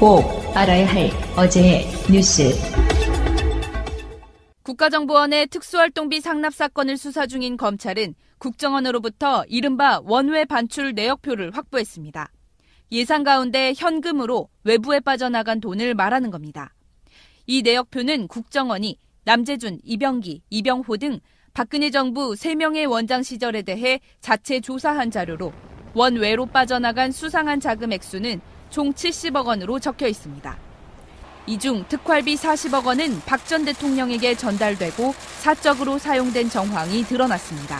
꼭 알아야 할 어제의 뉴스. 국가정보원의 특수활동비 상납 사건을 수사 중인 검찰은 국정원으로부터 이른바 원외 반출 내역표를 확보했습니다. 예상 가운데 현금으로 외부에 빠져나간 돈을 말하는 겁니다. 이 내역표는 국정원이 남재준, 이병기, 이병호 등 박근혜 정부 3명의 원장 시절에 대해 자체 조사한 자료로 원외로 빠져나간 수상한 자금 액수는 총 70억 원으로 적혀 있습니다. 이 중 특활비 40억 원은 박 전 대통령에게 전달되고 사적으로 사용된 정황이 드러났습니다.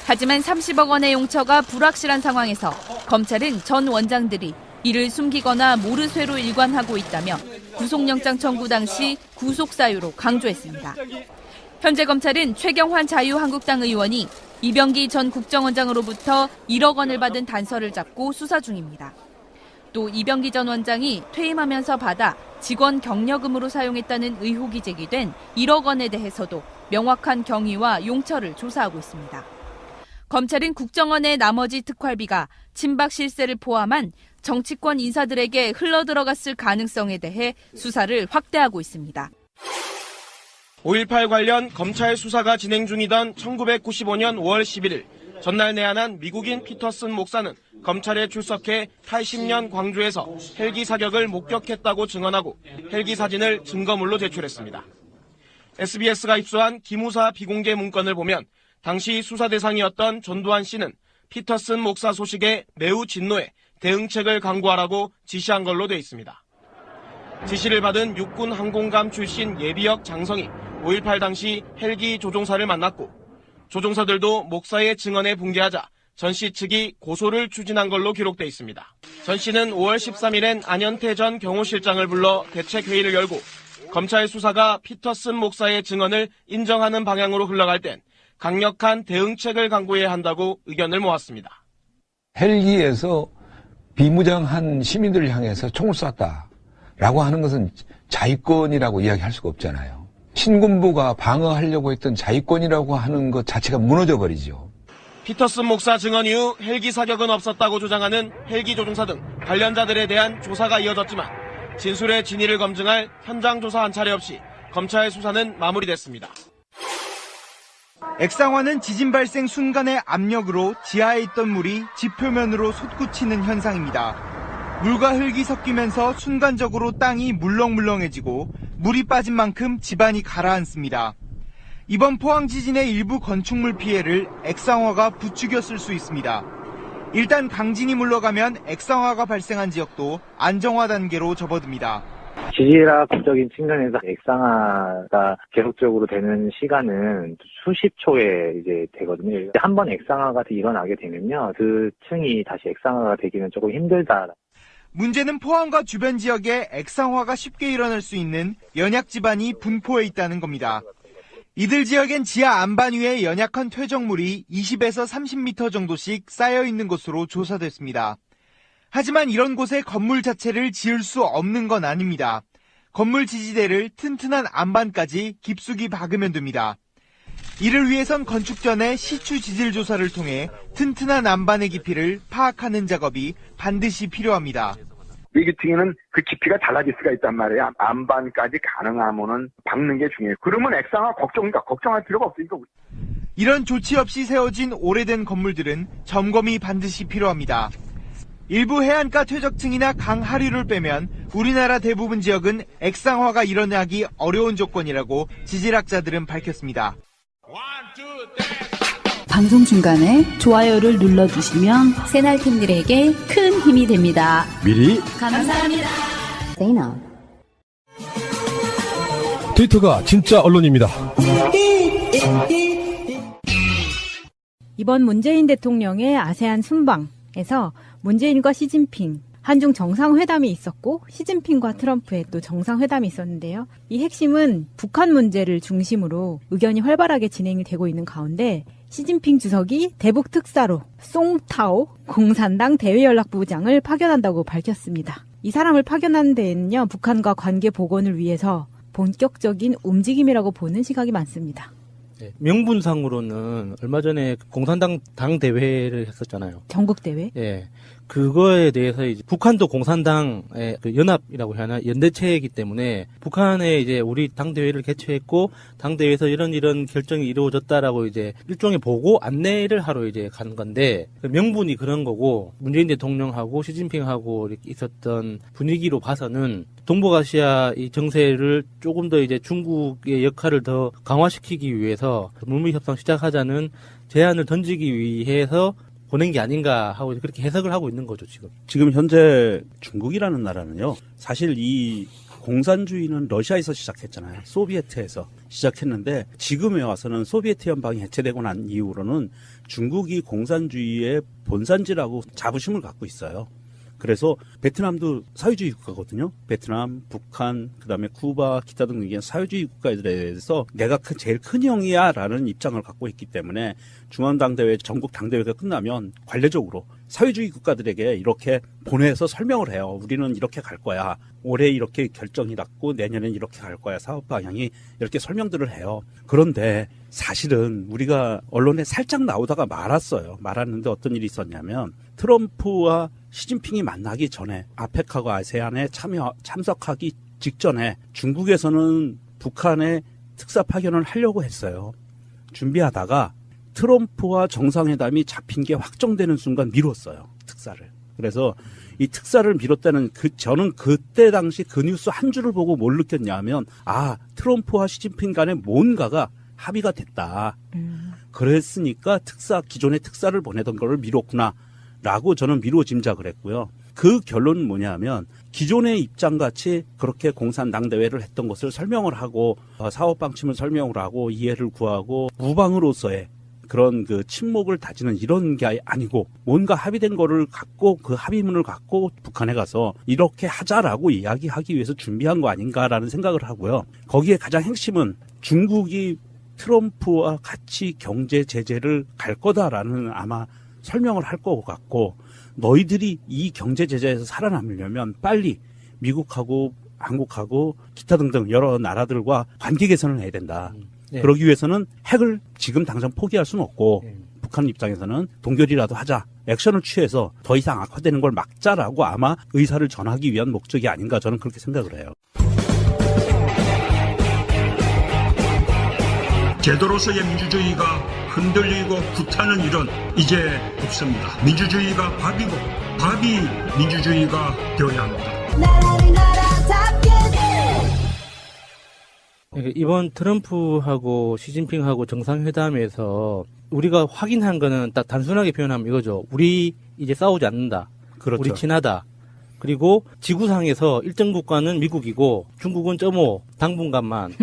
하지만 30억 원의 용처가 불확실한 상황에서 검찰은 전 원장들이 이를 숨기거나 모르쇠로 일관하고 있다며 구속영장 청구 당시 구속 사유로 강조했습니다. 현재 검찰은 최경환 자유한국당 의원이 이병기 전 국정원장으로부터 1억 원을 받은 단서를 잡고 수사 중입니다. 또 이병기 전 원장이 퇴임하면서 받아 직원 경력금으로 사용했다는 의혹이 제기된 1억 원에 대해서도 명확한 경위와 용처를 조사하고 있습니다. 검찰은 국정원의 나머지 특활비가 친박 실세를 포함한 정치권 인사들에게 흘러들어갔을 가능성에 대해 수사를 확대하고 있습니다. 5.18 관련 검찰 수사가 진행 중이던 1995년 5월 11일 전날 내한한 미국인 피터슨 목사는 검찰에 출석해 80년 광주에서 헬기 사격을 목격했다고 증언하고 헬기 사진을 증거물로 제출했습니다. SBS가 입수한 기무사 비공개 문건을 보면 당시 수사 대상이었던 전두환 씨는 피터슨 목사 소식에 매우 진노해 대응책을 강구하라고 지시한 걸로 돼 있습니다. 지시를 받은 육군 항공감 출신 예비역 장성이 5.18 당시 헬기 조종사를 만났고 조종사들도 목사의 증언에 붕괴하자 전 씨 측이 고소를 추진한 걸로 기록돼 있습니다. 전 씨는 5월 13일엔 안현태 전 경호실장을 불러 대책회의를 열고 검찰 수사가 피터슨 목사의 증언을 인정하는 방향으로 흘러갈 땐 강력한 대응책을 강구해야 한다고 의견을 모았습니다. 헬기에서 비무장한 시민들을 향해서 총을 쐈다라고 하는 것은 자위권이라고 이야기할 수가 없잖아요. 신군부가 방어하려고 했던 자위권이라고 하는 것 자체가 무너져 버리죠. 피터슨 목사 증언 이후 헬기 사격은 없었다고 주장하는 헬기 조종사 등 관련자들에 대한 조사가 이어졌지만 진술의 진위를 검증할 현장 조사 한 차례 없이 검찰 수사는 마무리됐습니다. 액상화는 지진 발생 순간의 압력으로 지하에 있던 물이 집 표면으로 솟구치는 현상입니다. 물과 흙이 섞이면서 순간적으로 땅이 물렁물렁해지고 물이 빠진 만큼 집안이 가라앉습니다. 이번 포항 지진의 일부 건축물 피해를 액상화가 부추겼을 수 있습니다. 일단 강진이 물러가면 액상화가 발생한 지역도 안정화 단계로 접어듭니다. 지질학적인 측면에서 액상화가 계속적으로 되는 시간은 수십 초에 이제 되거든요. 한번 액상화가 일어나게 되면요, 그 층이 다시 액상화가 되기는 조금 힘들다. 문제는 포항과 주변 지역에 액상화가 쉽게 일어날 수 있는 연약 지반이 분포해 있다는 겁니다. 이들 지역엔 지하 안반 위에 연약한 퇴적물이 20에서 30m 정도씩 쌓여 있는 것으로 조사됐습니다. 하지만 이런 곳에 건물 자체를 지을 수 없는 건 아닙니다. 건물 지지대를 튼튼한 안반까지 깊숙이 박으면 됩니다. 이를 위해선 건축 전에 시추 지질 조사를 통해 튼튼한 안반의 깊이를 파악하는 작업이 반드시 필요합니다. 위기층에는 그 깊이가 달라질 수가 있단 말이에요. 안반까지 가능하면은 박는 게 중요해요. 그러면 액상화 걱정할 필요가 없으니까. 이런 조치 없이 세워진 오래된 건물들은 점검이 반드시 필요합니다. 일부 해안가 퇴적층이나 강 하류를 빼면 우리나라 대부분 지역은 액상화가 일어나기 어려운 조건이라고 지질학자들은 밝혔습니다. 방송 중간에 좋아요를 눌러주시면 새날팀들에게 큰 힘이 됩니다. 미리 감사합니다. 트위터가 진짜 언론입니다. 이번 문재인 대통령의 아세안 순방에서 문재인과 시진핑, 한중 정상회담이 있었고 시진핑과 트럼프의 또 정상회담이 있었는데요. 이 핵심은 북한 문제를 중심으로 의견이 활발하게 진행이 되고 있는 가운데 시진핑 주석이 대북 특사로 송타오 공산당 대외연락부장을 파견한다고 밝혔습니다. 이 사람을 파견한 데에는요, 북한과 관계 복원을 위해서 본격적인 움직임이라고 보는 시각이 많습니다. 네, 명분상으로는 얼마 전에 공산당 당 대회를 했었잖아요. 전국대회? 예. 그거에 대해서 이제 북한도 공산당의 그 연합이라고 해야 하나 연대체이기 때문에 북한에 이제 우리 당대회를 개최했고 당대회에서 이런 결정이 이루어졌다라고 이제 일종의 보고 안내를 하러 이제 간 건데 명분이 그런 거고 문재인 대통령하고 시진핑하고 이렇게 있었던 분위기로 봐서는 동북아시아 이 정세를 조금 더 이제 중국의 역할을 더 강화시키기 위해서 물밑 협상 시작하자는 제안을 던지기 위해서 보낸 게 아닌가 하고 그렇게 해석을 하고 있는 거죠, 지금. 지금 현재 중국이라는 나라는요, 사실 이 공산주의는 러시아에서 시작했잖아요. 소비에트에서 시작했는데 지금에 와서는 소비에트 연방이 해체되고 난 이후로는 중국이 공산주의의 본산지라고 자부심을 갖고 있어요. 그래서 베트남도 사회주의 국가거든요. 베트남, 북한, 그다음에 쿠바, 기타 등등의 사회주의 국가들에 대해서 내가 제일 큰 형이야 라는 입장을 갖고 있기 때문에 중앙당대회, 전국 당대회가 끝나면 관례적으로 사회주의 국가들에게 이렇게 보내서 설명을 해요. 우리는 이렇게 갈 거야. 올해 이렇게 결정이 났고 내년엔 이렇게 갈 거야. 사업 방향이 이렇게 설명들을 해요. 그런데 사실은 우리가 언론에 살짝 나오다가 말았는데 어떤 일이 있었냐면 트럼프와 시진핑이 만나기 전에 아펙하고 아세안에 참석하기 직전에 중국에서는 북한에 특사 파견을 하려고 했어요. 준비하다가 트럼프와 정상회담이 잡힌 게 확정되는 순간 미뤘어요. 특사를. 그래서 이 특사를 미뤘다는 저는 그때 당시 그 뉴스 한 줄을 보고 뭘 느꼈냐면 트럼프와 시진핑 간에 뭔가가 합의가 됐다. 그랬으니까 기존의 특사를 보내던 거를 미뤘구나. 라고 저는 미루어 짐작을 했고요. 그 결론은 뭐냐면 기존의 입장같이 그렇게 공산당대회를 했던 것을 설명을 하고 사업 방침을 설명을 하고 이해를 구하고 우방으로서의 그런 그 침묵을 다지는 이런 게 아니고 뭔가 합의된 거를 갖고 그 합의문을 갖고 북한에 가서 이렇게 하자라고 이야기하기 위해서 준비한 거 아닌가라는 생각을 하고요. 거기에 가장 핵심은 중국이 트럼프와 같이 경제 제재를 갈 거다라는 아마 설명을 할 것 같고 너희들이 이 경제 제재에서 살아남으려면 빨리 미국하고 한국하고 기타 등등 여러 나라들과 관계 개선을 해야 된다. 네. 그러기 위해서는 핵을 지금 당장 포기할 수는 없고 북한 입장에서는 동결이라도 하자. 액션을 취해서 더 이상 악화되는 걸 막자라고 아마 의사를 전하기 위한 목적이 아닌가 저는 그렇게 생각을 해요. 제도로서의 민주주의가 흔들리고 구타는 일은 이제 없습니다. 민주주의가 밥이고 밥이 민주주의가 되어야 합니다. 이번 트럼프하고 시진핑하고 정상회담에서 우리가 확인한 거는 딱 단순하게 표현하면 이거죠. 우리 이제 싸우지 않는다. 그렇죠. 우리 친하다. 그리고 지구상에서 일정 국가는 미국이고 중국은 0.5 당분간만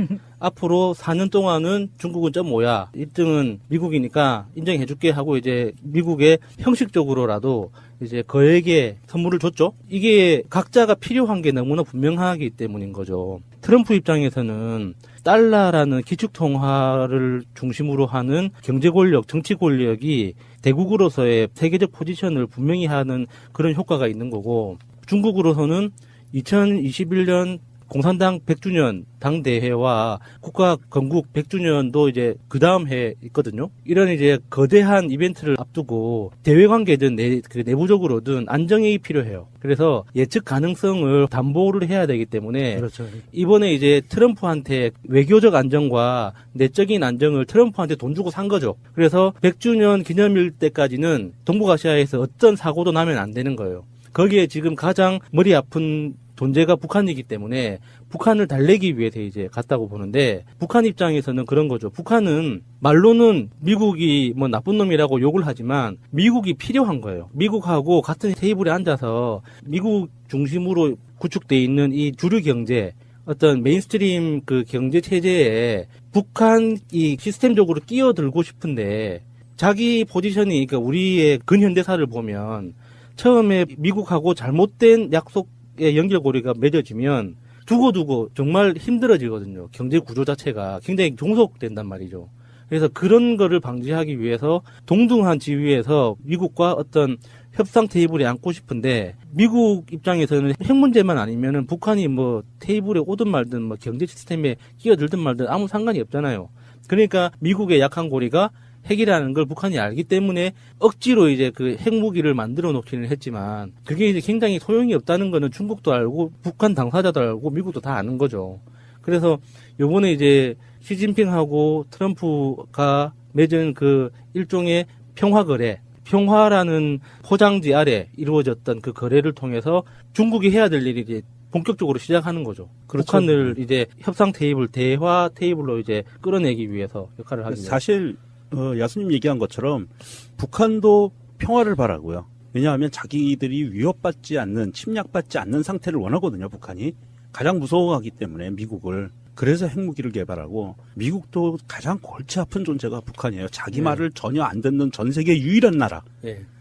앞으로 4년 동안은 중국은 0.5야 1등은 미국이니까 인정해줄게 하고 이제 미국에 형식적으로라도 이제 거액의 선물을 줬죠. 이게 각자가 필요한 게 너무나 분명하기 때문인 거죠. 트럼프 입장에서는 달러라는 기축통화를 중심으로 하는 경제 권력, 정치 권력이 대국으로서의 세계적 포지션을 분명히 하는 그런 효과가 있는 거고, 중국으로서는 2021년 공산당 100주년 당대회와 국가 건국 100주년도 이제 그 다음 해에 있거든요. 이런 이제 거대한 이벤트를 앞두고 대외 관계든 내부적으로든 안정이 필요해요. 그래서 예측 가능성을 담보를 해야 되기 때문에 그렇죠. 이번에 이제 트럼프한테 외교적 안정과 내적인 안정을 트럼프한테 돈 주고 산 거죠. 그래서 100주년 기념일 때까지는 동북아시아에서 어떤 사고도 나면 안 되는 거예요. 거기에 지금 가장 머리 아픈 존재가 북한이기 때문에 북한을 달래기 위해서 이제 갔다고 보는데, 북한 입장에서는 그런 거죠. 북한은 말로는 미국이 뭐 나쁜 놈이라고 욕을 하지만 미국이 필요한 거예요. 미국하고 같은 테이블에 앉아서 미국 중심으로 구축돼 있는 이 주류 경제, 어떤 메인스트림 그 경제 체제에 북한이 시스템적으로 끼어들고 싶은데, 자기 포지션이, 그러니까 우리의 근현대사를 보면 처음에 미국하고 잘못된 약속의 연결고리가 맺어지면 두고두고 정말 힘들어지거든요. 경제 구조 자체가 굉장히 종속된단 말이죠. 그래서 그런 거를 방지하기 위해서 동등한 지위에서 미국과 어떤 협상 테이블에 앉고 싶은데, 미국 입장에서는 핵 문제만 아니면은 북한이 뭐 테이블에 오든 말든 뭐 경제 시스템에 끼어들든 말든 아무 상관이 없잖아요. 그러니까 미국의 약한 고리가 핵이라는 걸 북한이 알기 때문에 억지로 이제 그 핵무기를 만들어 놓기는 했지만 그게 이제 굉장히 소용이 없다는 거는 중국도 알고 북한 당사자도 알고 미국도 다 아는 거죠. 그래서 요번에 이제 시진핑하고 트럼프가 맺은 그 일종의 평화거래, 평화라는 포장지 아래 이루어졌던 그 거래를 통해서 중국이 해야 될 일이 이제 본격적으로 시작하는 거죠. 그렇죠. 북한을 이제 협상 테이블, 대화 테이블로 이제 끌어내기 위해서 역할을 하기 위해서. 사실 야수님 얘기한 것처럼 북한도 평화를 바라고요. 왜냐하면 자기들이 위협받지 않는, 침략받지 않는 상태를 원하거든요. 북한이 가장 무서워하기 때문에 미국을. 그래서 핵무기를 개발하고 미국도 가장 골치 아픈 존재가 북한이에요. 자기 말을 전혀 안 듣는 전 세계 유일한 나라.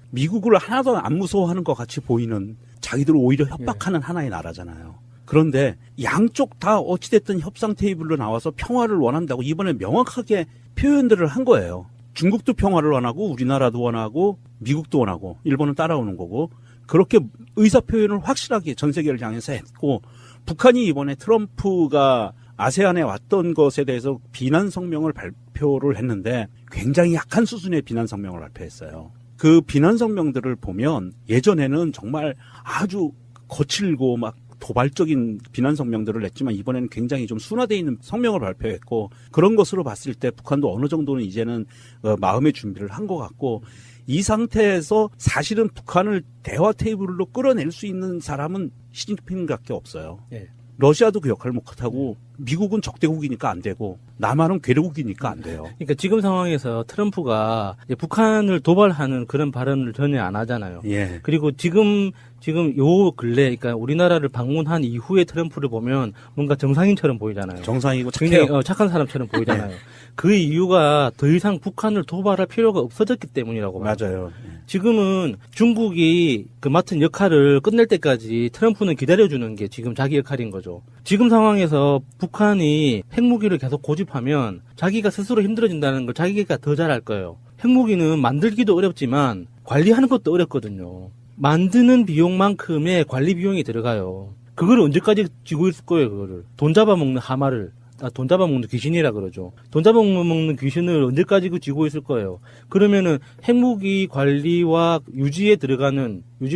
미국을 하나도 안 무서워하는 것 같이 보이는, 자기들을 오히려 협박하는 하나의 나라잖아요. 그런데 양쪽 다 어찌됐든 협상 테이블로 나와서 평화를 원한다고 이번에 명확하게 표현들을 한 거예요. 중국도 평화를 원하고 우리나라도 원하고 미국도 원하고 일본은 따라오는 거고, 그렇게 의사표현을 확실하게 전 세계를 향해서 했고, 북한이 이번에 트럼프가 아세안에 왔던 것에 대해서 비난 성명을 발표를 했는데 굉장히 약한 수준의 비난 성명을 발표했어요. 그 비난 성명들을 보면 예전에는 정말 아주 거칠고 막 도발적인 비난 성명들을 냈지만 이번에는 굉장히 좀 순화되어 있는 성명을 발표했고, 그런 것으로 봤을 때 북한도 어느 정도는 이제는 마음의 준비를 한 것 같고, 이 상태에서 사실은 북한을 대화 테이블로 끌어낼 수 있는 사람은 시진핑밖에 없어요. 러시아도 그 역할을 못하고 미국은 적대국이니까 안 되고 남한은 괴뢰국이니까 안 돼요. 그러니까 지금 상황에서 트럼프가 이제 북한을 도발하는 그런 발언을 전혀 안 하잖아요. 그리고 지금 요 근래, 그러니까 우리나라를 방문한 이후에 트럼프를 보면 뭔가 정상인처럼 보이잖아요. 정상이고 굉장히 착한 사람처럼 보이잖아요. 그 이유가 더 이상 북한을 도발할 필요가 없어졌기 때문이라고 봐요. 맞아요. 지금은 중국이 그 맡은 역할을 끝낼 때까지 트럼프는 기다려주는 게 지금 자기 역할인 거죠. 지금 상황에서 북한이 핵무기를 계속 고집하면 자기가 스스로 힘들어진다는 걸 자기가 더 잘 알 거예요. 핵무기는 만들기도 어렵지만 관리하는 것도 어렵거든요. 만드는 비용만큼의 관리 비용이 들어가요. 그걸 언제까지 쥐고 있을 거예요, 그거를. 돈 잡아먹는 하마를. 돈 잡아먹는 귀신이라 그러죠. 돈 잡아먹는 귀신을 언제까지 쥐고 있을 거예요. 그러면은 핵무기 관리와 유지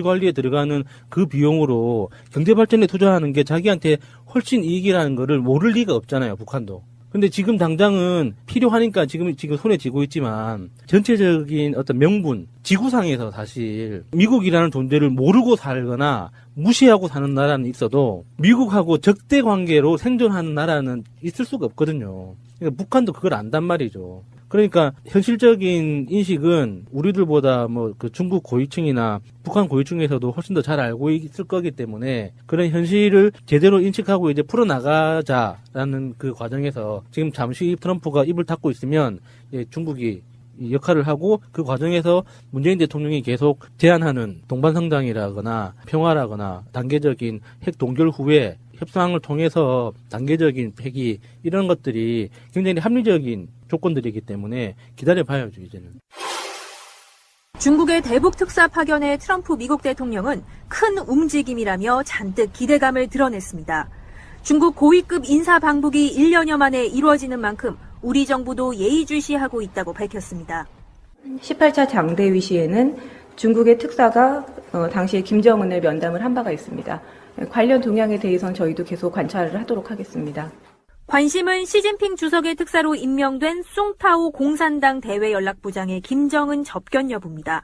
관리에 들어가는 그 비용으로 경제발전에 투자하는 게 자기한테 훨씬 이익이라는 거를 모를 리가 없잖아요, 북한도. 근데 지금 당장은 필요하니까 지금 손에 쥐고 있지만 전체적인 어떤 명분, 지구상에서 사실 미국이라는 존재를 모르고 살거나 무시하고 사는 나라는 있어도 미국하고 적대 관계로 생존하는 나라는 있을 수가 없거든요. 그러니까 북한도 그걸 안단 말이죠. 그러니까 현실적인 인식은 우리들보다 그 중국 고위층이나 북한 고위층에서도 훨씬 더 잘 알고 있을 거기 때문에 그런 현실을 제대로 인식하고 이제 풀어나가자라는 그 과정에서 지금 잠시 트럼프가 입을 닫고 있으면 중국이 역할을 하고, 그 과정에서 문재인 대통령이 계속 제안하는 동반성장이라거나 평화라거나 단계적인 핵 동결 후에 협상을 통해서 단계적인 폐기, 이런 것들이 굉장히 합리적인 조건들이기 때문에 기다려봐야죠, 이제는. 중국의 대북 특사 파견의 트럼프 미국 대통령은 큰 움직임이라며 잔뜩 기대감을 드러냈습니다. 중국 고위급 인사 방북이 1년여 만에 이루어지는 만큼 우리 정부도 예의주시하고 있다고 밝혔습니다. 18차 장대위 시에는 중국의 특사가 당시에 김정은을 면담을 한 바가 있습니다. 관련 동향에 대해서는 저희도 계속 관찰을 하도록 하겠습니다. 관심은 시진핑 주석의 특사로 임명된 숭타오 공산당 대외연락부장의 김정은 접견 여부입니다.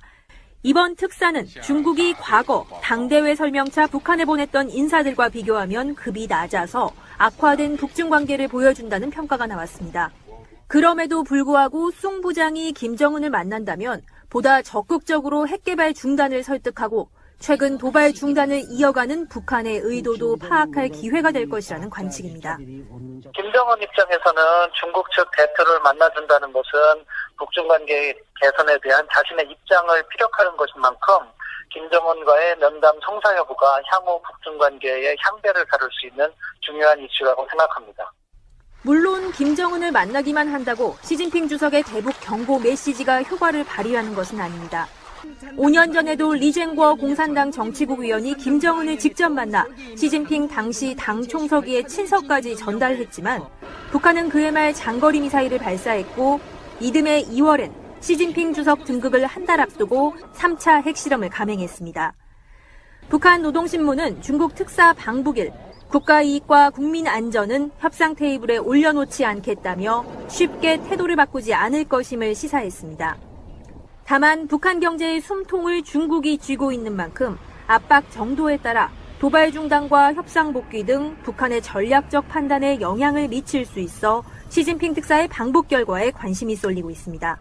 이번 특사는 중국이 과거 당대회 설명차 북한에 보냈던 인사들과 비교하면 급이 낮아서 악화된 북중 관계를 보여준다는 평가가 나왔습니다. 그럼에도 불구하고 숭 부장이 김정은을 만난다면 보다 적극적으로 핵개발 중단을 설득하고 최근 도발 중단을 이어가는 북한의 의도도 파악할 기회가 될 것이라는 관측입니다. 김정은 입장에서는 중국 측 대표를 만나준다는 것은 북중 관계 개선에 대한 자신의 입장을 피력하는 것인 만큼 김정은과의 면담 성사 여부가 향후 북중 관계의 향배를 가를 수 있는 중요한 이슈라고 생각합니다. 물론 김정은을 만나기만 한다고 시진핑 주석의 대북 경고 메시지가 효과를 발휘하는 것은 아닙니다. 5년 전에도 리쟁궈 공산당 정치국 위원이 김정은을 직접 만나 시진핑 당시 당 총서기에 친서까지 전달했지만 북한은 그해 말 장거리 미사일을 발사했고 이듬해 2월엔 시진핑 주석 등극을 한 달 앞두고 3차 핵실험을 감행했습니다. 북한 노동신문은 중국 특사 방북일, 국가이익과 국민 안전은 협상 테이블에 올려놓지 않겠다며 쉽게 태도를 바꾸지 않을 것임을 시사했습니다. 다만 북한 경제의 숨통을 중국이 쥐고 있는 만큼 압박 정도에 따라 도발 중단과 협상 복귀 등 북한의 전략적 판단에 영향을 미칠 수 있어 시진핑 특사의 방북 결과에 관심이 쏠리고 있습니다.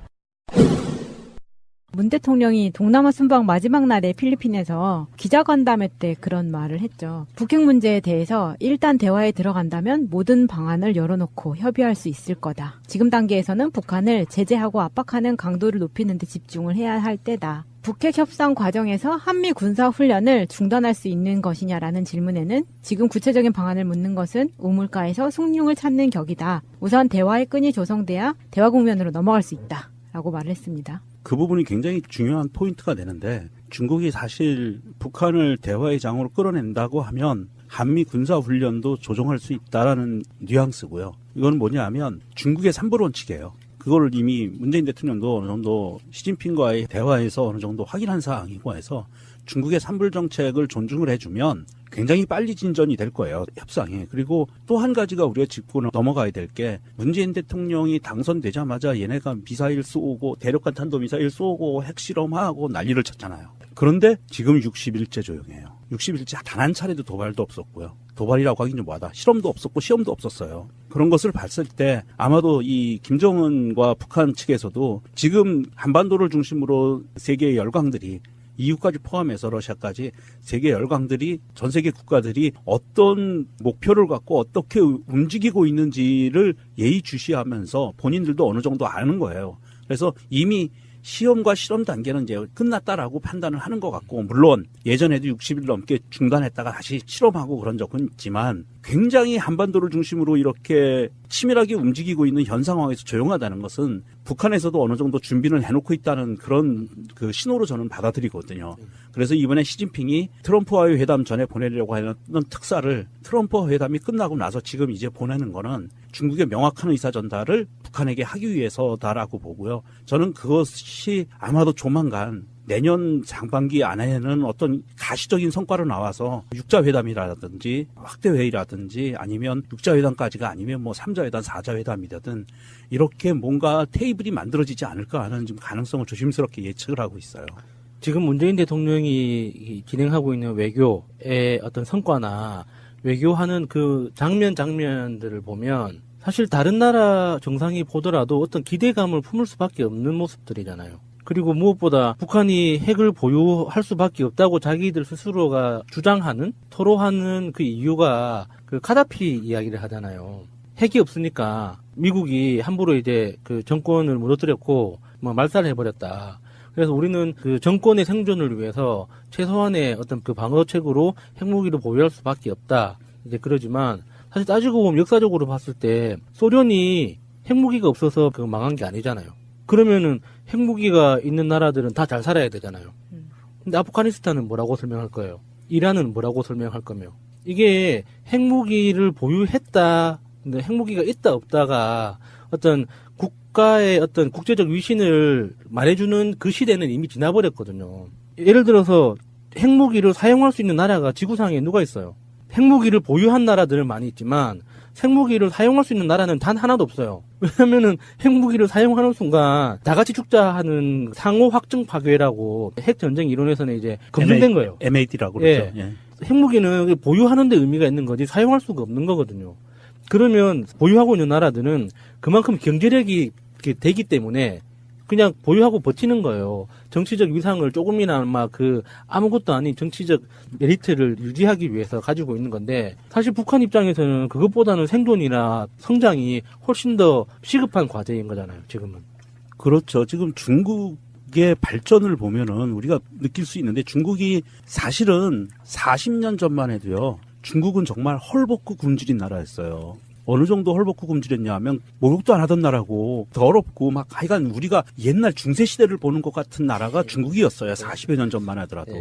문 대통령이 동남아 순방 마지막 날에 필리핀에서 기자간담회 때 그런 말을 했죠. 북핵 문제에 대해서 일단 대화에 들어간다면 모든 방안을 열어놓고 협의할 수 있을 거다. 지금 단계에서는 북한을 제재하고 압박하는 강도를 높이는 데 집중을 해야 할 때다. 북핵 협상 과정에서 한미 군사 훈련을 중단할 수 있는 것이냐라는 질문에는 지금 구체적인 방안을 묻는 것은 우물가에서 숭늉을 찾는 격이다. 우선 대화의 끈이 조성돼야 대화 국면으로 넘어갈 수 있다. 라고 말을 했습니다. 그 부분이 굉장히 중요한 포인트가 되는데 중국이 사실 북한을 대화의 장으로 끌어낸다고 하면 한미 군사훈련도 조정할 수 있다라는 뉘앙스고요. 이건 뭐냐 하면 중국의 삼불원칙이에요. 그걸 이미 문재인 대통령도 어느 정도 시진핑과의 대화에서 어느 정도 확인한 사항이고 해서 중국의 삼불 정책을 존중을 해주면 굉장히 빨리 진전이 될 거예요, 협상에. 그리고 또 한 가지가 우리가 짚고 넘어가야 될 게 문재인 대통령이 당선되자마자 얘네가 미사일 쏘고 대륙간 탄도미사일 쏘고 핵실험하고 난리를 쳤잖아요. 그런데 지금 60일째 조용해요. 60일째 단 한 차례도 도발도 없었고요. 도발이라고 하긴 좀 뭐하다. 실험도 없었고 시험도 없었어요. 그런 것을 봤을 때 아마도 이 김정은과 북한 측에서도 지금 한반도를 중심으로 세계의 열강들이 EU까지 포함해서 러시아까지 세계 열강들이 전 세계 국가들이 어떤 목표를 갖고 어떻게 움직이고 있는지를 예의주시하면서 본인들도 어느 정도 아는 거예요. 그래서 이미 시험과 실험 단계는 이제 끝났다라고 판단을 하는 것 같고, 물론 예전에도 60일 넘게 중단했다가 다시 실험하고 그런 적은 있지만 굉장히 한반도를 중심으로 이렇게 치밀하게 움직이고 있는 현 상황에서 조용하다는 것은 북한에서도 어느 정도 준비를 해놓고 있다는 그런 그 신호로 저는 받아들이거든요. 그래서 이번에 시진핑이 트럼프와의 회담 전에 보내려고 하는 특사를 트럼프와 회담이 끝나고 나서 지금 이제 보내는 거는 중국의 명확한 의사 전달을 북한에게 하기 위해서다라고 보고요. 저는 그것이 아마도 조만간 내년 상반기 안에는 어떤 가시적인 성과로 나와서 6자 회담이라든지 확대 회의라든지 아니면 6자 회담까지가 아니면 뭐 3자 회담, 4자 회담이라든 이렇게 뭔가 테이블이 만들어지지 않을까 하는 지금 가능성을 조심스럽게 예측을 하고 있어요. 지금 문재인 대통령이 진행하고 있는 외교의 어떤 성과나 외교하는 그 장면들을 보면 사실 다른 나라 정상이 보더라도 어떤 기대감을 품을 수밖에 없는 모습들이잖아요. 그리고 무엇보다 북한이 핵을 보유할 수밖에 없다고 자기들 스스로가 주장하는, 토로하는 그 이유가 그 카다피 이야기를 하잖아요. 핵이 없으니까 미국이 함부로 이제 그 정권을 무너뜨렸고 뭐 말살해버렸다. 그래서 우리는 그 정권의 생존을 위해서 최소한의 어떤 그 방어책으로 핵무기를 보유할 수밖에 없다. 이제 그러지만 사실 따지고 보면 역사적으로 봤을 때 소련이 핵무기가 없어서 그 망한 게 아니잖아요. 그러면은 핵무기가 있는 나라들은 다 잘 살아야 되잖아요. 근데 아프가니스탄은 뭐라고 설명할 거예요? 이란은 뭐라고 설명할 거며? 이게 핵무기를 보유했다, 근데 핵무기가 있다 없다가 어떤 국가의 어떤 국제적 위신을 말해주는 그 시대는 이미 지나버렸거든요. 예를 들어서 핵무기를 사용할 수 있는 나라가 지구상에 누가 있어요? 핵무기를 보유한 나라들은 많이 있지만 핵무기를 사용할 수 있는 나라는 단 하나도 없어요. 왜냐면은 핵무기를 사용하는 순간 다 같이 죽자 하는 상호 확증 파괴라고 핵 전쟁 이론에서는 이제 검증된 거예요. MAD라고 그러죠. 예. 핵무기는 보유하는 데 의미가 있는 거지 사용할 수가 없는 거거든요. 그러면 보유하고 있는 나라들은 그만큼 경제력이 되기 때문에 그냥 보유하고 버티는 거예요. 정치적 위상을 조금이나마 그 아무것도 아닌 정치적 메리트를 유지하기 위해서 가지고 있는 건데, 사실 북한 입장에서는 그것보다는 생존이나 성장이 훨씬 더 시급한 과제인 거잖아요, 지금은. 그렇죠. 지금 중국의 발전을 보면은 우리가 느낄 수 있는데, 중국이 사실은 40년 전만 해도요, 중국은 정말 헐벗고 굶주린 나라였어요. 어느 정도 헐벗고 굶주렸냐 하면 목욕도 안 하던 나라고 더럽고 막 하여간 우리가 옛날 중세시대를 보는 것 같은 나라가 중국이었어요. 40여 년 전만 하더라도.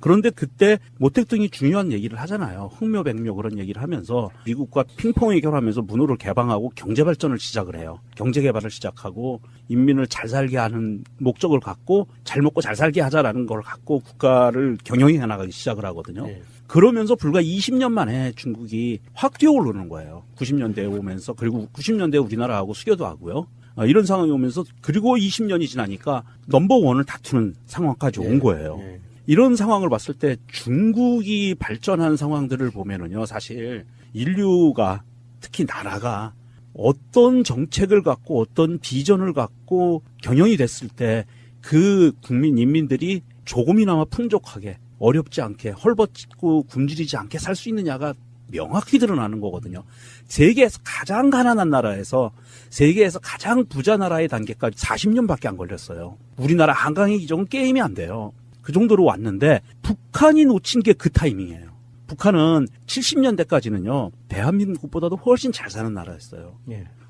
그런데 그때 모택동이 중요한 얘기를 하잖아요. 흑묘, 백묘 그런 얘기를 하면서 미국과 핑퐁 해결하면서 문호를 개방하고 경제발전을 시작을 해요. 경제개발을 시작하고 인민을 잘 살게 하는 목적을 갖고 잘 먹고 잘 살게 하자라는 걸 갖고 국가를 경영해 나가기 시작을 하거든요. 그러면서 불과 20년 만에 중국이 확 뛰어오르는 거예요. 90년대에 오면서 그리고 90년대에 우리나라하고 수교도 하고요. 이런 상황이 오면서 그리고 20년이 지나니까 넘버원을 다투는 상황까지 온 거예요. 이런 상황을 봤을 때 중국이 발전한 상황들을 보면은요, 사실 인류가 특히 나라가 어떤 정책을 갖고 어떤 비전을 갖고 경영이 됐을 때 그 국민, 인민들이 조금이나마 풍족하게 어렵지 않게 헐벗고 굶주리지 않게 살 수 있느냐가 명확히 드러나는 거거든요. 세계에서 가장 가난한 나라에서 세계에서 가장 부자 나라의 단계까지 40년밖에 안 걸렸어요. 우리나라 한강의 기종은 게임이 안 돼요. 그 정도로 왔는데 북한이 놓친 게 그 타이밍이에요. 북한은 70년대까지는요. 대한민국보다도 훨씬 잘 사는 나라였어요.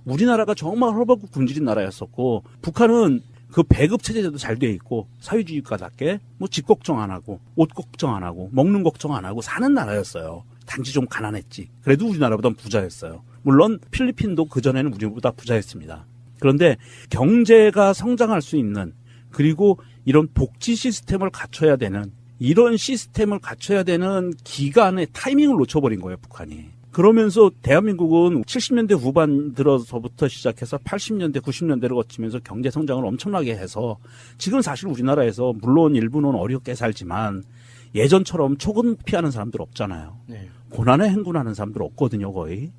우리나라가 정말 헐벗고 굶주린 나라였었고 북한은 그 배급 체제도 잘 돼 있고 사회주의가답게 뭐 집 걱정 안 하고 옷 걱정 안 하고 먹는 걱정 안 하고 사는 나라였어요. 단지 좀 가난했지. 그래도 우리나라보다 부자였어요. 물론 필리핀도 그전에는 우리보다 부자였습니다. 그런데 경제가 성장할 수 있는 그리고 이런 복지 시스템을 갖춰야 되는 이런 시스템을 갖춰야 되는 기간의 타이밍을 놓쳐버린 거예요, 북한이. 그러면서 대한민국은 70년대 후반 들어서부터 시작해서 80년대, 90년대를 거치면서 경제 성장을 엄청나게 해서 지금 사실 우리나라에서 물론 일부는 어렵게 살지만 예전처럼 초급 피하는 사람들 없잖아요. 고난에 행군하는 사람들 없거든요, 거의.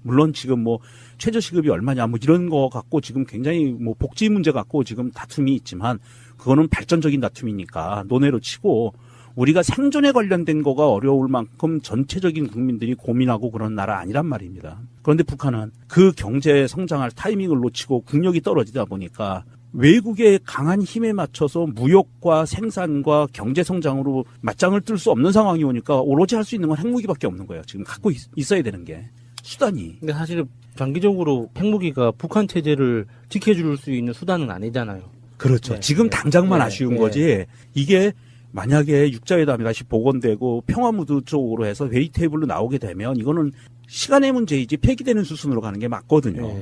물론 지금 뭐 최저시급이 얼마냐 뭐 이런 거 갖고 지금 굉장히 뭐 복지 문제 갖고 지금 다툼이 있지만 그거는 발전적인 다툼이니까 논외로 치고 우리가 생존에 관련된 거가 어려울 만큼 전체적인 국민들이 고민하고 그런 나라 아니란 말입니다. 그런데 북한은 그 경제 성장할 타이밍을 놓치고 국력이 떨어지다 보니까 외국의 강한 힘에 맞춰서 무역과 생산과 경제 성장으로 맞짱을 뜰 수 없는 상황이 오니까 오로지 할 수 있는 건 핵무기밖에 없는 거예요. 지금 갖고 있어야 되는 게 수단이. 근데 사실 장기적으로 핵무기가 북한 체제를 지켜줄 수 있는 수단은 아니잖아요. 그렇죠. 지금 당장만 아쉬운 거지. 이게 만약에 육자회담이 다시 복원되고 평화무드 쪽으로 해서 회의 테이블로 나오게 되면 이거는 시간의 문제이지 폐기되는 수순으로 가는 게 맞거든요.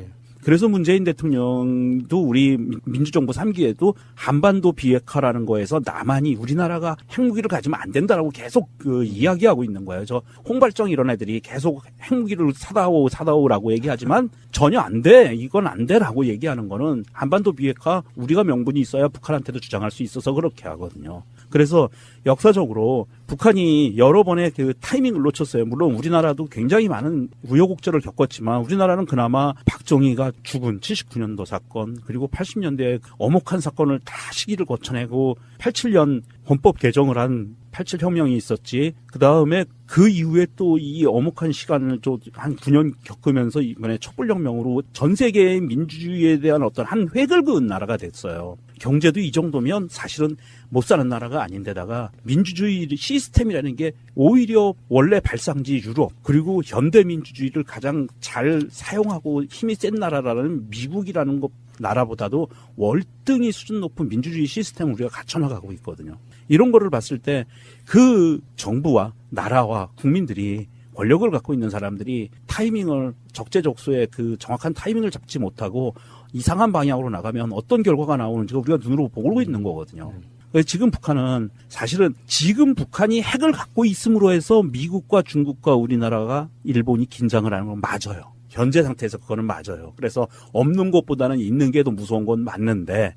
그래서 문재인 대통령도 우리 민주정부 3기에도 한반도 비핵화라는 거에서 남한이 우리나라가 핵무기를 가지면 안 된다라고 계속 이야기하고 있는 거예요. 저 홍발정 이런 애들이 계속 핵무기를 사다오라고 얘기하지만 전혀 안 돼. 이건 안 돼라고 얘기하는 거는 한반도 비핵화 우리가 명분이 있어야 북한한테도 주장할 수 있어서 그렇게 하거든요. 그래서 역사적으로 북한이 여러 번의 그 타이밍을 놓쳤어요. 물론 우리나라도 굉장히 많은 우여곡절을 겪었지만 우리나라는 그나마 박정희가 죽은 79년도 사건 그리고 80년대 엄혹한 사건을 다 시기를 거쳐내고 87년 헌법 개정을 한 87혁명이 있었지. 그 다음에 그 이후에 또 이 엄혹한 시간을 한 9년 겪으면서 이번에 촛불혁명으로 전 세계의 민주주의에 대한 어떤 한 획을 그은 나라가 됐어요. 경제도 이 정도면 사실은 못 사는 나라가 아닌데다가 민주주의 시스템이라는 게 오히려 원래 발상지 유럽 그리고 현대민주주의를 가장 잘 사용하고 힘이 센 나라라는 미국이라는 것 나라보다도 월등히 수준 높은 민주주의 시스템을 우리가 갖춰나가고 있거든요. 이런 거를 봤을 때 그 정부와 나라와 국민들이 권력을 갖고 있는 사람들이 타이밍을 적재적소에 그 정확한 타이밍을 잡지 못하고 이상한 방향으로 나가면 어떤 결과가 나오는지 우리가 눈으로 보고 있는 거거든요. 지금 북한은 사실은 지금 북한이 핵을 갖고 있음으로 해서 미국과 중국과 우리나라가 일본이 긴장을 하는 건 맞아요. 현재 상태에서 그거는 맞아요. 그래서 없는 것보다는 있는 게 더 무서운 건 맞는데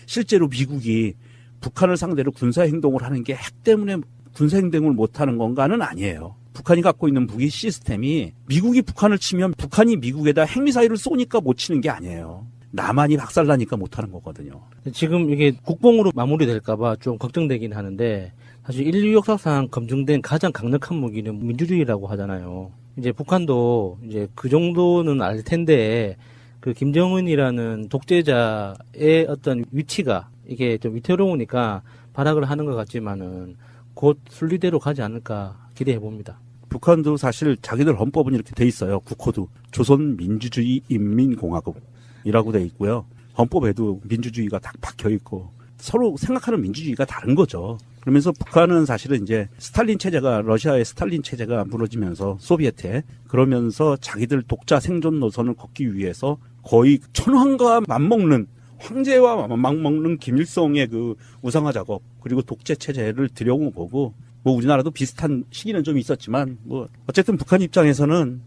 실제로 미국이 북한을 상대로 군사행동을 하는 게 핵 때문에 군사행동을 못하는 건가는 아니에요. 북한이 갖고 있는 무기 시스템이 미국이 북한을 치면 북한이 미국에다 핵미사일을 쏘니까 못 치는 게 아니에요. 남한이 박살나니까 못하는 거거든요. 지금 이게 국뽕으로 마무리될까봐 좀 걱정되긴 하는데 사실 인류 역사상 검증된 가장 강력한 무기는 민주주의라고 하잖아요. 이제 북한도 이제 그 정도는 알 텐데 그 김정은이라는 독재자의 어떤 위치가 이게 좀 위태로우니까 발악을 하는 것 같지만은 곧 순리대로 가지 않을까 기대해 봅니다. 북한도 사실 자기들 헌법은 이렇게 돼 있어요. 국호도 조선민주주의인민공화국이라고 돼 있고요. 헌법에도 민주주의가 딱 박혀 있고 서로 생각하는 민주주의가 다른 거죠. 그러면서 북한은 사실은 이제 스탈린 체제가 러시아의 스탈린 체제가 무너지면서 소비에트에 그러면서 자기들 독자 생존 노선을 걷기 위해서 거의 천황과 맞먹는 황제와 맞먹는 김일성의 그 우상화 작업 그리고 독재 체제를 들여온 거고 뭐 우리나라도 비슷한 시기는 좀 있었지만 뭐 어쨌든 북한 입장에서는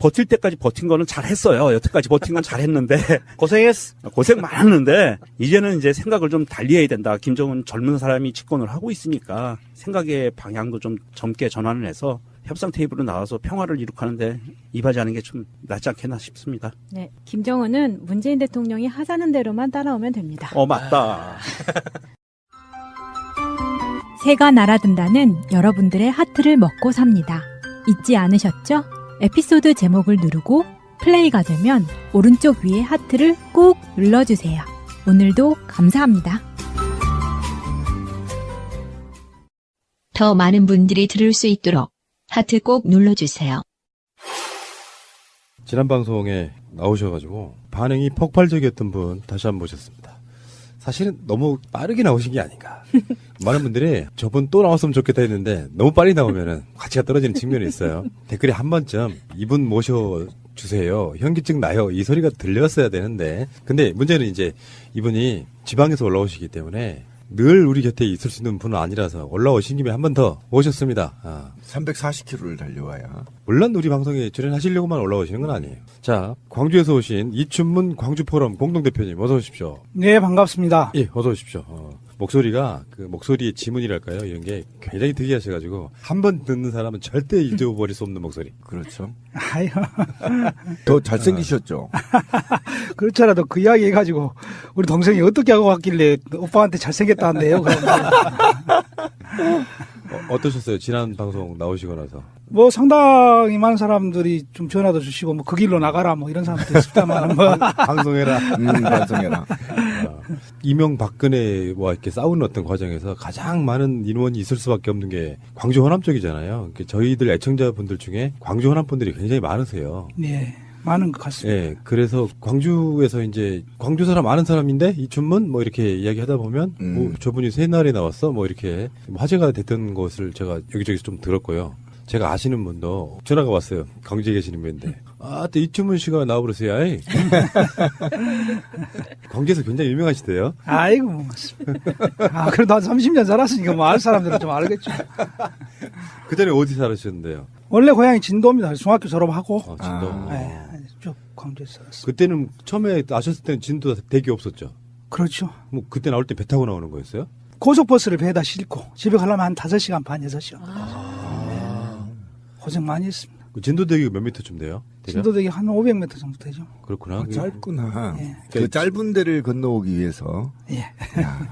버틸 때까지 버틴 거는 잘했어요. 여태까지 버틴 건 잘했는데 고생 많았는데 이제는 이제 생각을 좀 달리해야 된다. 김정은 젊은 사람이 집권을 하고 있으니까 생각의 방향도 좀 젊게 전환을 해서 협상 테이블로 나와서 평화를 이룩하는데 임하자는 게 좀 낫지 않겠나 싶습니다. 네, 김정은은 문재인 대통령이 하자는 대로만 따라오면 됩니다. 맞다. 새가 날아든다는 여러분들의 하트를 먹고 삽니다. 잊지 않으셨죠? 에피소드 제목을 누르고 플레이가 되면 오른쪽 위에 하트를 꾹 눌러주세요. 오늘도 감사합니다. 더 많은 분들이 들을 수 있도록 하트 꼭 눌러주세요. 지난 방송에 나오셔가지고 반응이 폭발적이었던 분 다시 한번 모셨습니다. 사실은 너무 빠르게 나오신 게 아닌가. 많은 분들이 저분 또 나왔으면 좋겠다 했는데 너무 빨리 나오면은 가치가 떨어지는 측면이 있어요. 댓글에 한 번쯤 이분 모셔주세요. 현기증 나요. 이 소리가 들렸어야 되는데. 근데 문제는 이제 이분이 지방에서 올라오시기 때문에 늘 우리 곁에 있을 수 있는 분은 아니라서 올라오신 김에 한 번 더 모셨습니다. 340km를 달려와야. 물론 우리 방송에 출연하시려고만 올라오시는 건 아니에요. 자, 광주에서 오신 이춘문 광주포럼 공동대표님 어서 오십시오. 네, 반갑습니다. 예, 어서 오십시오. 목소리가 그 목소리의 지문이랄까요? 이런 게 굉장히 특이하셔가지고 한 번 듣는 사람은 절대 잊어버릴 수 없는 목소리. 그렇죠. 아유. 더 잘생기셨죠? 그렇잖아도 그 이야기 해가지고 우리 동생이 어떻게 하고 왔길래 오빠한테 잘생겼다는데요. 어떠셨어요? 지난 방송 나오시고 나서. 뭐 상당히 많은 사람들이 좀 전화도 주시고 뭐 그 길로 나가라 뭐 이런 사람도 있었다만 뭐 방송해라. 방송해라. 이명박근혜와 이렇게 싸우는 어떤 과정에서 가장 많은 인원이 있을 수밖에 없는 게 광주 호남 쪽이잖아요. 저희들 애청자분들 중에 광주 호남 분들이 굉장히 많으세요. 네. 많은 것 같습니다. 예, 그래서 광주에서 이제 광주 사람 아는 사람인데 이춘문 뭐 이렇게 이야기하다 보면 뭐 저분이 새날에 나왔어 뭐 이렇게 화제가 됐던 것을 제가 여기저기서 좀 들었고요. 제가 아시는 분도 전화가 왔어요. 광주에 계시는 분인데 또 이춘문 씨가 나와버렸어요. 아이. 광주에서 굉장히 유명하시대요. 아이고 뭐 그래도 한 30년 살았으니까 뭐 알 사람들은 좀 알겠죠. 그 전에 어디 살으셨는데요? 원래 고향이 진도입니다. 중학교 졸업하고. 진도. 네, 쭉 광주에 살았어요. 그때는 처음에 아셨을 때는 진도 대기 없었죠? 그렇죠. 뭐 그때 나올 때 배 타고 나오는 거였어요? 고속버스를 배에다 싣고 집에 가려면 한 5시간 반, 6시간. 고생 많이 했습니다. 진도대기가 몇 미터쯤 돼요? 진도대기 한 500m 정도 되죠. 그렇구나. 짧구나. 예. 그 짧은 데를 건너오기 위해서. 예.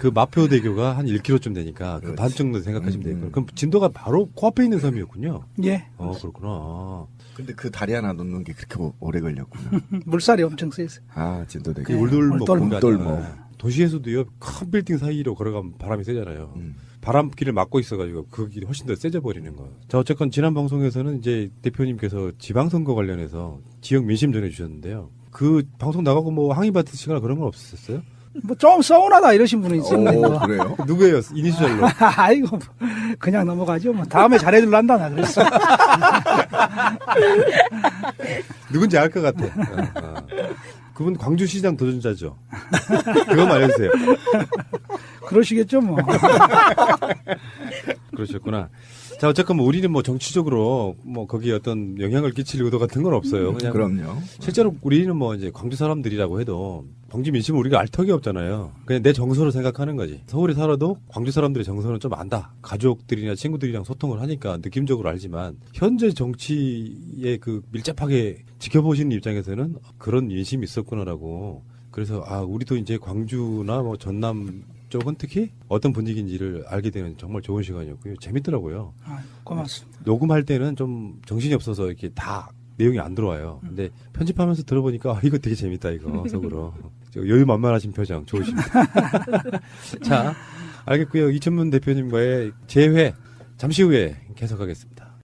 그 마포대교가 한 1km쯤 되니까 그 반 정도 생각하시면 되겠군요. 그럼 진도가 바로 코앞에 있는 섬이었군요. 예. 그렇구나. 근데 그 다리 하나 놓는 게 그렇게 오래 걸렸구나. 물살이 엄청 세서. 진도대교. 그 울돌목. 울돌목. 도시에서도요, 큰 빌딩 사이로 걸어가면 바람이 세잖아요. 바람길을 막고 있어가지고 그 길이 훨씬 더 세져 버리는 거예요. 자, 어쨌건 지난 방송에서는 이제 대표님께서 지방선거 관련해서 지역 민심 전해주셨는데요. 그 방송 나가고 뭐 항의 받으시거나 그런 건 없었어요? 뭐 좀 서운하다 이러신 분이 있었는데. 뭐. 그래요? 누구예요? 이니셜로? 아이고, 그냥 넘어가죠. 뭐 다음에 잘해줄란다 나 그랬어. 누군지 알 것 같아. 그분 광주시장 도전자죠. 그것만 알려주세요. 그러시겠죠, 뭐. 그러셨구나. 자, 어쨌건 뭐 우리는 뭐 정치적으로 뭐 거기에 어떤 영향을 끼칠 의도 같은 건 없어요. 그냥 그럼요. 실제로 우리는 뭐 이제 광주 사람들이라고 해도 광주 민심을 우리가 알 턱이 없잖아요. 그냥 내 정서로 생각하는 거지. 서울에 살아도 광주 사람들의 정서는 좀 안다. 가족들이나 친구들이랑 소통을 하니까 느낌적으로 알지만 현재 정치에 그 밀접하게 지켜보시는 입장에서는 그런 민심이 있었구나라고. 그래서 우리도 이제 광주나 뭐 전남 쪽은 특히 어떤 분위기인지를 알게 되는 정말 좋은 시간이었고요. 재밌더라고요. 고맙습니다. 녹음할 때는 좀 정신이 없어서 이렇게 다 내용이 안 들어와요. 근데 편집하면서 들어보니까 이거 되게 재밌다 이거 속으로. 여유 만만하신 표정 좋으십니다. 자, 알겠고요. 이춘문 대표님과의 재회 잠시 후에 계속하겠습니다.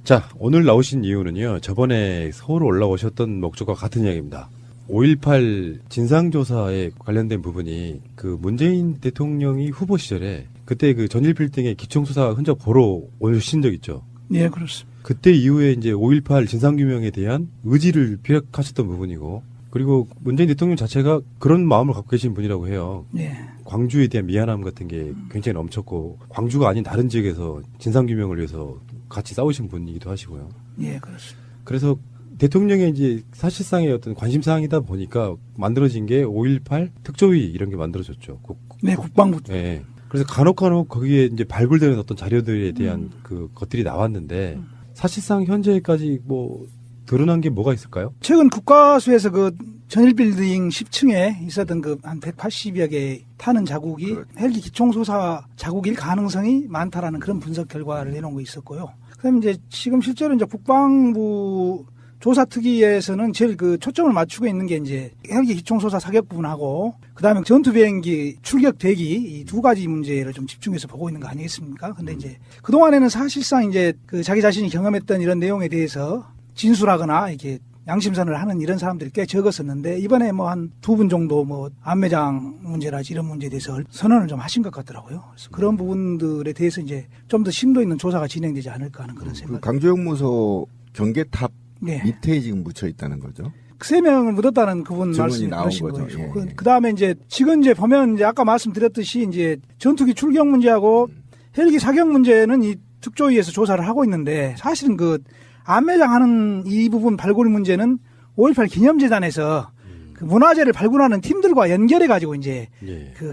자, 오늘 나오신 이유는요. 저번에 서울 올라오셨던 목적과 같은 이야기입니다. 5.18 진상조사에 관련된 부분이 그 문재인 대통령이 후보 시절에 그때 그 전일빌딩의 기총수사 흔적 보러 오신 적 있죠? 예, 그렇습니다. 그때 이후에 이제 5.18 진상규명에 대한 의지를 피력하셨던 부분이고, 그리고 문재인 대통령 자체가 그런 마음을 갖고 계신 분이라고 해요. 예. 광주에 대한 미안함 같은 게 굉장히 넘쳤고, 광주가 아닌 다른 지역에서 진상규명을 위해서 같이 싸우신 분이기도 하시고요. 예, 그렇습니다. 그래서 대통령의 이제 사실상의 어떤 관심사항이다 보니까 만들어진 게 5.18 특조위 이런 게 만들어졌죠. 네, 국방부. 네. 그래서 간혹 거기에 이제 발굴되는 어떤 자료들에 대한 그 것들이 나왔는데 사실상 현재까지 뭐 드러난 게 뭐가 있을까요? 최근 국가수에서 그 전일빌딩 10층에 있었던 그 한 180여 개 타는 자국이 헬기 기총소사 자국일 가능성이 많다라는 그런 분석 결과를 내놓은 거 있었고요. 그다음에 이제 지금 실제로 이제 국방부 조사특위에서는 제일 그 초점을 맞추고 있는 게 이제 헬기 기총소사 사격 부분하고 그다음에 전투비행기 출격 대기 이 두 가지 문제를 좀 집중해서 보고 있는 거 아니겠습니까? 근데 이제 그동안에는 사실상 이제 그 자기 자신이 경험했던 이런 내용에 대해서 진술하거나 이렇게 양심선을 하는 이런 사람들이 꽤 적었었는데 이번에 뭐 한 두 분 정도 뭐 안매장 문제라지 이런 문제에 대해서 선언을 좀 하신 것 같더라고요. 그래서 그런 부분들에 대해서 이제 좀 더 심도 있는 조사가 진행되지 않을까 하는 그런 생각. 강조영무소 경계탑 네. 밑에 지금 묻혀 있다는 거죠. 3명을 묻었다는 그분 말씀이 나온 그러신 거죠. 거죠. 예. 그 다음에 이제 지금 이제 보면 이제 아까 말씀드렸듯이 이제 전투기 출격 문제하고 헬기 사격 문제는 이 특조위에서 조사를 하고 있는데 사실은 그 안매장하는 이 부분 발굴 문제는 5.18 기념재단에서 그 문화재를 발굴하는 팀들과 연결해 가지고 이제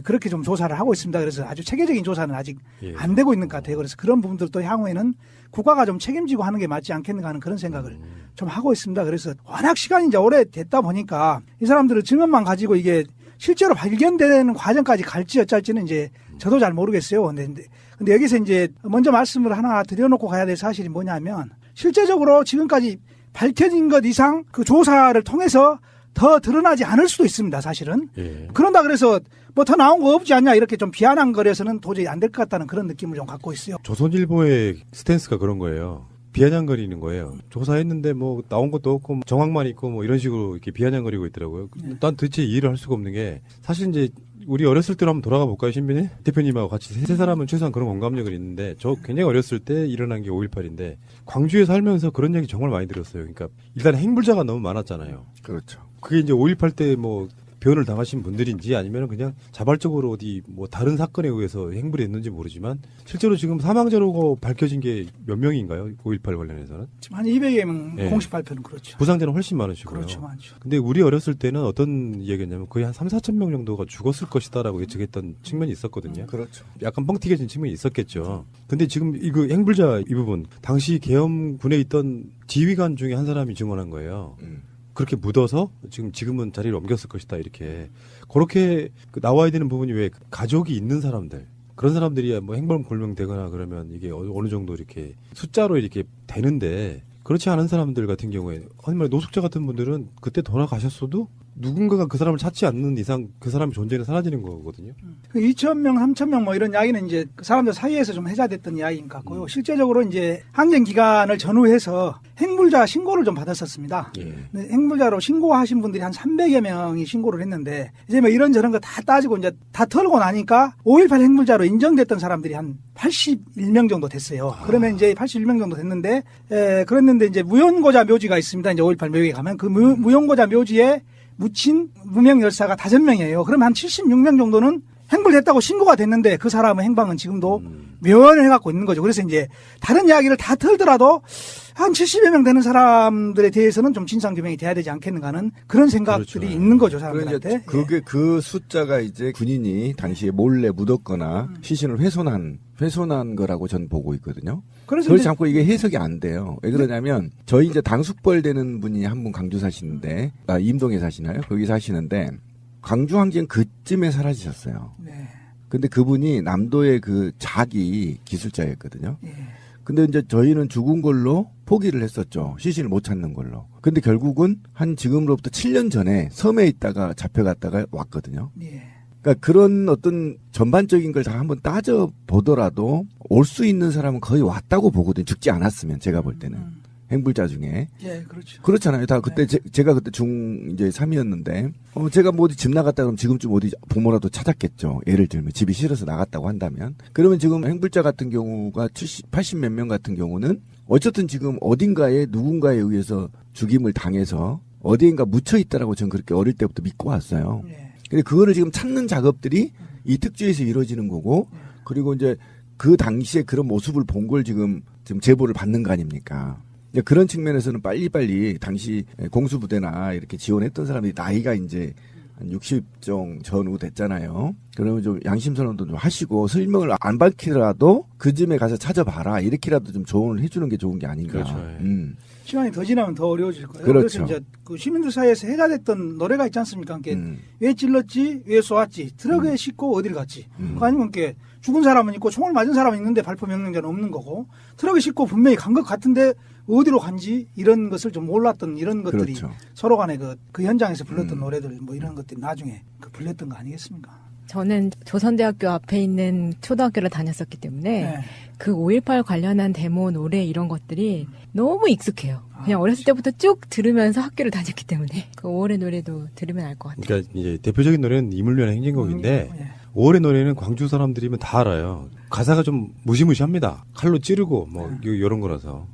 그렇게 좀 조사를 하고 있습니다. 그래서 아주 체계적인 조사는 아직 안 되고 있는 것 같아요. 그래서 그런 부분들도 향후에는 국가가 좀 책임지고 하는 게 맞지 않겠는가 하는 그런 생각을 좀 하고 있습니다. 그래서 워낙 시간이 이제 오래 됐다 보니까 이 사람들은 증언만 가지고 이게 실제로 발견되는 과정까지 갈지 어쩔지는 이제 저도 잘 모르겠어요. 근데 여기서 이제 먼저 말씀을 하나 드려놓고 가야 될 사실이 뭐냐면 실제적으로 지금까지 밝혀진 것 이상 그 조사를 통해서 더 드러나지 않을 수도 있습니다, 사실은. 예. 그런다 그래서 뭐 더 나온 거 없지 않냐 이렇게 좀 비아냥거려서는 도저히 안 될 것 같다는 그런 느낌을 좀 갖고 있어요. 조선일보의 스탠스가 그런 거예요. 비아냥거리는 거예요. 조사했는데 뭐 나온 것도 없고 정황만 있고 뭐 이런 식으로 이렇게 비아냥거리고 있더라고요. 난 도대체 이해를 할 수가 없는 게 사실 이제 우리 어렸을 때로 한번 돌아가 볼까요, 신빈이? 대표님하고 같이 세 사람은 최소한 그런 공감력을 있는데 저 굉장히 어렸을 때 일어난 게 5.18인데 광주에 살면서 그런 얘기 정말 많이 들었어요. 그러니까 일단 행불자가 너무 많았잖아요. 그렇죠. 그게 이제 5.18 때 뭐 변을 당하신 분들인지 아니면 그냥 자발적으로 어디 뭐 다른 사건에 의해서 행불이 됐는지 모르지만 실제로 지금 사망자로 밝혀진 게 몇 명인가요? 5.18 관련해서는? 지금 한 200여 명 네. 공식 발표는 그렇죠. 부상자는 훨씬 많으시고요. 그렇죠, 많죠. 근데 우리 어렸을 때는 어떤 얘기였냐면 거의 한 3,4천 명 정도가 죽었을 것이다라고 예측했던 측면이 있었거든요. 그렇죠. 약간 뻥튀겨진 측면이 있었겠죠. 근데 지금 이거 행불자 이 부분 당시 계엄군에 있던 지휘관 중에 한 사람이 증언한 거예요. 그렇게 묻어서 지금은 자리를 옮겼을 것이다 이렇게 그렇게 나와야 되는 부분이 왜 가족이 있는 사람들 그런 사람들이 뭐 행방불명되거나 그러면 이게 어느 정도 이렇게 숫자로 이렇게 되는데 그렇지 않은 사람들 같은 경우에 아니면 노숙자 같은 분들은 그때 돌아가셨어도 누군가가 그 사람을 찾지 않는 이상 그 사람의 존재는 사라지는 거거든요. 2,000명, 3,000명 뭐 이런 이야기는 이제 그 사람들 사이에서 좀 해자됐던 이야기인 것 같고요. 실제적으로 이제 항쟁 기간을 전후해서 행불자 신고를 좀 받았었습니다. 근데 행불자로 신고하신 분들이 한 300여 명이 신고를 했는데 이제 뭐 이런저런 거 다 따지고 이제 다 털고 나니까 5.18 행불자로 인정됐던 사람들이 한 81명 정도 됐어요. 그러면 이제 81명 정도 됐는데 그랬는데 이제 무용고자 묘지가 있습니다. 이제 5.18 묘지에 가면 그 무용고자 묘지에 묻힌 무명 열사가 5명이에요. 그러면 한 76명 정도는 행불됐다고 신고가 됐는데 그 사람의 행방은 지금도 묘연을 해갖고 있는 거죠. 그래서 이제 다른 이야기를 다 털더라도 한 70여 명 되는 사람들에 대해서는 좀 진상규명이 돼야 되지 않겠는가 하는 그런 생각들이 있는 거죠, 사람들한테. 그게 그 숫자가 이제 군인이 당시에 몰래 묻었거나 시신을 훼손한 거라고 전 보고 있거든요. 그렇지 않고 이게 해석이 안 돼요. 왜 그러냐면 저희 이제 당숙벌 되는 분이 한 분 광주 사시는데 임동에 사시나요? 거기 사시는데 광주 항쟁 그쯤에 사라지셨어요. 네. 근데 그분이 남도의 그 자기 기술자였거든요. 근데 이제 저희는 죽은 걸로 포기를 했었죠. 시신을 못 찾는 걸로. 근데 결국은 한 지금으로부터 7년 전에 섬에 있다가 잡혀갔다가 왔거든요. 그러니까 그런 어떤 전반적인 걸 다 한번 따져 보더라도 올 수 있는 사람은 거의 왔다고 보거든요. 죽지 않았으면 제가 볼 때는. 행불자 중에. 예, 그렇죠. 그렇잖아요. 다 그때 제가 그때 이제 3이었는데 제가 뭐 어디 집 나갔다 그러면 지금쯤 어디 부모라도 찾았겠죠. 예를 들면 집이 싫어서 나갔다고 한다면. 그러면 지금 행불자 같은 경우가 80 몇 명 같은 경우는 어쨌든 지금 어딘가에 누군가에 의해서 죽임을 당해서 어디인가 묻혀 있다라고 저는 그렇게 어릴 때부터 믿고 왔어요. 근데 그거를 지금 찾는 작업들이 이 특조에서 이루어지는 거고, 그리고 이제 그 당시에 그런 모습을 본 걸 지금 제보를 받는 거 아닙니까? 그런 측면에서는 빨리빨리 당시 공수부대나 이렇게 지원했던 사람들이 나이가 이제 한 60정 전후 됐잖아요. 그러면 좀 양심선언도 좀 하시고 설명을 안 밝히더라도 그 쯤에 가서 찾아봐라. 이렇게라도 좀 조언을 해주는 게 좋은 게 아닌가. 그렇죠. 시간이 더 지나면 더 어려워질 거예요. 그렇죠. 그래서 이제 그 시민들 사이에서 해가 됐던 노래가 있지 않습니까? 그러니까 왜 찔렀지? 왜 쏘았지? 트럭에 싣고 어디를 갔지? 그거 아니면 이렇게 죽은 사람은 있고 총을 맞은 사람은 있는데 발포 명령자는 없는 거고 트럭에 싣고 분명히 간 것 같은데 어디로 간지 이런 것을 좀 몰랐던 이런 것들이 그렇죠. 서로 간에 그 현장에서 불렀던 노래들 뭐 이런 것들이 나중에 불렸던 거 아니겠습니까? 저는 조선대학교 앞에 있는 초등학교를 다녔었기 때문에 그 5.18 관련한 데모, 노래 이런 것들이 너무 익숙해요. 그냥 어렸을 때부터 쭉 들으면서 학교를 다녔기 때문에 그 5월의 노래도 들으면 알 것 같아요. 그러니까 이제 대표적인 노래는 이물련의 행진곡인데 5월의 노래는 광주 사람들이면 다 알아요. 가사가 좀 무시무시합니다. 칼로 찌르고 뭐 이런 거라서.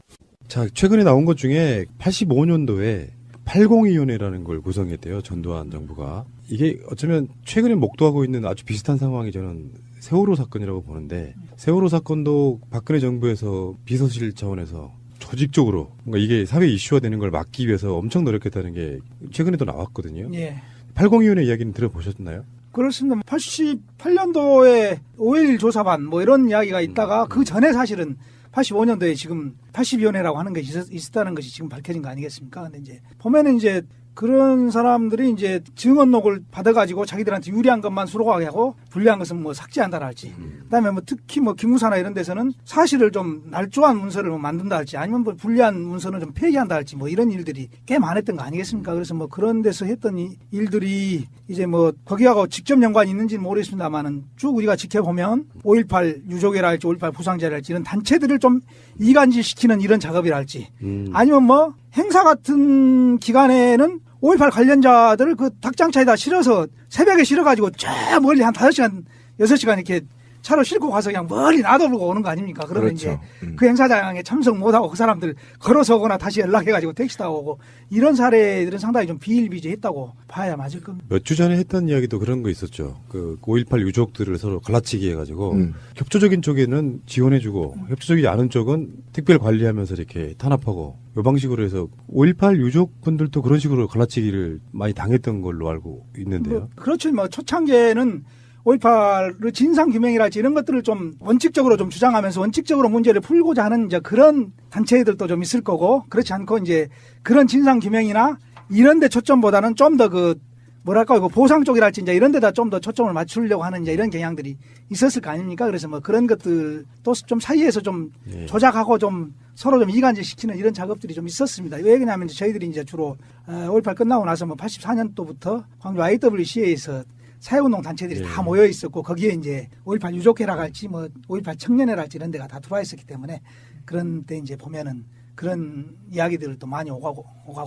자, 최근에 나온 것 중에 85년도에 80위원회라는 걸 구성했대요. 전두환 정부가. 이게 어쩌면 최근에 목도하고 있는 아주 비슷한 상황이 저는 세월호 사건이라고 보는데, 세월호 사건도 박근혜 정부에서 비서실 차원에서 조직적으로 뭔가 이게 사회 이슈화 되는 걸 막기 위해서 엄청 노력했다는 게 최근에도 나왔거든요. 예. 80위원회 이야기는 들어보셨나요? 그렇습니다. 88년도에 5.1 조사반 뭐 이런 이야기가 있다가 그 전에 사실은 85년도에 지금 80위원회라고 하는 게 있었다는 것이 지금 밝혀진 거 아니겠습니까? 근데 이제 보면은 이제 그런 사람들이 이제 증언록을 받아가지고 자기들한테 유리한 것만 수록하게 하고 불리한 것은 뭐 삭제한다 할지, 그다음에 뭐 특히 뭐 기무사나 이런 데서는 사실을 좀 날조한 문서를 뭐 만든다 할지, 아니면 뭐 불리한 문서는 좀 폐기한다 할지 뭐 이런 일들이 꽤 많았던 거 아니겠습니까? 그래서 뭐 그런 데서 했던 일들이 이제 뭐 거기하고 직접 연관이 있는지는 모르겠습니다만은 쭉 우리가 지켜보면 5.18 유족이랄지 5.18 부상자랄지 이런 단체들을 좀 이간질시키는 이런 작업이랄지, 아니면 뭐 행사 같은 기간에는 5.18 관련자들을 그 닭장차에다 실어서 새벽에 실어가지고 저 멀리 한 5시간, 6시간 이렇게 차로 싣고 가서 그냥 멀리 놔두고 오는 거 아닙니까? 그러면 그렇죠. 이제 그 행사장에 참석 못하고 그 사람들 걸어서 오거나 다시 연락해가지고 택시 타고 오고 이런 사례들은 상당히 좀 비일비재했다고 봐야 맞을 겁니다. 몇 주 전에 했던 이야기도 그런 거 있었죠. 그 5.18 유족들을 서로 갈라치기 해가지고 협조적인 쪽에는 지원해주고 협조적이지 않은 쪽은 특별 관리하면서 이렇게 탄압하고 이 방식으로 해서 5.18 유족분들도 그런 식으로 갈라치기를 많이 당했던 걸로 알고 있는데요. 뭐 그렇죠. 뭐 초창기에는 5.18 진상규명이랄지 이런 것들을 좀 원칙적으로 좀 주장하면서 원칙적으로 문제를 풀고자 하는 이제 그런 단체들도 좀 있을 거고, 그렇지 않고 이제 그런 진상규명이나 이런 데 초점보다는 좀 더 그 뭐랄까 그 보상 쪽이랄지 이제 이런 데다 좀 더 초점을 맞추려고 하는 이제 이런 경향들이 있었을 거 아닙니까? 그래서 뭐 그런 것들도 좀 사이에서 좀 조작하고 좀 서로 좀 이간질 시키는 이런 작업들이 좀 있었습니다. 왜 그러냐면 저희들이 이제 주로 5.18 끝나고 나서 뭐 84년도부터 광주 IWCA에서 사회운동 단체들이 다 모여 있었고, 거기에 이제 5.18 유족회라 할지 뭐 5.18 청년회랄지 이런 데가 다 들어와 있었기 때문에 그런 데 이제 보면은 그런 이야기들을 또 많이 오가고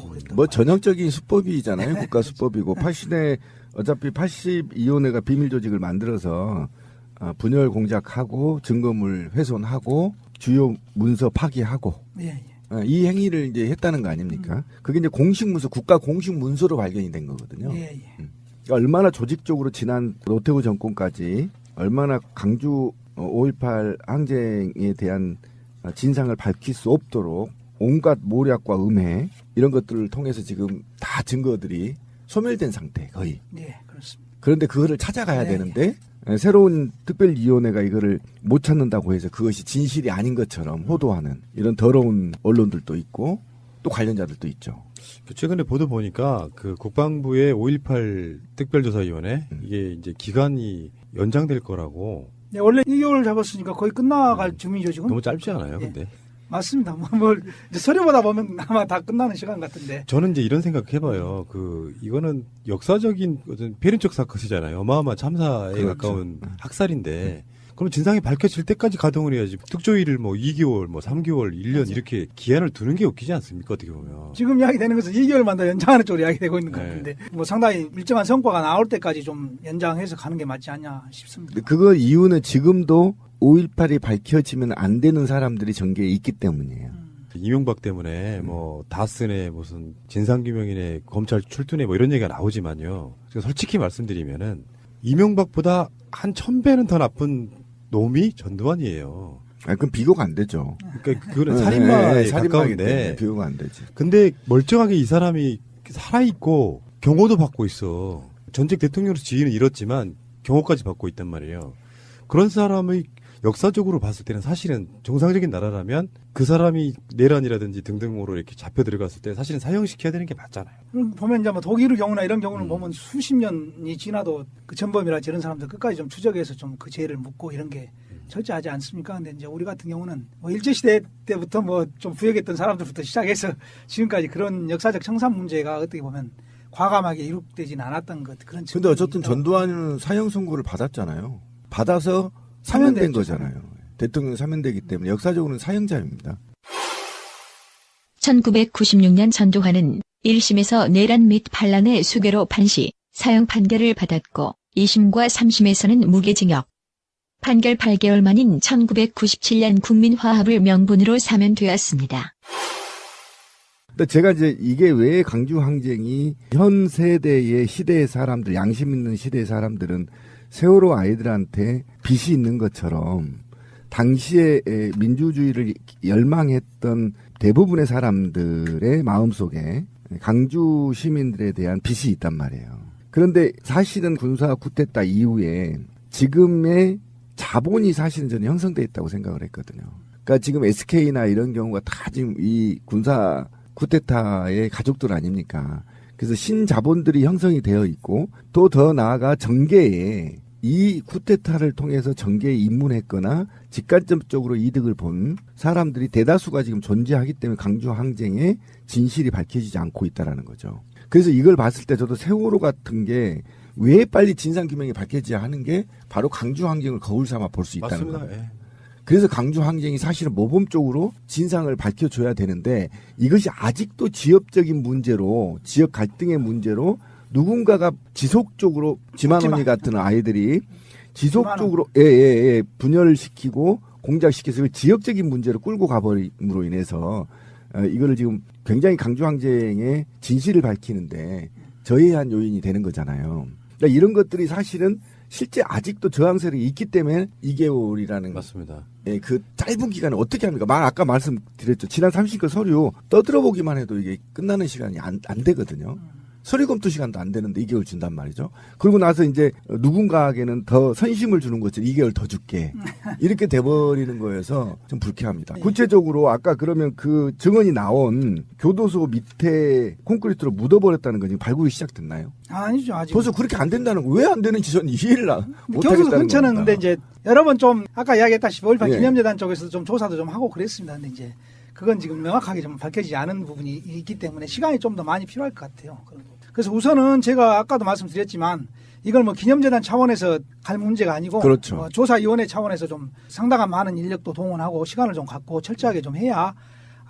그랬던 뭐 전형적인 수법이잖아요. 국가 수법이고 80대 어차피 82호내가 비밀 조직을 만들어서 분열 공작하고 증거물 훼손하고 주요 문서 파기하고 이 행위를 이제 했다는 거 아닙니까? 그게 이제 공식 문서, 국가 공식 문서로 발견이 된 거거든요. 얼마나 조직적으로 지난 노태우 정권까지 얼마나 강주 5.18 항쟁에 대한 진상을 밝힐 수 없도록 온갖 모략과 음해 이런 것들을 통해서 지금 다 증거들이 소멸된 상태 거의. 네, 그렇습니다. 그런데 그거를 찾아가야 되는데 새로운 특별위원회가 이거를 못 찾는다고 해서 그것이 진실이 아닌 것처럼 호도하는 이런 더러운 언론들도 있고 또 관련자들도 있죠. 최근에 보도 보니까 그 국방부의 5.18 특별조사위원회 이게 이제 기간이 연장될 거라고. 네, 원래 2개월 잡았으니까 거의 끝나갈 즈음이죠 지금. 너무 짧지 않아요, 근데? 맞습니다. 이제 서류보다 보면 아마 다 끝나는 시간 같은데. 저는 이제 이런 생각 해봐요. 이거는 역사적인 어떤 배린적 사건이잖아요. 어마어마한 참사에 그렇죠. 가까운 학살인데. 그럼 진상이 밝혀질 때까지 가동을 해야지. 특조위를 2개월, 3개월, 1년 맞아요. 이렇게 기한을 두는 게 웃기지 않습니까? 어떻게 보면. 지금 이야기되는 것은 2개월만 더 연장하는 쪽으로 이야기되고 있는 것 같은데 상당히 일정한 성과가 나올 때까지 좀 연장해서 가는 게 맞지 않냐 싶습니다. 그거 이유는 지금도 5.18이 밝혀지면 안 되는 사람들이 전개에 있기 때문이에요. 이명박 때문에 다스네 무슨 진상규명인의 검찰 출두네 이런 얘기가 나오지만요. 솔직히 말씀드리면은 이명박보다 한 1000배는 더 나쁜 놈이 전두환이에요. 그럼 비교가 안 되죠. 그러니까 그거는 살인마에 가까운데 비교가 안 되지. 근데 멀쩡하게 이 사람이 살아있고 경호도 받고 있어. 전직 대통령으로 지위는 잃었지만 경호까지 받고 있단 말이에요. 그런 사람의 역사적으로 봤을 때는 사실은 정상적인 나라라면 그 사람이 내란이라든지 등등으로 이렇게 잡혀 들어갔을 때 사실은 사형시켜야 되는 게 맞잖아요. 보면 이제 독일의 경우나 이런 경우는 보면 수십 년이 지나도 그 전범이라 저런 사람들 끝까지 좀 추적해서 좀 그 죄를 묻고 이런 게 철저하지 않습니까? 근데 이제 우리 같은 경우는 일제시대 때부터 좀 부역했던 사람들부터 시작해서 지금까지 그런 역사적 청산 문제가 어떻게 보면 과감하게 이룩되지는 않았던 것 그런. 근데 어쨌든 전두환은 사형 선고를 받았잖아요. 받아서 사면된 거잖아요. 대통령 사면되기 때문에 역사적으로는 사형자입니다. 1996년 전두환은 1심에서 내란 및 반란의 수괴로 판시, 사형 판결을 받았고 2심과 3심에서는 무기징역. 판결 8개월 만인 1997년 국민화합을 명분으로 사면되었습니다. 제가 이게 왜 강주항쟁이 현 세대의 시대의 사람들, 양심 있는 시대의 사람들은 세월호 아이들한테 빚이 있는 것처럼 당시에 민주주의를 열망했던 대부분의 사람들의 마음속에 강주 시민들에 대한 빚이 있단 말이에요. 그런데 사실은 군사 쿠데타 이후에 지금의 자본이 사실은 저는 형성되어 있다고 생각을 했거든요. 그러니까 지금 SK나 이런 경우가 다 지금 이 군사 쿠데타의 가족들 아닙니까? 그래서 신자본들이 형성이 되어 있고 또 더 나아가 정계에 이 쿠데타를 통해서 정계에 입문했거나 직간접적으로 이득을 본 사람들이 대다수가 지금 존재하기 때문에 강주 항쟁의 진실이 밝혀지지 않고 있다라는 거죠. 그래서 이걸 봤을 때 저도 세월호 같은 게 왜 빨리 진상규명이 밝혀져야 하는 게 바로 강주 항쟁을 거울 삼아 볼 수 있다는 맞습니다. 거예요. 예. 그래서 강주 항쟁이 사실은 모범적으로 진상을 밝혀줘야 되는데 이것이 아직도 지역적인 문제로 지역 갈등의 문제로 누군가가 지속적으로 지만원이 같은 아이들이 지속적으로 분열을 시키고 공작시켜서 지역적인 문제로 끌고 가버림으로 인해서 이거를 지금 굉장히 강주 항쟁의 진실을 밝히는데 저해한 요인이 되는 거잖아요. 그러니까 이런 것들이 사실은 실제 아직도 저항 세력이 있기 때문에 2개월이라는 맞습니다. 그 짧은 기간에 어떻게 합니까? 아까 말씀드렸죠. 지난 30일 서류 떠들어보기만 해도 이게 끝나는 시간이 안 되거든요. 서류 검토 시간도 안 되는데 2개월 준단 말이죠. 그리고 나서 이제 누군가에게는 더 선심을 주는 것처럼 2개월 더 줄게. 이렇게 돼버리는 거여서 좀 불쾌합니다. 구체적으로 아까 그러면 그 증언이 나온 교도소 밑에 콘크리트로 묻어버렸다는 거 지금 발굴이 시작됐나요? 아니죠, 아직. 벌써 그렇게 안 된다는 거. 왜 안 되는지 저는 이해를 못하겠다는 교도소 근처는 겁니다. 근데 이제 여러 번 좀 아까 이야기했다시피 5.18 기념재단 쪽에서 좀 조사도 좀 하고 그랬습니다. 근데 이제 그건 지금 명확하게 좀 밝혀지지 않은 부분이 있기 때문에 시간이 좀 더 많이 필요할 것 같아요. 그래서 우선은 제가 아까도 말씀드렸지만 이걸 기념재단 차원에서 갈 문제가 아니고 그렇죠. 조사위원회 차원에서 좀 상당한 많은 인력도 동원하고 시간을 좀 갖고 철저하게 좀 해야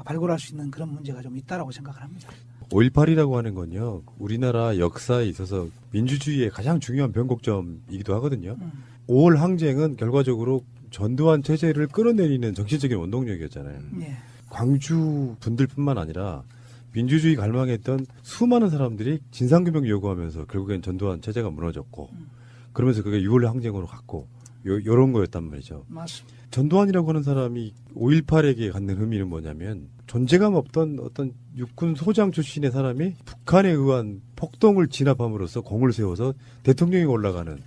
발굴할 수 있는 그런 문제가 좀 있다라고 생각을 합니다. 5.18이라고 하는 건요, 우리나라 역사에 있어서 민주주의의 가장 중요한 변곡점이기도 하거든요. 5월 항쟁은 결과적으로 전두환 체제를 끌어내리는 정치적인 원동력이었잖아요. 광주 분들뿐만 아니라 민주주의 갈망했던 수많은 사람들이 진상규명 요구하면서 결국엔 전두환 체제가 무너졌고 그러면서 그게 6월 항쟁으로 갔고 요런 거였단 말이죠. 맞습니다. 전두환이라고 하는 사람이 5.18에게 갖는 의미는 뭐냐면 존재감 없던 어떤 육군 소장 출신의 사람이 북한에 의한 폭동을 진압함으로써 공을 세워서 대통령이 올라가는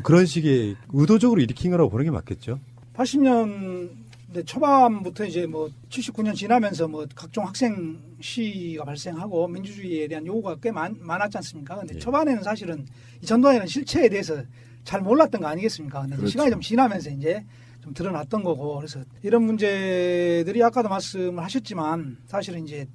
그런 식의 의도적으로 일으킨 거라고 보는 게 맞겠죠. 80년 초반부터 이제 79년 지나면서 각종 학생 시위가 발생하고 민주주의에 대한 요구가 꽤 많았지 않습니까? 근데 초반에는 사실은 이 전두환이라는 실체에 대해서 잘 몰랐던 거 아니겠습니까? 근데 그렇죠. 시간이 좀 지나면서 이제 좀 드러났던 거고 그래서 이런 문제들이 아까도 말씀을 하셨지만 사실은 이제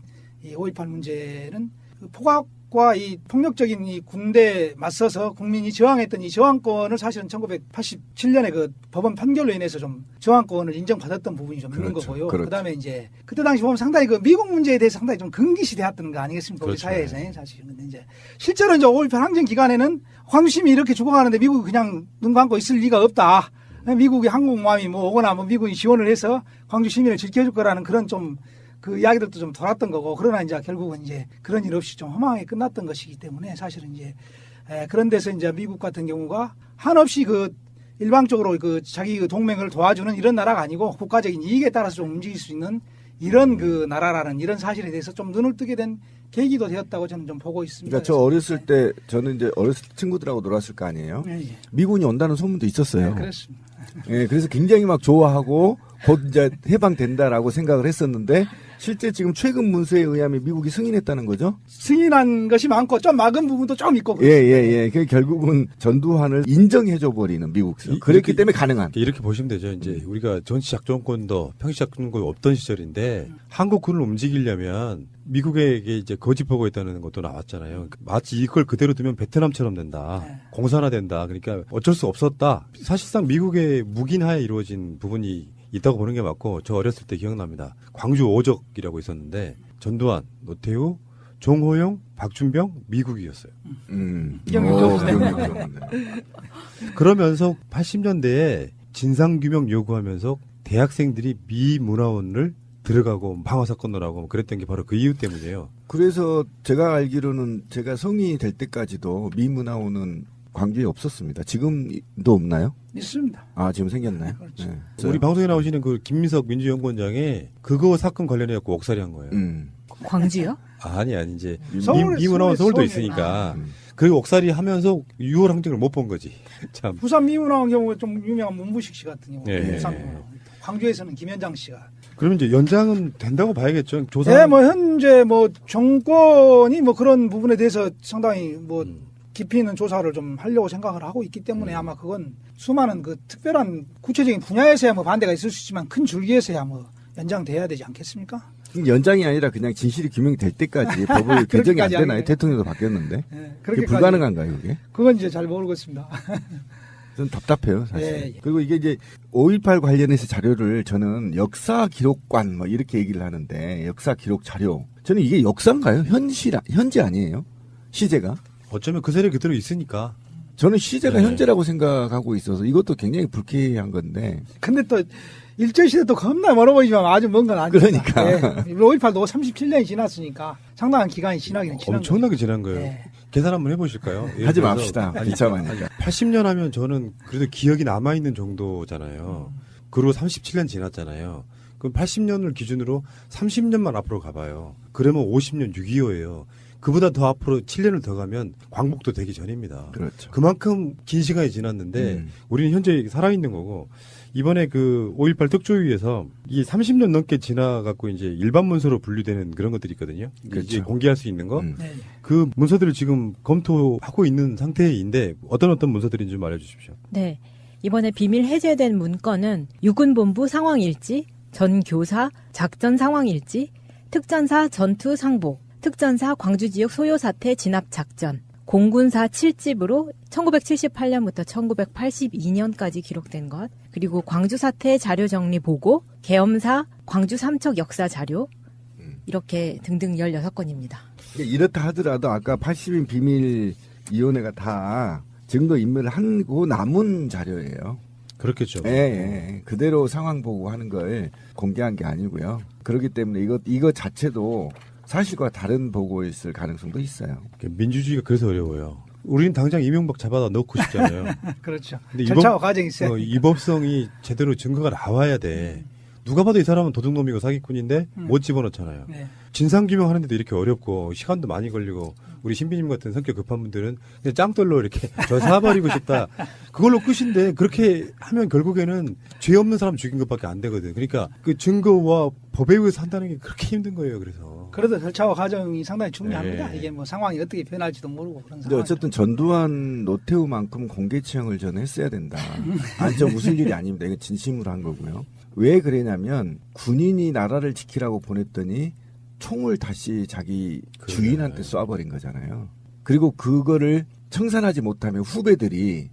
이 5.18 문제는 그 폭악과 이 폭력적인 이 군대에 맞서서 국민이 저항했던 이 저항권을 사실은 1987년에 그 법원 판결로 인해서 좀 저항권을 인정받았던 부분이 좀 있는 거고요. 그다음에 이제 그때 당시 보면 상당히 그 미국 문제에 대해서 상당히 좀 금기시되었던 거 아니겠습니까? 우리 사회에서 사실. 근데 이제 실제로 이제 5.18 항쟁 기간에는 광주시민이 이렇게 죽어가는데 미국이 그냥 눈 감고 있을 리가 없다. 미국의 항공모함이 뭐 오거나 뭐 미국이 지원을 해서 광주 시민을 지켜줄 거라는 그런 좀 그 이야기들도 좀 돌았던 거고 그러나 이제 결국은 이제 그런 일 없이 좀 허망하게 끝났던 것이기 때문에 사실은 이제 그런 데서 이제 미국 같은 경우가 한없이 그 일방적으로 그 자기 그 동맹을 도와주는 이런 나라가 아니고 국가적인 이익에 따라서 좀 움직일 수 있는 이런 그 나라라는 이런 사실에 대해서 좀 눈을 뜨게 된 계기도 되었다고 저는 좀 보고 있습니다. 그러니까 저 어렸을 때 저는 이제 어렸을 때 친구들하고 놀았을 거 아니에요. 미군이 온다는 소문도 있었어요. 그렇습니다. 예, 그래서 굉장히 막 좋아하고 곧 이제 해방된다라고 생각을 했었는데 실제 지금 최근 문서에 의하면 미국이 승인했다는 거죠? 승인한 것이 많고 좀 막은 부분도 좀 있고 예. 그 결국은 전두환을 인정해줘 버리는 미국 수. 그랬기 때문에 가능한. 이렇게 보시면 되죠. 이제 우리가 전시 작전권도 평시 작전권도 없던 시절인데 한국군을 움직이려면 미국에게 이제 거짓 보고했다는 것도 나왔잖아요. 마치 이걸 그대로 두면 베트남처럼 된다. 공산화된다. 그러니까 어쩔 수 없었다. 사실상 미국의 묵인하에 이루어진 부분이 있다고 보는 게 맞고 저 어렸을 때 기억납니다. 광주 오적이라고 있었는데 전두환, 노태우, 종호용, 박준병, 미국이었어요. 그러면서 80년대에 진상규명 요구하면서 대학생들이 미 문화원을 들어가고 방화사건을 하고 그랬던 게 바로 그 이유 때문이에요. 그래서 제가 알기로는 제가 성인이 될 때까지도 미 문화원은 광주에 없었습니다. 지금도 없나요? 있습니다. 아, 지금 생겼나요? 그렇죠. 네. 우리 방송에 나오시는 그 김민석 민주연구원장이 그거 사건 관련해갖고 옥살이 한 거예요. 광주요? 아니 이제 서울, 미문화원 서울도 서울에 있으니까 그 옥살이 하면서 6월 항쟁을 못 본 거지. 참. 부산 미문화원 경우에 좀 유명한 문부식 씨 같은 경우. 네. 광주에서는 김현장 씨가. 그러면 이제 연장은 된다고 봐야겠죠. 조사. 네, 뭐 현재 뭐 정권이 뭐 그런 부분에 대해서 상당히 뭐 깊이 있는 조사를 좀 하려고 생각을 하고 있기 때문에 아마 그건 수많은 그 특별한 구체적인 분야에서야 뭐 반대가 있을 수 있지만 큰 줄기에서야 뭐 연장돼야 되지 않겠습니까? 연장이 아니라 그냥 진실이 규명이 될 때까지 법을 개정이 안 되나요? 대통령도 바뀌었는데. 네, 그게 불가능한가요, 그게? 그건 이제 잘 모르겠습니다. 좀 답답해요, 사실. 예. 그리고 이게 이제 5.18 관련해서 자료를 저는 역사 기록관 뭐 이렇게 얘기를 하는데 역사 기록 자료. 저는 이게 역사인가요? 현재 아니에요? 시제가? 어쩌면 그 세력 그대로 있으니까. 저는 시제가 현재라고 생각하고 있어서 이것도 굉장히 불쾌한 건데. 근데 또 일제시대도 겁나 멀어 보이지만 아주 먼 건 아닙니다. 그러니까. 5.18도 37년이 지났으니까 상당한 기간이 지나기는 지난 엄청나게 지난 거예요. 네. 계산 한번 해보실까요? 하지 맙시다. 비참하니까. 80년 하면 저는 그래도 기억이 남아있는 정도잖아요. 그리고 37년 지났잖아요. 그럼 80년을 기준으로 30년만 앞으로 가봐요. 그러면 50년 6.25예요. 그보다 더 앞으로 7년을 더 가면 광복도 되기 전입니다. 그렇죠. 그만큼 긴 시간이 지났는데 우리는 현재 살아있는 거고 이번에 그 5.18 특조위에서 이 30년 넘게 지나갖고 이제 일반 문서로 분류되는 그런 것들이 있거든요. 그렇죠. 이제 공개할 수 있는 거. 그 문서들을 지금 검토하고 있는 상태인데 어떤 문서들인지 좀 알려주십시오. 네. 이번에 비밀 해제된 문건은 육군본부 상황일지, 전교사 작전 상황일지, 특전사 전투 상복, 특전사 광주지역 소요사태 진압작전, 공군사 7집으로 1978년부터 1982년까지 기록된 것, 그리고 광주사태 자료정리 보고, 계엄사 광주 삼척 역사 자료, 이렇게 등등 16건입니다. 이렇다 하더라도 아까 80인 비밀위원회가 다 증거 인멸을 하고 남은 자료예요. 그렇겠죠. 예. 그대로 상황 보고 하는 걸 공개한 게 아니고요. 그렇기 때문에 이거 자체도 사실과 다른 보고였을 가능성도 있어요. 민주주의가 그래서 어려워요. 우리는 당장 이명박 잡아다 넣고 싶잖아요. 그렇죠. 근데 절차와 과정이 있어요. 이법성이 제대로 증거가 나와야 돼. 누가 봐도 이 사람은 도둑놈이고 사기꾼인데 못 집어넣잖아요. 진상규명 하는데도 이렇게 어렵고 시간도 많이 걸리고 우리 신비님 같은 성격 급한 분들은 그냥 짱돌로 이렇게 저 사버리고 싶다. 그걸로 끝인데 그렇게 하면 결국에는 죄 없는 사람 죽인 것밖에 안 되거든. 그러니까 그 증거와 법에 의해서 한다는 게 그렇게 힘든 거예요. 그래서. 그래도 절차와 과정이 상당히 중요합니다. 네. 이게 뭐 상황이 어떻게 변할지도 모르고 그런 근데 상황. 어쨌든 전두환 노태우만큼 공개 처형을 저는 했어야 된다. 아니, 저 웃을 일이 아닙니다. 이거 진심으로 한 거고요. 왜 그러냐면 군인이 나라를 지키라고 보냈더니 총을 다시 자기 주인한테 쏴버린 거잖아요. 그리고 그거를 청산하지 못하면 후배들이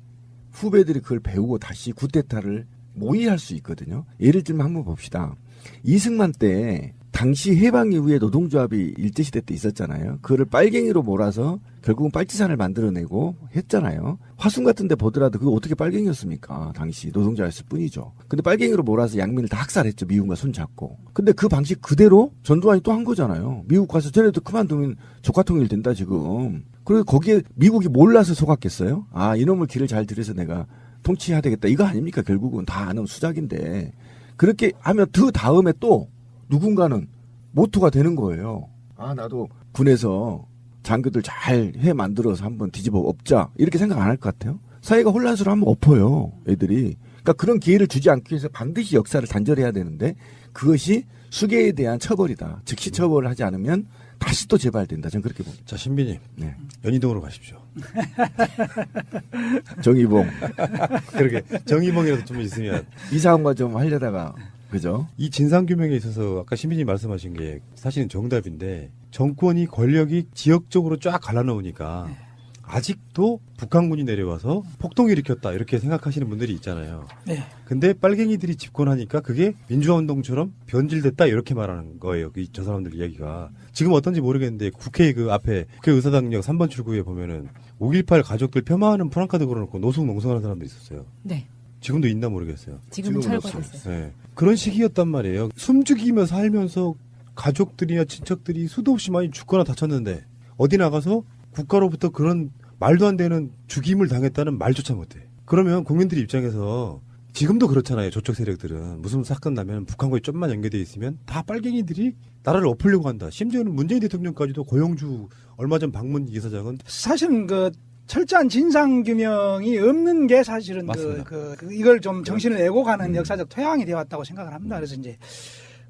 그걸 배우고 다시 쿠데타를 모의할 수 있거든요. 예를 들면 한번 봅시다. 이승만 때 당시 해방 이후에 노동조합이 일제시대 때 있었잖아요. 그거를 빨갱이로 몰아서 결국은 빨치산을 만들어내고 했잖아요. 화순 같은 데 보더라도 그거 어떻게 빨갱이였습니까? 당시 노동자였을 뿐이죠. 근데 빨갱이로 몰아서 양민을 다 학살했죠. 미국과 손잡고. 근데 그 방식 그대로 전두환이 또 한 거잖아요. 미국 가서 쟤네도 그만두면 조카통일 된다 지금. 그리고 거기에 미국이 몰라서 속았겠어요? 아, 이놈을 길을 잘 들여서 내가 통치해야 되겠다. 이거 아닙니까? 결국은 다 아는 수작인데. 그렇게 하면 그 다음에 또 누군가는 모토가 되는 거예요. 아, 나도 군에서 장교들 잘 해 만들어서 한번 뒤집어 엎자. 이렇게 생각 안 할 것 같아요. 사회가 혼란스러우면 엎어요, 애들이. 그러니까 그런 기회를 주지 않기 위해서 반드시 역사를 단절해야 되는데 그것이 수괴에 대한 처벌이다. 즉시 처벌을 하지 않으면 다시 또 재발된다. 저는 그렇게 봅니다. 자, 신비님. 네. 연희동으로 가십시오. 정의봉. 그러게. 정의봉이라도 좀 있으면. 이사원과 좀 하려다가. 그죠? 이 진상규명에 있어서 아까 신비님 말씀하신 게 사실은 정답인데 정권이 권력이 지역적으로 쫙 갈라놓으니까 아직도 북한군이 내려와서 폭동을 일으켰다 이렇게 생각하시는 분들이 있잖아요. 네. 근데 빨갱이들이 집권하니까 그게 민주화운동처럼 변질됐다 이렇게 말하는 거예요. 저 사람들 이야기가. 지금 어떤지 모르겠는데 국회 그 앞에 국회 의사당역 3번 출구에 보면은 5.18 가족들 폄하하는 프랑카드 걸어놓고 노숙 농성하는 사람도 있었어요. 네. 지금도 있나 모르겠어요. 지금은 철거됐어요. 네. 그런 시기였단 말이에요. 숨죽이며 살면서 가족들이나 친척들이 수도 없이 많이 죽거나 다쳤는데 어디 나가서 국가로부터 그런 말도 안 되는 죽임을 당했다는 말조차 못해. 그러면 국민들 입장에서 지금도 그렇잖아요. 저쪽 세력들은 무슨 사건 나면 북한과의 좀만 연계돼 있으면 다 빨갱이들이 나라를 엎으려고 한다. 심지어는 문재인 대통령까지도 고영주 얼마 전 방문 이사장은 사실은 그 철저한 진상규명이 없는 게 사실은 이걸 좀 정신을 내고 가는 역사적 토양이 되어 왔다고 생각을 합니다. 그래서 이제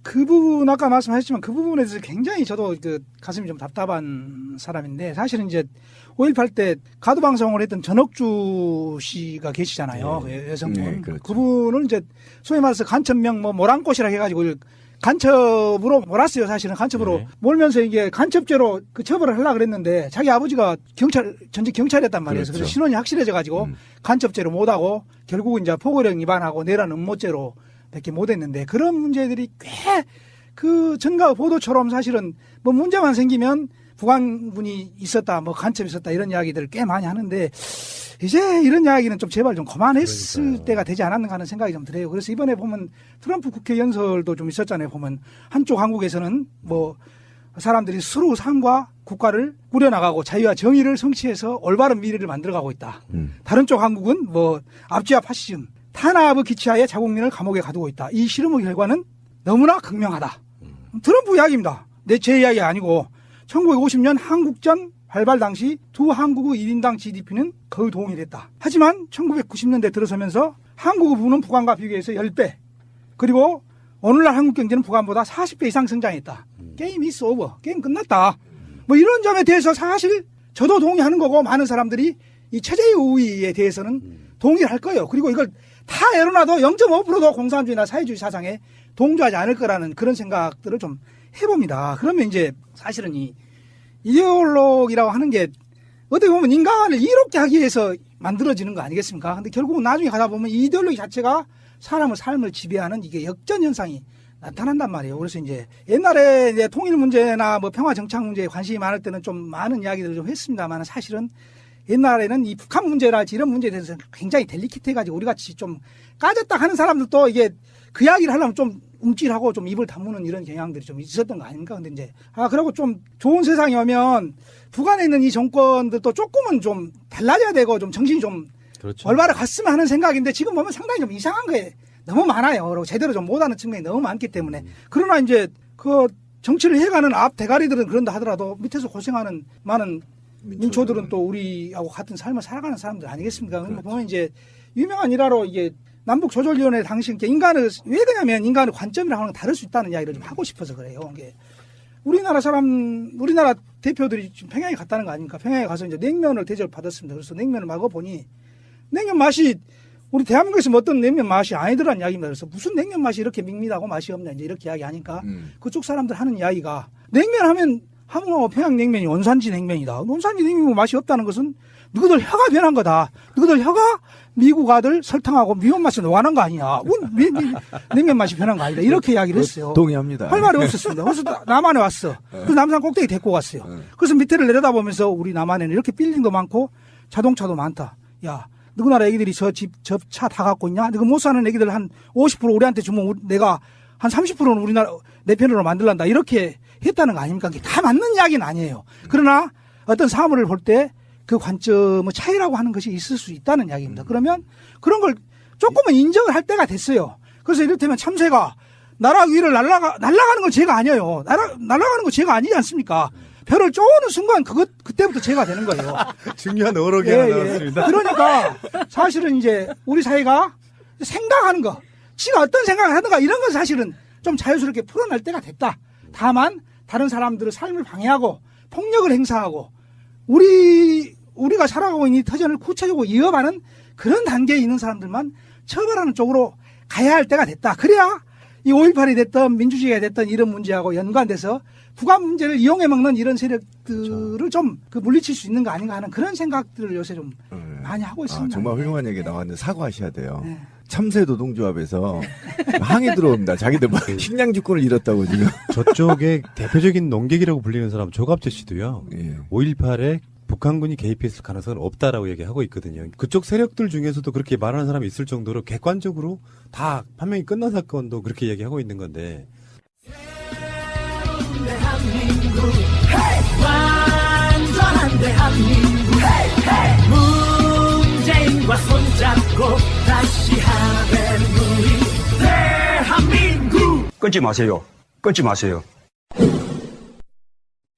그 부분 아까 말씀하셨지만 그 부분에 대해서 굉장히 저도 그 가슴이 좀 답답한 사람인데 사실은 이제 5.18 때 가두방송을 했던 전옥주 씨가 계시잖아요. 네. 여성분. 네, 그렇죠. 그분은 이제 소위 말해서 간첩명 모란꽃이라 해가지고 간첩으로 몰았어요. 사실은 간첩으로 몰면서 이게 간첩죄로 그 처벌을 하려고 그랬는데 자기 아버지가 전직 경찰이었단 말이에요. 그렇죠. 그래서 신원이 확실해져가지고 간첩죄로 못하고 결국은 이제 포고령 위반하고 내란 음모죄로 밖에 못했는데 그런 문제들이 꽤 그 전가 보도처럼 사실은 뭐 문제만 생기면 북한군이 있었다, 뭐 간첩이 있었다 이런 이야기들을 꽤 많이 하는데 이제 이런 이야기는 좀 제발 좀 그만했을 그러니까요. 때가 되지 않았는가 하는 생각이 좀 들어요. 그래서 이번에 보면 트럼프 국회 연설도 좀 있었잖아요. 보면 한쪽 한국에서는 뭐 사람들이 서로 삶과 국가를 꾸려나가고 자유와 정의를 성취해서 올바른 미래를 만들어가고 있다. 다른 쪽 한국은 뭐 압제와 파시즘, 탄압의 기치하에 자국민을 감옥에 가두고 있다. 이 실험의 결과는 너무나 극명하다. 트럼프 이야기입니다. 제 이야기 아니고 1950년 한국전 발발 당시 두 한국의 1인당 GDP는 거의 동일했다. 하지만 1990년대 들어서면서 한국의 부는 북한과 비교해서 10배 그리고 오늘날 한국 경제는 북한보다 40배 이상 성장했다. 게임 is over. 게임 끝났다. 뭐 이런 점에 대해서 사실 저도 동의하는 거고 많은 사람들이 이 체제의 우위에 대해서는 동의를 할 거예요. 그리고 이걸 다 열어놔도 0.5%도 공산주의나 사회주의 사상에 동조하지 않을 거라는 그런 생각들을 좀 해봅니다. 그러면 이제 사실은 이 이데올로기라고 하는 게 어떻게 보면 인간을 이롭게 하기 위해서 만들어지는 거 아니겠습니까? 근데 결국은 나중에 가다 보면 이 이데올로기 자체가 사람의 삶을 지배하는 이게 역전 현상이 나타난단 말이에요. 그래서 이제 옛날에 이제 통일 문제나 뭐 평화 정착 문제에 관심이 많을 때는 좀 많은 이야기들을 좀 했습니다만 사실은 옛날에는 이 북한 문제랄지 이런 문제에 대해서 굉장히 델리케트해가지고 우리 같이 좀 까졌다 하는 사람들도 이게 그 이야기를 하려면 좀 움찔하고 좀 입을 다무는 이런 경향들이 좀 있었던 거 아닙니까? 근데 이제 그리고 좀 좋은 세상이 오면 북한에 있는 이 정권들도 조금은 좀 달라져야 되고 좀 정신이 좀 그렇죠. 올바로 갔으면 하는 생각인데 지금 보면 상당히 좀 이상한 게 너무 많아요. 그리고 제대로 좀 못하는 측면이 너무 많기 때문에 그러나 이제 그 정치를 해가는 앞 대가리들은 그런다 하더라도 밑에서 고생하는 많은 민초들은 또 우리하고 같은 삶을 살아가는 사람들 아니겠습니까? 그렇죠. 보면 이제 유명한 일화로 이게 남북조절위원회 당시 인간을 왜 그러냐면 인간의 관점이랑 하는 건 다를 수 있다는 이야기를 좀 하고 싶어서 그래요. 이게 우리나라 대표들이 지금 평양에 갔다는 거 아닙니까? 평양에 가서 이제 냉면을 대접을 받았습니다. 그래서 냉면을 먹어보니 냉면 맛이 우리 대한민국에서 어떤 냉면 맛이 아니더란 이야기입니다. 그래서 무슨 냉면 맛이 이렇게 밋밋하고 맛이 없냐 이제 이렇게 이야기하니까 그쪽 사람들 하는 이야기가 냉면 하면 함흥하고 평양냉면이 원산지 냉면이다. 원산지 냉면 맛이 없다는 것은 너희들 혀가 변한 거다. 너희들 혀가 미국 아들 설탕하고 미원 맛이 녹아난 거 아니냐. 냉면 맛이 변한 거 아니다. 이렇게 이야기를 했어요. 동의합니다. 할 말이 없었습니다. 그래서 남한에 왔어. 그래서 남산 꼭대기 데리고 갔어요. 그래서 밑에를 내려다보면서 우리 남한에는 이렇게 빌딩도 많고 자동차도 많다. 야, 누구 나라 애기들이 저 차 다 갖고 있냐? 너가 못 사는 애기들 한 50% 우리한테 주면 내가 한 30%는 우리나라 내 편으로 만들란다. 이렇게 했다는 거 아닙니까? 다 맞는 이야기는 아니에요. 그러나 어떤 사물을 볼 때 그 관점의 차이라고 하는 것이 있을 수 있다는 이야기입니다. 그러면 그런 걸 조금은 인정을 할 때가 됐어요. 그래서 이를테면 참새가 나라 위를 날아가는 건 죄가 아니에요. 날아가는 건 죄가 아니지 않습니까? 별을 쪼는 순간 그때부터 죄가 되는 거예요. 중요한 어록이 하나 나왔습니다. 그러니까 사실은 이제 우리 사회가 생각하는 거, 지가 어떤 생각을 하는가 이런 건 사실은 좀 자유스럽게 풀어낼 때가 됐다. 다만 다른 사람들의 삶을 방해하고 폭력을 행사하고 우리가 살아가고 있는 이 터전을 구체적으로 이어가는 그런 단계에 있는 사람들만 처벌하는 쪽으로 가야 할 때가 됐다. 그래야 이 5.18이 됐든 민주주의가 됐든 이런 문제하고 연관돼서 북한 문제를 이용해 먹는 이런 세력들을 좀 물리칠 수 있는 거 아닌가 하는 그런 생각들을 요새 좀 많이 하고 있습니다. 정말 훌륭한 얘기 나왔는데 사과하셔야 돼요. 네. 참새 노동조합에서 항의 들어옵니다. 자기들 식량 주권을 잃었다고 지금. 저쪽에 대표적인 농객이라고 불리는 사람 조갑재 씨도요. 5.18에 북한군이 개입했을 가능성은 없다라고 얘기하고 있거든요. 그쪽 세력들 중에서도 그렇게 말하는 사람이 있을 정도로 객관적으로 다 판명이 끝난 사건도 그렇게 얘기하고 있는 건데. 대한민국 완전한 대한민국 문재인과 손잡고 다시 하는 우리 대한민국. 끊지 마세요.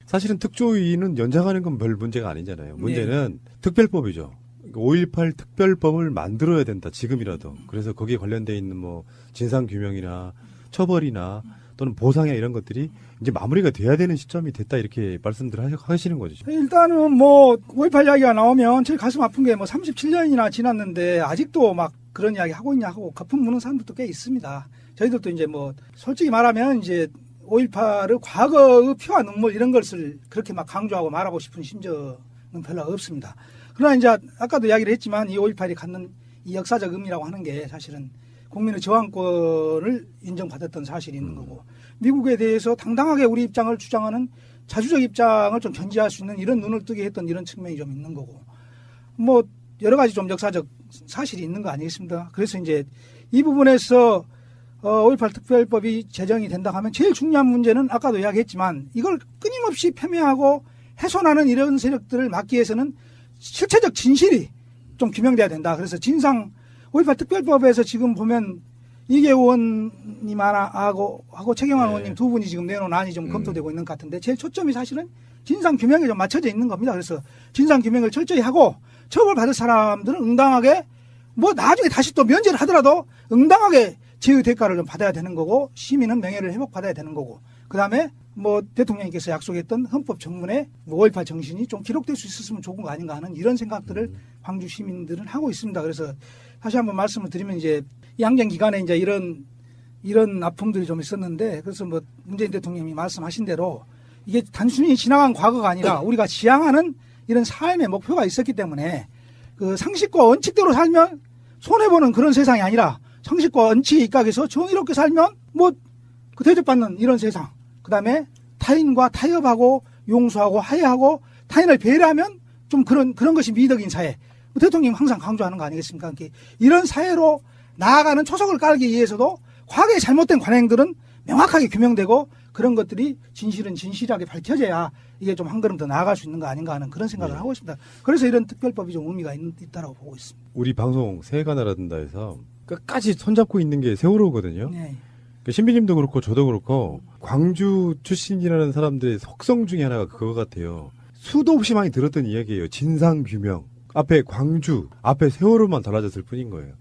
사실은 특조위는 연장하는 건 별 문제가 아니잖아요. 문제는 특별법이죠. 5.18 특별법을 만들어야 된다. 지금이라도. 그래서 거기에 관련돼 있는 진상규명이나 처벌이나 또는 보상이나 이런 것들이 이제 마무리가 돼야 되는 시점이 됐다. 이렇게 말씀들 하시는 거죠. 일단은 5.18 이야기가 나오면 제일 가슴 아픈 게 37년이나 지났는데 아직도 막 그런 이야기 하고 있냐 하고 거품 무는 사람들도 꽤 있습니다. 저희들도 이제 솔직히 말하면 이제 5.18의 과거의 피와 눈물 이런 것을 그렇게 막 강조하고 말하고 싶은 심정은 별로 없습니다. 그러나 이제 아까도 이야기를 했지만 이 5.18이 갖는 이 역사적 의미라고 하는 게 사실은 국민의 저항권을 인정받았던 사실이 있는 거고 미국에 대해서 당당하게 우리 입장을 주장하는 자주적 입장을 좀 견지할 수 있는 이런 눈을 뜨게 했던 이런 측면이 좀 있는 거고 여러 가지 좀 역사적 사실이 있는 거 아니겠습니까? 그래서 이제 이 부분에서 5.18 특별법이 제정이 된다 하면 제일 중요한 문제는 아까도 이야기했지만 이걸 끊임없이 폄훼하고 훼손하는 이런 세력들을 막기 위해서는 실체적 진실이 좀 규명돼야 된다. 그래서 5.18 특별법에서 지금 보면 이계호 의원님 하고 최경환 의원님 두 분이 지금 내놓은 안이 좀 검토되고 있는 것 같은데 제일 초점이 사실은 진상규명에 좀 맞춰져 있는 겁니다. 그래서 진상규명을 철저히 하고 처벌받을 사람들은 응당하게 나중에 다시 또 면제를 하더라도 응당하게 제의 대가를 좀 받아야 되는 거고 시민은 명예를 회복받아야 되는 거고 그다음에 대통령님께서 약속했던 헌법 정문에 5.18 정신이 좀 기록될 수 있었으면 좋은 거 아닌가 하는 이런 생각들을 광주 시민들은 하고 있습니다. 그래서 다시 한번 말씀을 드리면 이제 양정 기간에 이제 이런 아픔들이 좀 있었는데 그래서 문재인 대통령이 말씀하신 대로 이게 단순히 지나간 과거가 아니라 우리가 지향하는 이런 삶의 목표가 있었기 때문에 그 상식과 원칙대로 살면 손해보는 그런 세상이 아니라 상식과 원칙에 입각해서 정의롭게 살면 그 대접받는 이런 세상. 그 다음에 타인과 타협하고 용서하고 화해하고 타인을 배려하면 좀 그런 것이 미덕인 사회. 대통령이 항상 강조하는 거 아니겠습니까? 이런 사회로 나아가는 초석을 깔기 위해서도 과거의 잘못된 관행들은 명확하게 규명되고 그런 것들이 진실은 진실하게 밝혀져야 이게 좀 한 걸음 더 나아갈 수 있는 거 아닌가 하는 그런 생각을 하고 있습니다. 그래서 이런 특별법이 좀 의미가 있다고 보고 있습니다. 우리 방송 새해가 날아든다 해서 끝까지 손잡고 있는 게 세월호거든요. 네. 신비님도 그렇고 저도 그렇고 광주 출신이라는 사람들의 속성 중에 하나가 그거 같아요. 수도 없이 많이 들었던 이야기예요. 진상규명. 앞에 광주, 앞에 세월호만 달라졌을 뿐인 거예요.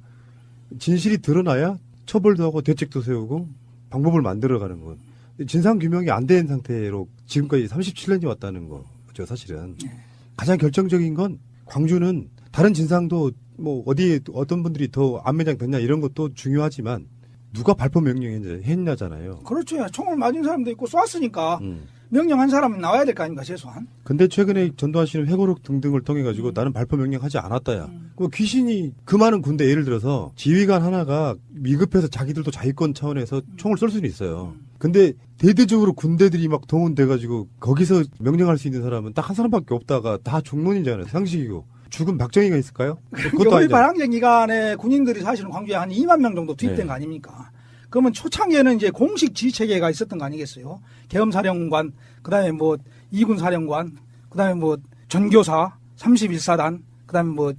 진실이 드러나야 처벌도 하고 대책도 세우고 방법을 만들어가는 건. 진상규명이 안 된 상태로 지금까지 37년이 왔다는 거죠, 사실은. 가장 결정적인 건 광주는 다른 진상도 뭐 어디에 어떤 분들이 더 안매장 됐냐 이런 것도 중요하지만 누가 발포 명령했냐잖아요. 그렇죠. 총을 맞은 사람도 있고 쐈으니까 명령한 사람은 나와야 될 거 아닙니까, 최소한. 근데 최근에 전두환 씨는 회고록 등등을 통해 가지고 나는 발포 명령하지 않았다야. 그 귀신이 그 많은 군대 예를 들어서 지휘관 하나가 미급해서 자기들도 자위권 차원에서 총을 쏠 수는 있어요. 근데 대대적으로 군대들이 막 동원돼 가지고 거기서 명령할 수 있는 사람은 딱 한 사람밖에 없다가 다 종론이잖아요. 상식이고. 죽은 박정희가 있을까요? 그것도 아니죠. 5.18 항쟁 기간에 군인들이 사실은 광주에 한 2만 명 정도 투입된 네. 거 아닙니까? 그러면 초창기에는 이제 공식 지휘체계가 있었던 거 아니겠어요? 계엄사령관, 그 다음에 뭐 2군 사령관, 그 다음에 뭐 전교사, 31사단, 그 다음에 뭐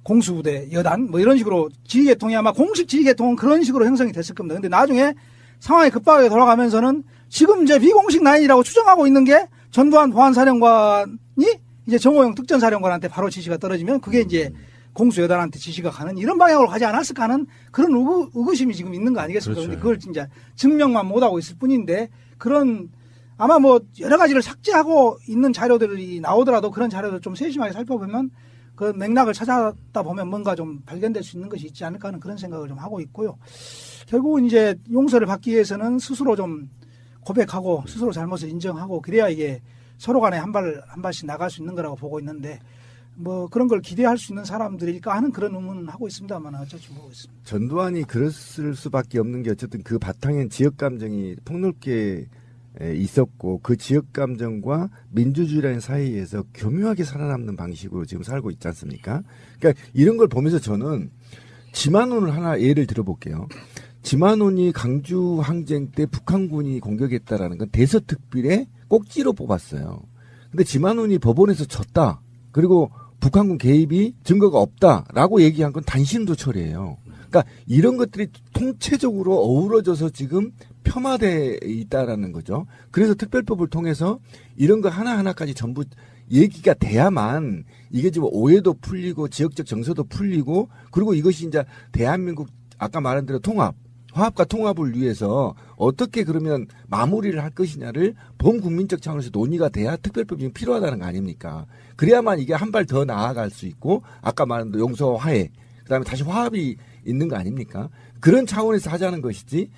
공수부대, 여단, 뭐 이런 식으로 지휘계통이 아마 공식 지휘계통은 그런 식으로 형성이 됐을 겁니다. 근데 나중에 상황이 급박하게 돌아가면서는 지금 이제 비공식 라인이라고 추정하고 있는 게 전두환 보안사령관이 이제 정호영 특전사령관한테 바로 지시가 떨어지면 그게 이제 공수여단한테 지시가 가는 이런 방향으로 가지 않았을까 하는 그런 의구심이 지금 있는 거 아니겠습니까? 그렇죠. 근데 그걸 진짜 증명만 못하고 있을 뿐인데 그런 아마 뭐 여러 가지를 삭제하고 있는 자료들이 나오더라도 그런 자료를 좀 세심하게 살펴보면 그 맥락을 찾아다 보면 뭔가 좀 발견될 수 있는 것이 있지 않을까 하는 그런 생각을 좀 하고 있고요. 결국은 이제 용서를 받기 위해서는 스스로 좀 고백하고 스스로 잘못을 인정하고 그래야 이게 서로 간에 한 발씩 나갈 수 있는 거라고 보고 있는데 뭐 그런 걸 기대할 수 있는 사람들일까 하는 그런 의문은 하고 있습니다만 어쩔지 모르겠습니다. 전두환이 그랬을 수밖에 없는 게 어쨌든 그 바탕엔 지역 감정이 폭넓게 있었고 그 지역 감정과 민주주의라는 사이에서 교묘하게 살아남는 방식으로 지금 살고 있지 않습니까? 그러니까 이런 걸 보면서 저는 지만원을 하나 예를 들어볼게요. 지만원이 강주 항쟁 때 북한군이 공격했다라는 건 대서특필의 꼭지로 뽑았어요. 근데 지만원이 법원에서 졌다. 그리고 북한군 개입이 증거가 없다라고 얘기한 건 단신도 처리예요. 그러니까 이런 것들이 통체적으로 어우러져서 지금 폄하돼 있다라는 거죠. 그래서 특별법을 통해서 이런 거 하나하나까지 전부 얘기가 돼야만 이게 지금 오해도 풀리고 지역적 정서도 풀리고 그리고 이것이 이제 대한민국 아까 말한 대로 화합과 통합을 위해서 어떻게 그러면 마무리를 할 것이냐를 범국민적 차원에서 논의가 돼야 특별법이 필요하다는 거 아닙니까? 그래야만 이게 한 발 더 나아갈 수 있고 아까 말한 대로 용서와 화해 그다음에 다시 화합이 있는 거 아닙니까? 그런 차원에서 하자는 것이지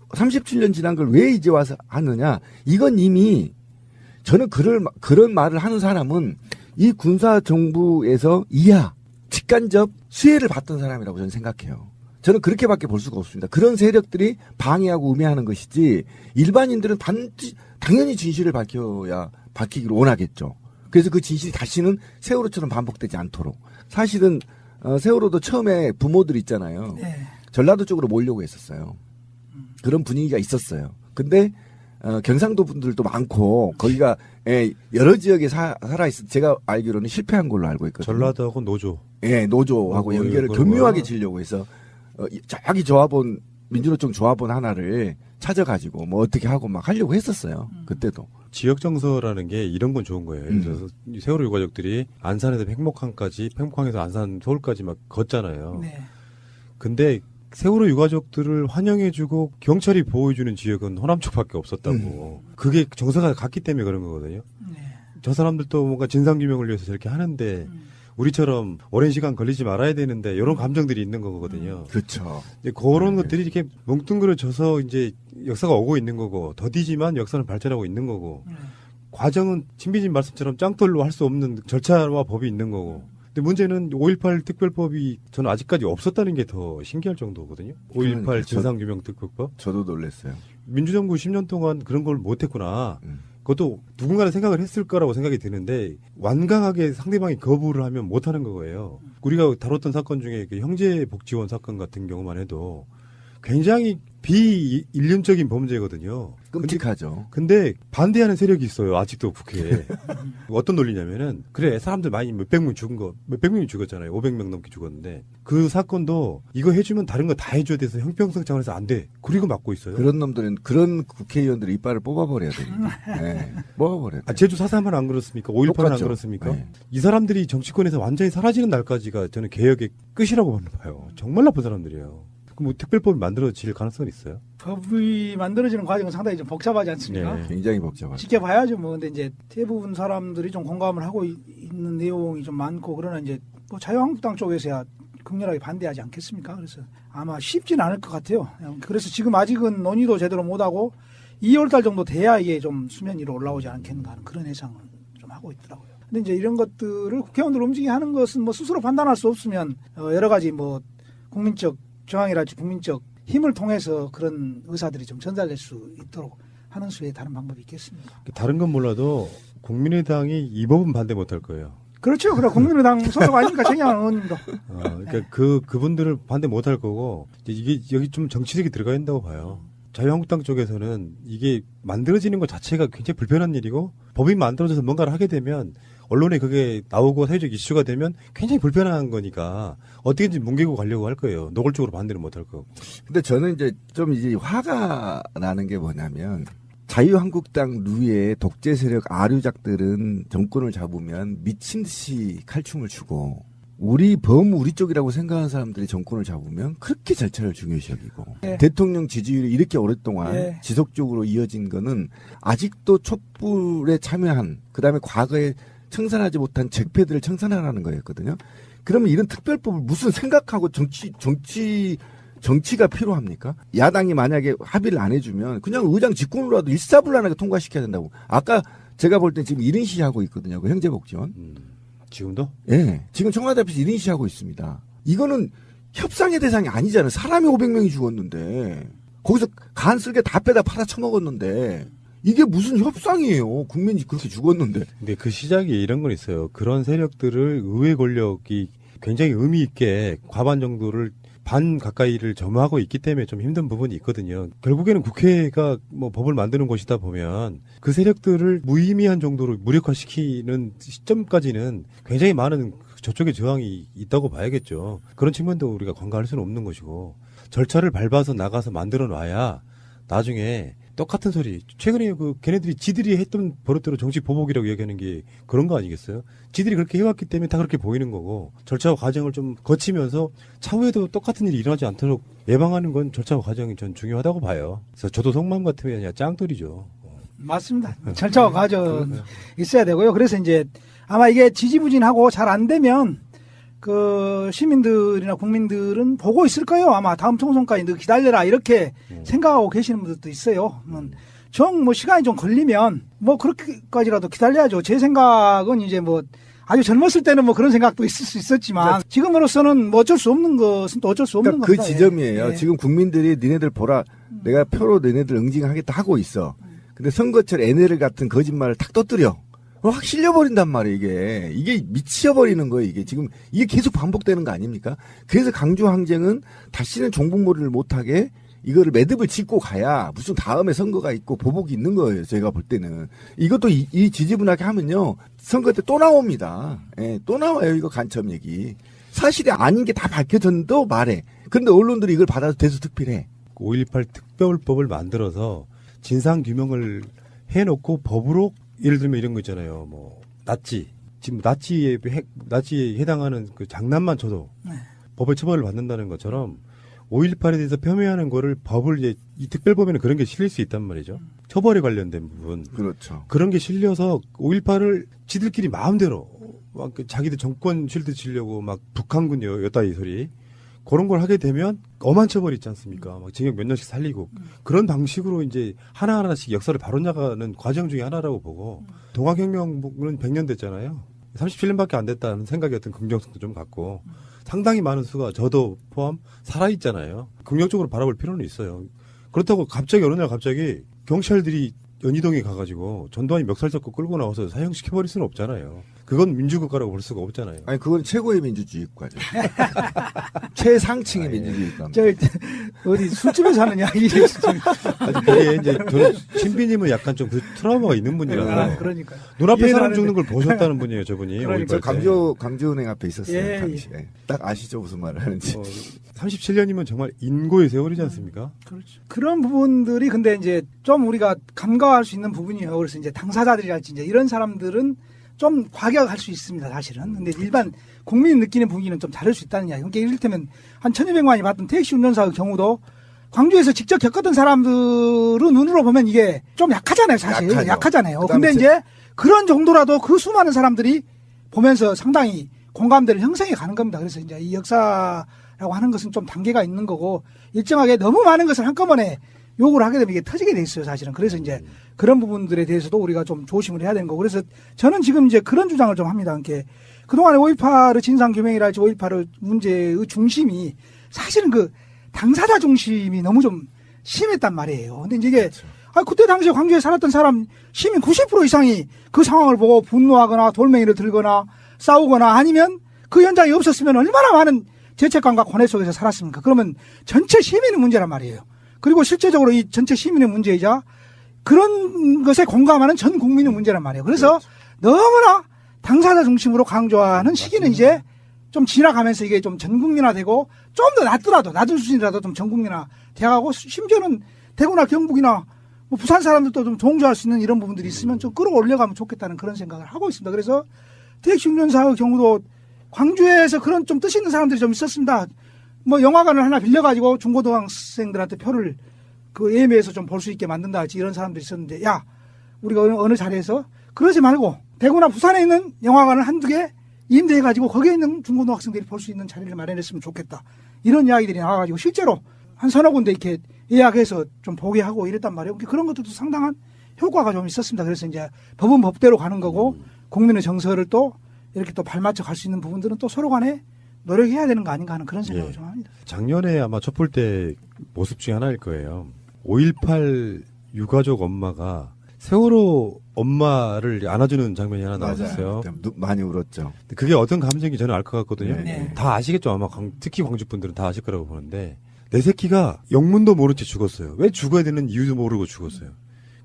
37년 지난 걸 왜 이제 와서 하느냐? 이건 이미 저는 그런 말을 하는 사람은 이 군사정부에서 이하 직간접 수혜를 받던 사람이라고 저는 생각해요. 저는 그렇게밖에 볼 수가 없습니다. 그런 세력들이 방해하고 음해하는 것이지 일반인들은 당연히 진실을 밝히기를 원하겠죠. 그래서 그 진실이 다시는 세월호처럼 반복되지 않도록. 사실은 세월호도 처음에 부모들 있잖아요. 네. 전라도 쪽으로 모으려고 했었어요. 그런 분위기가 있었어요. 근데 경상도 분들도 많고 거기가 여러 지역에 살아있어 제가 알기로는 실패한 걸로 알고 있거든요. 전라도하고 노조. 예, 노조하고 연결을 교묘하게 지려고 해서 저기 조합원 민주노총 조합원 하나를 찾아가지고 뭐 어떻게 하고 막 하려고 했었어요. 그때도. 지역 정서라는 게 이런 건 좋은 거예요. 예를 들어서 세월호 유가족들이 안산에서 팽목항에서 안산 서울까지 막 걷잖아요. 네. 근데 세월호 유가족들을 환영해주고 경찰이 보호해주는 지역은 호남 쪽밖에 없었다고. 그게 정서가 같기 때문에 그런 거거든요. 저 사람들도 뭔가 진상규명을 위해서 저렇게 하는데 우리처럼 오랜 시간 걸리지 말아야 되는데 이런 감정들이 있는 거거든요. 그렇죠. 이제 그런 것들이 이렇게 뭉뚱그려져서 이제 역사가 오고 있는 거고 더디지만 역사는 발전하고 있는 거고 과정은 신비진 말씀처럼 짱돌로 할 수 없는 절차와 법이 있는 거고. 근데 문제는 5.18 특별법이 저는 아직까지 없었다는 게 더 신기할 정도거든요. 5.18 진상규명 특별법. 저도 놀랐어요. 민주정부 10년 동안 그런 걸 못했구나. 그것도 누군가는 생각을 했을 거라고 생각이 드는데 완강하게 상대방이 거부를 하면 못하는 거예요. 우리가 다뤘던 사건 중에 그 형제복지원 사건 같은 경우만 해도 굉장히 비인륜적인 범죄거든요. 끔찍하죠. 근데 반대하는 세력이 있어요. 아직도 국회에. 어떤 논리냐면은 그래 사람들 많이 몇백 명이 죽었잖아요. 500명 넘게 죽었는데 그 사건도 이거 해주면 다른 거 다 해줘야 돼서 형평성 차원에서 안 돼. 그리고 막고 있어요. 그런 놈들은 그런 국회의원들이 이빨을 뽑아버려야 됩니다. 네. 뽑아버려야 돼요. 제주 4.3은 안 그렇습니까? 5.18은 안 그렇습니까? 네. 이 사람들이 정치권에서 완전히 사라지는 날까지가 저는 개혁의 끝이라고 봐요. 정말 나쁜 사람들이에요. 그럼 뭐 특별법이 만들어질 가능성은 있어요? 법이 만들어지는 과정은 상당히 좀 복잡하지 않습니까? 네, 굉장히 복잡하죠. 지켜봐야죠. 뭐 근데 이제 대부분 사람들이 좀 공감을 하고 있는 내용이 좀 많고 그러나 이제 뭐 자유한국당 쪽에서야 극렬하게 반대하지 않겠습니까? 그래서 아마 쉽지는 않을 것 같아요. 그래서 지금 아직은 논의도 제대로 못하고 2월달 정도 돼야 이게 좀 수면 위로 올라오지 않겠는가 하는 그런 예상을 좀 하고 있더라고요. 근데 이제 이런 것들을 국회의원들 움직이게 하는 것은 뭐 스스로 판단할 수 없으면 여러 가지 뭐 국민적 저항이랄지 국민적 힘을 통해서 그런 의사들이 좀 전달될 수 있도록 하는 수에 다른 방법이 있겠습니까? 다른 건 몰라도 국민의당이 이 법은 반대 못할 거예요. 그렇죠. 그래 국민의당 소속 아닙니까 최경환 의원님도. 그러니까 그분들을 반대 못할 거고 이게 여기 좀 정치력이 들어가 된다고 봐요. 자유한국당 쪽에서는 이게 만들어지는 것 자체가 굉장히 불편한 일이고 법이 만들어져서 뭔가를 하게 되면 언론에 그게 나오고 사회적 이슈가 되면 굉장히 불편한 거니까 어떻게든지 뭉개고 가려고 할 거예요. 노골적으로 반대는 못할 거고. 근데 저는 이제 화가 나는 게 뭐냐면 자유한국당 루의 독재 세력 아류작들은 정권을 잡으면 미친 듯이 칼춤을 추고 우리 쪽이라고 생각하는 사람들이 정권을 잡으면 그렇게 절차를 중요시 여기고 네. 대통령 지지율이 이렇게 오랫동안 네. 지속적으로 이어진 거는 아직도 촛불에 참여한 그다음에 과거에 청산하지 못한 적폐들을 청산하라는 거였거든요. 그러면 이런 특별법을 무슨 생각하고 정치가 필요합니까? 야당이 만약에 합의를 안 해주면 그냥 의장 직권으로라도 일사불란하게 통과시켜야 된다고. 아까 제가 볼 땐 지금 1인 시위하고 있거든요. 그 형제복지원. 지금도? 예. 지금 청와대 앞에서 1인 시위하고 있습니다. 이거는 협상의 대상이 아니잖아요. 사람이 500명이 죽었는데 거기서 간 쓸개 다 빼다 팔아 처먹었는데 이게 무슨 협상이에요. 국민이 그렇게 죽었는데. 근데 그 시작에 이런 건 있어요. 그런 세력들을 의회 권력이 굉장히 의미 있게 과반 정도를 반 가까이를 점하고 있기 때문에 좀 힘든 부분이 있거든요. 결국에는 국회가 뭐 법을 만드는 곳이다 보면 그 세력들을 무의미한 정도로 무력화시키는 시점까지는 굉장히 많은 저쪽의 저항이 있다고 봐야겠죠. 그런 측면도 우리가 관가할 수는 없는 것이고 절차를 밟아서 나가서 만들어 놔야 나중에 똑같은 소리. 최근에 걔네들이 지들이 했던 버릇대로 정치 보복이라고 얘기하는 게 그런 거 아니겠어요? 지들이 그렇게 해왔기 때문에 다 그렇게 보이는 거고 절차와 과정을 좀 거치면서 차후에도 똑같은 일이 일어나지 않도록 예방하는 건 절차와 과정이 전 중요하다고 봐요. 그래서 저도 속마음 같으면 그냥 짱돌이죠. 맞습니다. 절차와 과정 있어야 되고요. 그래서 이제 아마 이게 지지부진하고 잘 안 되면 그 시민들이나 국민들은 보고 있을 거예요. 아마 다음 총선까지 너 기다려라 이렇게 생각하고 계시는 분들도 있어요. 시간이 좀 걸리면 그렇게까지라도 기다려야죠. 제 생각은 이제 아주 젊었을 때는 그런 생각도 있을 수 있었지만 지금으로서는 어쩔 수 없는 것은 또 어쩔 수 없는 겁니다. 그 지점이에요. 예. 지금 국민들이 니네들 보라. 내가 표로 너네들 응징하겠다 하고 있어. 근데 선거철 NL 같은 거짓말을 탁 떠뜨려. 확 실려버린단 말이에요, 이게 미쳐버리는 거예요, 이게. 지금, 이게 계속 반복되는 거 아닙니까? 그래서 강주항쟁은 다시는 종북몰이를 못하게 이거를 매듭을 짓고 가야 무슨 다음에 선거가 있고 보복이 있는 거예요, 제가 볼 때는. 이것도 이 지지분하게 하면요, 선거 때 또 나옵니다. 예, 또 나와요, 이거 간첩 얘기. 사실이 아닌 게 다 밝혀졌는데도 말해. 그런데 언론들이 이걸 받아서 대수특필해. 5.18 특별법을 만들어서 진상규명을 해놓고 법으로 예를 들면 이런 거 있잖아요. 지금 나치에 해당하는 그 장난만 쳐도 법의 처벌을 받는다는 것처럼 5.18에 대해서 폄훼하는 거를 법을 이 특별법에는 그런 게 실릴 수 있단 말이죠. 처벌에 관련된 부분. 그렇죠. 그런 게 실려서 5.18을 지들끼리 마음대로 자기들 정권 쉴드 치려고 북한군 여따위 소리 그런 걸 하게 되면 엄한 처벌이 있지 않습니까? 징역 몇 년씩 살리고 그런 방식으로 이제 하나하나씩 역사를 바로나가는 과정 중에 하나라고 보고 동학혁명은 100년 됐잖아요. 37년밖에 안 됐다는 생각이 어떤 긍정성도 좀 갖고 상당히 많은 수가 저도 포함 살아있잖아요. 긍정적으로 바라볼 필요는 있어요. 그렇다고 어느 날 갑자기 경찰들이 연희동에 가가지고 전두환이 멱살 잡고 끌고 나와서 사형시켜버릴 수는 없잖아요. 그건 민주국가라고 볼 수가 없잖아요. 아니 그건 최고의 민주주의 국가죠. 최상층의 민주주의 국가. 어디 술집에서 하는 이야기. 아니 그게 이제 저는 신비님은 약간 좀 그 트라우마가 있는 분이라서. 그러니까. 눈앞에 사람 죽는 걸 보셨다는 분이에요, 저분이. 그러니까 강주은행 앞에 있었어요. 당시에. 딱 아시죠 무슨 말을 하는지. 37년이면 정말 인고의 세월이지 않습니까? 그렇죠. 그런 부분들이 근데 이제 좀 우리가 간과할 수 있는 부분이에요. 그래서 이제 당사자들이랄지 이제 이런 사람들은 좀 과격할 수 있습니다, 사실은. 근데 일반 국민이 느끼는 분위기는 좀 다를 수 있다는 이야기. 그러니까 이를테면 한 1200만이 봤던 택시 운전사의 경우도 광주에서 직접 겪었던 사람들의 눈으로 보면 이게 좀 약하잖아요, 사실. 약하잖아요. 근데 이제 그런 정도라도 그 수많은 사람들이 보면서 상당히 공감대를 형성해 가는 겁니다. 그래서 이제 이 역사라고 하는 것은 좀 단계가 있는 거고 일정하게 너무 많은 것을 한꺼번에 요구를 하게 되면 이게 터지게 돼 있어요, 사실은. 그래서 이제 그런 부분들에 대해서도 우리가 좀 조심을 해야 되는 거고. 그래서 저는 지금 이제 그런 주장을 좀 합니다. 그러니까 그동안에 5.18의 진상규명이랄지 5.18의 문제의 중심이 사실은 그 당사자 중심이 너무 좀 심했단 말이에요. 근데 이제 이게 그때 당시에 광주에 살았던 사람 시민 90% 이상이 그 상황을 보고 분노하거나 돌멩이를 들거나 싸우거나 아니면 그 현장이 없었으면 얼마나 많은 죄책감과 고뇌 속에서 살았습니까? 그러면 전체 시민의 문제란 말이에요. 그리고 실제적으로 이 전체 시민의 문제이자 그런 것에 공감하는 전 국민의 문제란 말이에요. 그래서 너무나 당사자 중심으로 강조하는 시기는 이제 좀 지나가면서 이게 좀 전 국민화되고 좀 더 낮은 수준이라도 좀 전 국민화 돼가고 심지어는 대구나 경북이나 뭐 부산 사람들도 좀 동조할 수 있는 이런 부분들이 있으면 좀 끌어올려가면 좋겠다는 그런 생각을 하고 있습니다. 그래서 택시 운전사의 경우도 광주에서 그런 좀 뜻 있는 사람들이 좀 있었습니다. 뭐 영화관을 하나 빌려가지고 중고등학생들한테 표를 그 예매해서 좀 볼 수 있게 만든다 할지 이런 사람들이 있었는데 야 우리가 어느 자리에서 그러지 말고 대구나 부산에 있는 영화관을 한두 개 임대해가지고 거기에 있는 중고등학생들이 볼 수 있는 자리를 마련했으면 좋겠다. 이런 이야기들이 나와가지고 실제로 한 서너 군데 이렇게 예약해서 좀 보게 하고 이랬단 말이에요. 그런 것들도 상당한 효과가 좀 있었습니다. 그래서 이제 법은 법대로 가는 거고 국민의 정서를 또 이렇게 또 발맞춰 갈 수 있는 부분들은 또 서로 간에 노력해야 되는 거 아닌가 하는 그런 생각을 좀 합니다. 작년에 아마 촛불 때 모습 중에 하나일 거예요. 5.18 유가족 엄마가 세월호 엄마를 안아주는 장면이 하나 나왔어요. 많이 울었죠. 그게 어떤 감정인지 저는 알 것 같거든요. 네. 다 아시겠죠. 아마 특히 광주 분들은 다 아실 거라고 보는데 내 새끼가 영문도 모른 채 죽었어요. 왜 죽어야 되는 이유도 모르고 죽었어요.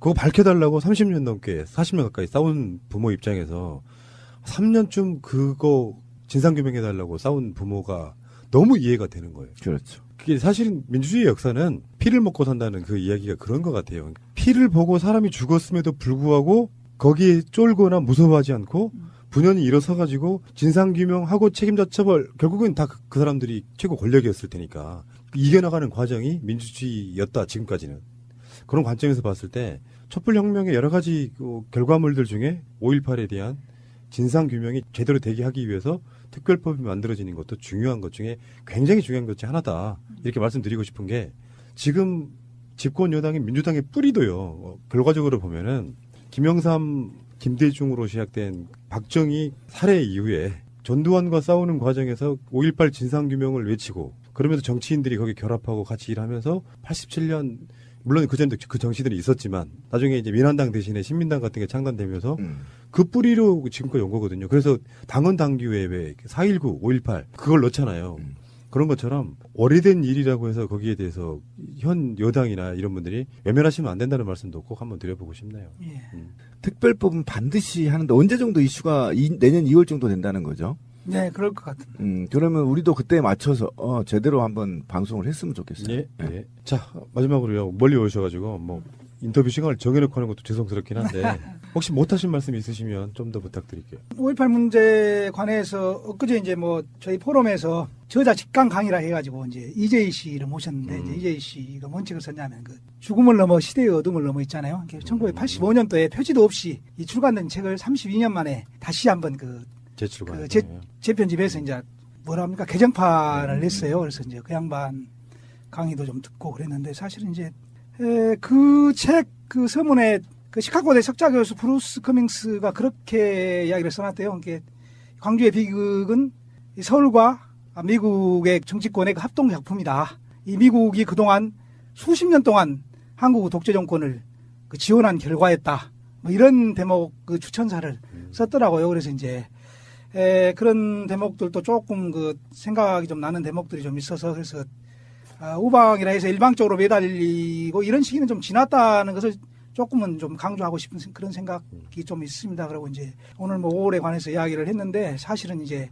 그거 밝혀달라고 30년 넘게 40년 가까이 싸운 부모 입장에서 3년쯤 그거 진상규명해달라고 싸운 부모가 너무 이해가 되는 거예요. 그렇죠. 그게 사실은 민주주의 역사는 피를 먹고 산다는 그 이야기가 그런 것 같아요. 피를 보고 사람이 죽었음에도 불구하고 거기에 쫄거나 무서워하지 않고 분연히 일어서가지고 진상규명하고 책임자 처벌 결국은 다 그 사람들이 최고 권력이었을 테니까 이겨나가는 과정이 민주주의였다 지금까지는. 그런 관점에서 봤을 때 촛불혁명의 여러 가지 결과물들 중에 5.18에 대한 진상규명이 제대로 되게 하기 위해서 특별법이 만들어지는 것도 중요한 것 중에 굉장히 중요한 것 중에 하나다. 이렇게 말씀드리고 싶은 게 지금 집권 여당인 민주당의 뿌리도요. 결과적으로 보면은 김영삼, 김대중으로 시작된 박정희 살해 이후에 전두환과 싸우는 과정에서 5.18 진상규명을 외치고 그러면서 정치인들이 거기 결합하고 같이 일하면서 87년 물론 그전에도 그 정치들이 있었지만 나중에 이제 민한당 대신에 신민당 같은 게 창단되면서 그 뿌리로 지금까지 온 거거든요. 그래서 당헌 당규에 왜 4.19, 5.18 그걸 넣잖아요. 그런 것처럼 오래된 일이라고 해서 거기에 대해서 현 여당이나 이런 분들이 외면하시면 안 된다는 말씀도 꼭 한번 드려보고 싶네요. 예. 특별법은 반드시 하는데 언제 정도 이슈가 내년 2월 정도 된다는 거죠? 네, 그럴 것 같은데. 그러면 우리도 그때에 맞춰서 제대로 한번 방송을 했으면 좋겠어요. 예, 예. 자, 마지막으로요. 멀리 오셔가지고 뭐 인터뷰 시간을 정해놓고 하는 것도 죄송스럽긴 한데 혹시 못하신 말씀 있으시면 좀 더 부탁드릴게요. 5.18 문제에 관해서 엊그제 이제 뭐 저희 포럼에서 저자 직강 강의라 해가지고 이제 이재희 씨를 모셨는데 이제 이재희 씨가 뭔 책을 썼냐면 그 죽음을 넘어 시대의 어둠을 넘어 있잖아요. 1985년도에 표지도 없이 이 출간된 책을 32년 만에 다시 한번 재편집해서 이제 뭐랍니까 개정판을 냈어요. 그래서 이제 그 양반 강의도 좀 듣고 그랬는데 사실은 이제 그 책 그 서문에 그 시카고대 석좌 교수 브루스 커밍스가 그렇게 이야기를 써놨대요. 그러니까 광주의 비극은 서울과 미국의 정치권의 그 합동 작품이다. 이 미국이 그동안 수십 년 동안 한국 독재 정권을 그 지원한 결과였다. 뭐 이런 대목 그 추천사를 썼더라고요. 그래서 이제 그런 대목들도 조금 그 생각이 좀 나는 대목들이 좀 있어서 그래서 우방이라 해서 일방적으로 매달리고 이런 시기는 좀 지났다는 것을 조금은 좀 강조하고 싶은 그런 생각이 좀 있습니다. 그리고 이제 오늘 뭐 5월에 관해서 이야기를 했는데 사실은 이제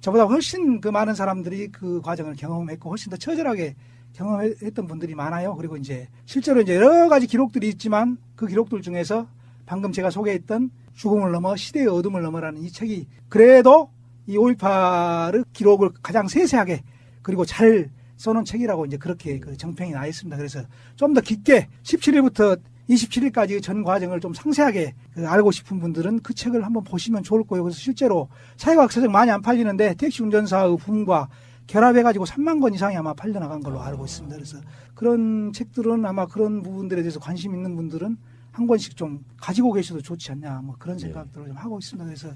저보다 훨씬 그 많은 사람들이 그 과정을 경험했고 훨씬 더 처절하게 경험했던 분들이 많아요. 그리고 이제 실제로 이제 여러 가지 기록들이 있지만 그 기록들 중에서 방금 제가 소개했던 죽음을 넘어 시대의 어둠을 넘어라는 이 책이 그래도 이 5.18의 기록을 가장 세세하게 그리고 잘 써놓은 책이라고 이제 그렇게 그 정평이 나 있습니다. 그래서 좀 더 깊게 17일부터 27일까지의 전 과정을 좀 상세하게 알고 싶은 분들은 그 책을 한번 보시면 좋을 거예요. 그래서 실제로 사회과학 서적 많이 안 팔리는데 택시 운전사의 부분과 결합해가지고 3만 권 이상이 아마 팔려나간 걸로 알고 있습니다. 그래서 그런 책들은 아마 그런 부분들에 대해서 관심 있는 분들은 한 권씩 좀 가지고 계셔도 좋지 않냐, 뭐 그런 생각들을 좀 하고 있습니다. 그래서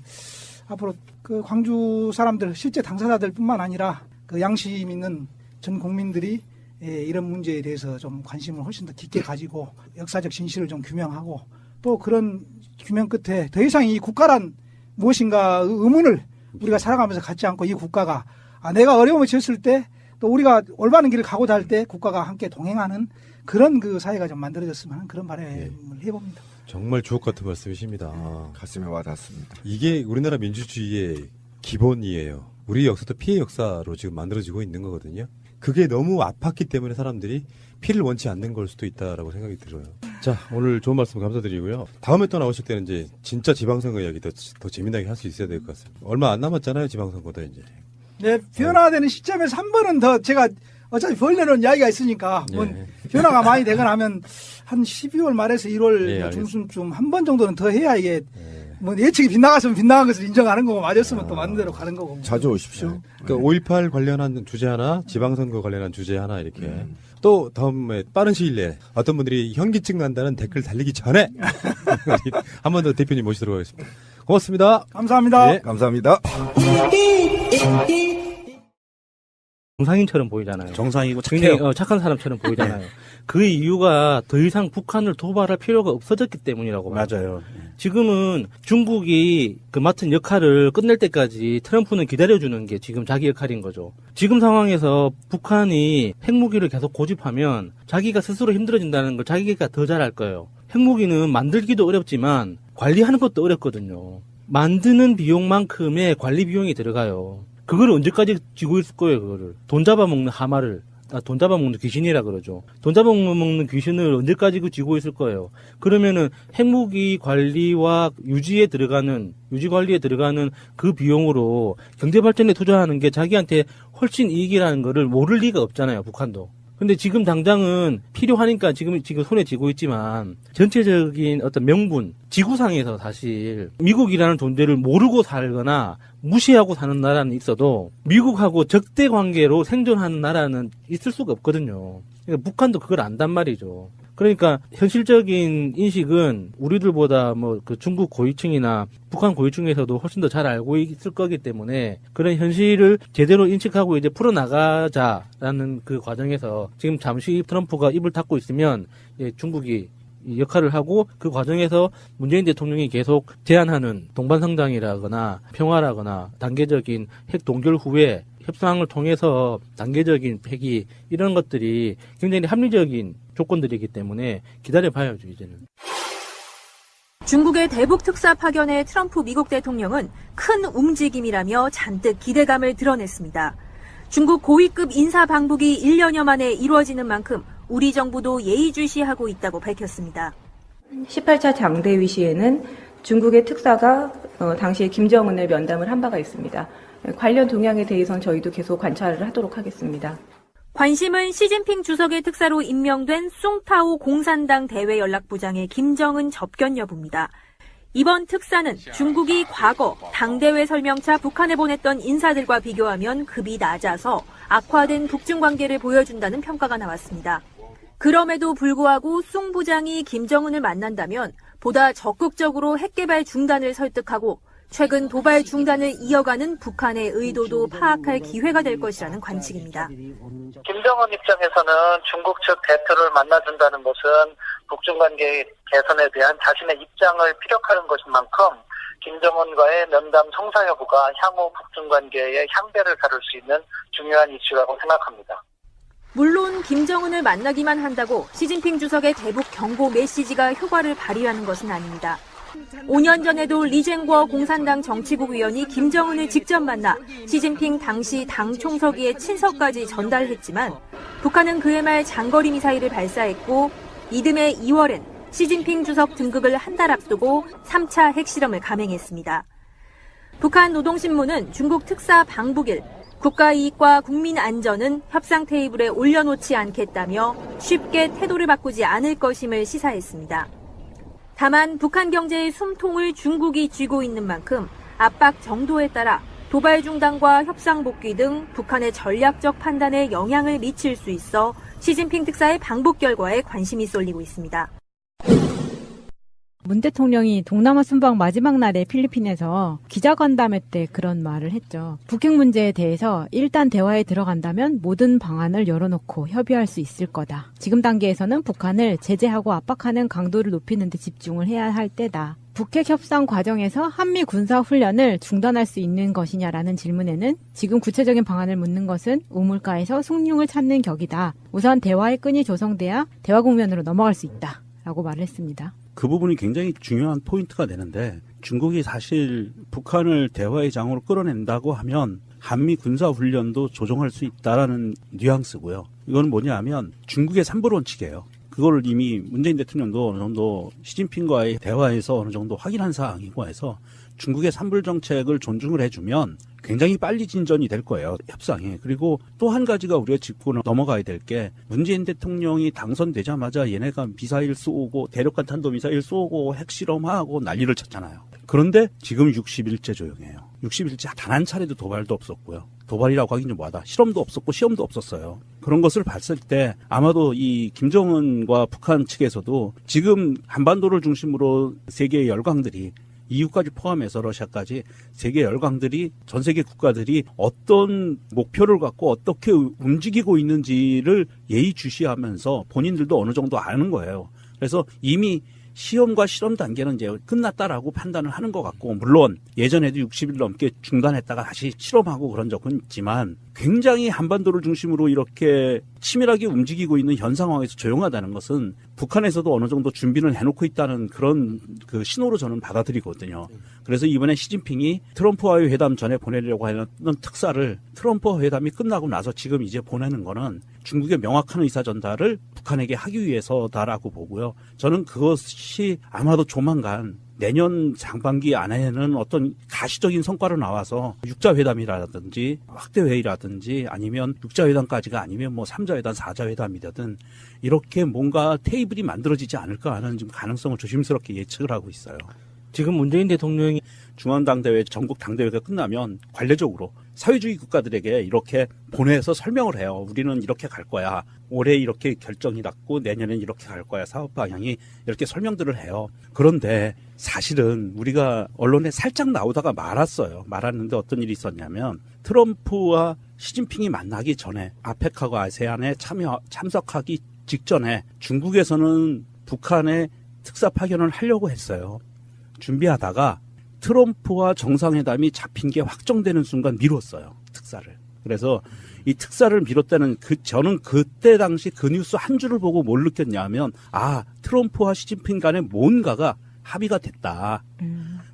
앞으로 그 광주 사람들, 실제 당사자들 뿐만 아니라 그 양심 있는 전 국민들이 이런 문제에 대해서 좀 관심을 훨씬 더 깊게 가지고 역사적 진실을 좀 규명하고 또 그런 규명 끝에 더 이상 이 국가란 무엇인가 의문을 우리가 살아가면서 갖지 않고 이 국가가 내가 어려움을 처했을 때 또 우리가 올바른 길을 가고자 할 때 국가가 함께 동행하는 그런 그 사회가 좀 만들어졌으면 하는 그런 바람을 해봅니다. 정말 주옥 같은 말씀이십니다. 가슴에 와닿습니다. 이게 우리나라 민주주의의 기본이에요. 우리 역사도 피해 역사로 지금 만들어지고 있는 거거든요. 그게 너무 아팠기 때문에 사람들이 피를 원치 않는 걸 수도 있다라고 생각이 들어요. 자, 오늘 좋은 말씀 감사드리고요. 다음에 또 나오실 때는 이제 진짜 지방선거 이야기 더 재미나게 할 수 있어야 될 것 같습니다. 얼마 안 남았잖아요, 지방선거도 이제. 네, 변화되는 시점에서 한 번은 더 제가 어차피 벌려놓은 이야기가 있으니까 뭐 변화가 많이 되거나 하면 한 12월 말에서 1월 중순쯤 한 번 정도는 더 해야 이게 뭐 예측이 빗나갔으면 빗나간 것을 인정하는 거고 맞았으면 또 맞는 대로 가는 거고. 자주 오십시오. 그러니까 5.18 관련한 주제 하나, 지방선거 관련한 주제 하나 이렇게. 또 다음에 빠른 시일 내에 어떤 분들이 현기증 난다는 댓글 달리기 전에 한 번 더 대표님 모시도록 하겠습니다. 고맙습니다. 감사합니다. 네, 감사합니다. 정상인처럼 보이잖아요. 정상이고 굉장히 착한 사람처럼 보이잖아요. 그 이유가 더 이상 북한을 도발할 필요가 없어졌기 때문이라고 봐요. 맞아요. 지금은 중국이 그 맡은 역할을 끝낼 때까지 트럼프는 기다려주는 게 지금 자기 역할인 거죠. 지금 상황에서 북한이 핵무기를 계속 고집하면 자기가 스스로 힘들어진다는 걸 자기가 더 잘할 거예요. 핵무기는 만들기도 어렵지만 관리하는 것도 어렵거든요. 만드는 비용만큼의 관리 비용이 들어가요. 그걸 언제까지 쥐고 있을 거예요, 그거를. 돈 잡아먹는 하마를. 돈 잡아먹는 귀신이라 그러죠. 돈 잡아먹는 귀신을 언제까지 쥐고 있을 거예요. 그러면은 핵무기 관리와 유지 관리에 들어가는 그 비용으로 경제발전에 투자하는 게 자기한테 훨씬 이익이라는 거를 모를 리가 없잖아요, 북한도. 근데 지금 당장은 필요하니까 지금 손에 쥐고 있지만 전체적인 어떤 명분, 지구상에서 사실 미국이라는 존재를 모르고 살거나 무시하고 사는 나라는 있어도 미국하고 적대 관계로 생존하는 나라는 있을 수가 없거든요. 그러니까 북한도 그걸 안단 말이죠. 그러니까 현실적인 인식은 우리들보다 뭐 그 중국 고위층이나 북한 고위층에서도 훨씬 더 잘 알고 있을 거기 때문에 그런 현실을 제대로 인식하고 이제 풀어나가자라는 그 과정에서 지금 잠시 트럼프가 입을 닫고 있으면 중국이 역할을 하고 그 과정에서 문재인 대통령이 계속 제안하는 동반성장이라거나 평화라거나 단계적인 핵 동결 후에 협상을 통해서 단계적인 폐기 이런 것들이 굉장히 합리적인 조건들이기 때문에 기다려봐야죠, 이제는. 중국의 대북 특사 파견의 트럼프 미국 대통령은 큰 움직임이라며 잔뜩 기대감을 드러냈습니다. 중국 고위급 인사 방북이 1년여 만에 이루어지는 만큼 우리 정부도 예의주시하고 있다고 밝혔습니다. 18차 장대위 시에는 중국의 특사가 당시에 김정은의 면담을 한 바가 있습니다. 관련 동향에 대해서는 저희도 계속 관찰을 하도록 하겠습니다. 관심은 시진핑 주석의 특사로 임명된 숭타오 공산당 대외연락부장의 김정은 접견 여부입니다. 이번 특사는 중국이 과거 당대회 설명차 북한에 보냈던 인사들과 비교하면 급이 낮아서 악화된 북중 관계를 보여준다는 평가가 나왔습니다. 그럼에도 불구하고 숭 부장이 김정은을 만난다면 보다 적극적으로 핵개발 중단을 설득하고 최근 도발 중단을 이어가는 북한의 의도도 파악할 기회가 될 것이라는 관측입니다. 김정은 입장에서는 중국 측 대표를 만나준다는 것은 북중 관계 개선에 대한 자신의 입장을 피력하는 것인 만큼 김정은과의 면담 성사 여부가 향후 북중 관계의 향배를 가를 수 있는 중요한 이슈라고 생각합니다. 물론 김정은을 만나기만 한다고 시진핑 주석의 대북 경고 메시지가 효과를 발휘하는 것은 아닙니다. 5년 전에도 리쟁거 공산당 정치국 위원이 김정은을 직접 만나 시진핑 당시 당 총서기에 친서까지 전달했지만 북한은 그해 말 장거리 미사일을 발사했고 이듬해 2월엔 시진핑 주석 등극을 한 달 앞두고 3차 핵실험을 감행했습니다. 북한 노동신문은 중국 특사 방북일 국가 이익과 국민 안전은 협상 테이블에 올려놓지 않겠다며 쉽게 태도를 바꾸지 않을 것임을 시사했습니다. 다만 북한 경제의 숨통을 중국이 쥐고 있는 만큼 압박 정도에 따라 도발 중단과 협상 복귀 등 북한의 전략적 판단에 영향을 미칠 수 있어 시진핑 특사의 방북 결과에 관심이 쏠리고 있습니다. 문 대통령이 동남아 순방 마지막 날에 필리핀에서 기자간담회 때 그런 말을 했죠. 북핵 문제에 대해서 일단 대화에 들어간다면 모든 방안을 열어놓고 협의할 수 있을 거다. 지금 단계에서는 북한을 제재하고 압박하는 강도를 높이는 데 집중을 해야 할 때다. 북핵 협상 과정에서 한미 군사 훈련을 중단할 수 있는 것이냐라는 질문에는 지금 구체적인 방안을 묻는 것은 우물가에서 숭늉을 찾는 격이다. 우선 대화의 끈이 조성돼야 대화 국면으로 넘어갈 수 있다. 라고 말을 했습니다. 그 부분이 굉장히 중요한 포인트가 되는데 중국이 사실 북한을 대화의 장으로 끌어낸다고 하면 한미 군사훈련도 조정할 수 있다라는 뉘앙스고요. 이건 뭐냐 하면 중국의 삼불 원칙이에요. 그걸 이미 문재인 대통령도 어느 정도 시진핑과의 대화에서 어느 정도 확인한 사항이고 해서 중국의 삼불 정책을 존중을 해주면 굉장히 빨리 진전이 될 거예요, 협상에. 그리고 또 한 가지가 우리가 짚고 넘어가야 될 게 문재인 대통령이 당선되자마자 얘네가 미사일 쏘고 대륙간 탄도미사일 쏘고 핵실험하고 난리를 쳤잖아요. 그런데 지금 60일째 조용해요. 60일째 단 한 차례도 도발도 없었고요. 도발이라고 하긴 좀 뭐하다. 실험도 없었고 시험도 없었어요. 그런 것을 봤을 때 아마도 이 김정은과 북한 측에서도 지금 한반도를 중심으로 세계의 열강들이 EU까지 포함해서 러시아까지 세계 열강들이 전 세계 국가들이 어떤 목표를 갖고 어떻게 움직이고 있는지를 예의주시하면서 본인들도 어느 정도 아는 거예요. 그래서 이미 시험과 실험 단계는 이제 끝났다라고 판단을 하는 것 같고, 물론 예전에도 60일 넘게 중단했다가 다시 실험하고 그런 적은 있지만 굉장히 한반도를 중심으로 이렇게 치밀하게 움직이고 있는 현 상황에서 조용하다는 것은 북한에서도 어느 정도 준비를 해놓고 있다는 그런 그 신호로 저는 받아들이거든요. 그래서 이번에 시진핑이 트럼프와의 회담 전에 보내려고 하는 특사를 트럼프와 회담이 끝나고 나서 지금 이제 보내는 거는 중국의 명확한 의사 전달을 북한에게 하기 위해서다라고 보고요. 저는 그것이 아마도 조만간 내년 상반기 안에는 어떤 가시적인 성과로 나와서 6자 회담이라든지 확대 회의라든지 아니면 6자 회담까지가 아니면 뭐 3자 회담, 4자 회담이든 이렇게 뭔가 테이블이 만들어지지 않을까 하는 좀 가능성을 조심스럽게 예측을 하고 있어요. 지금 문재인 대통령이 중앙당대회, 전국 당대회가 끝나면 관례적으로 사회주의 국가들에게 이렇게 보내서 설명을 해요. 우리는 이렇게 갈 거야. 올해 이렇게 결정이 났고 내년엔 이렇게 갈 거야. 사업 방향이 이렇게 설명들을 해요. 그런데 사실은 우리가 언론에 살짝 나오다가 말았어요. 말았는데 어떤 일이 있었냐면 트럼프와 시진핑이 만나기 전에 아펙하고 아세안에 참석하기 직전에 중국에서는 북한에 특사 파견을 하려고 했어요. 준비하다가 트럼프와 정상회담이 잡힌 게 확정되는 순간 미뤘어요. 특사를. 그래서 이 특사를 미뤘다는 저는 그때 당시 그 뉴스 한 줄을 보고 뭘 느꼈냐면 트럼프와 시진핑 간에 뭔가가 합의가 됐다.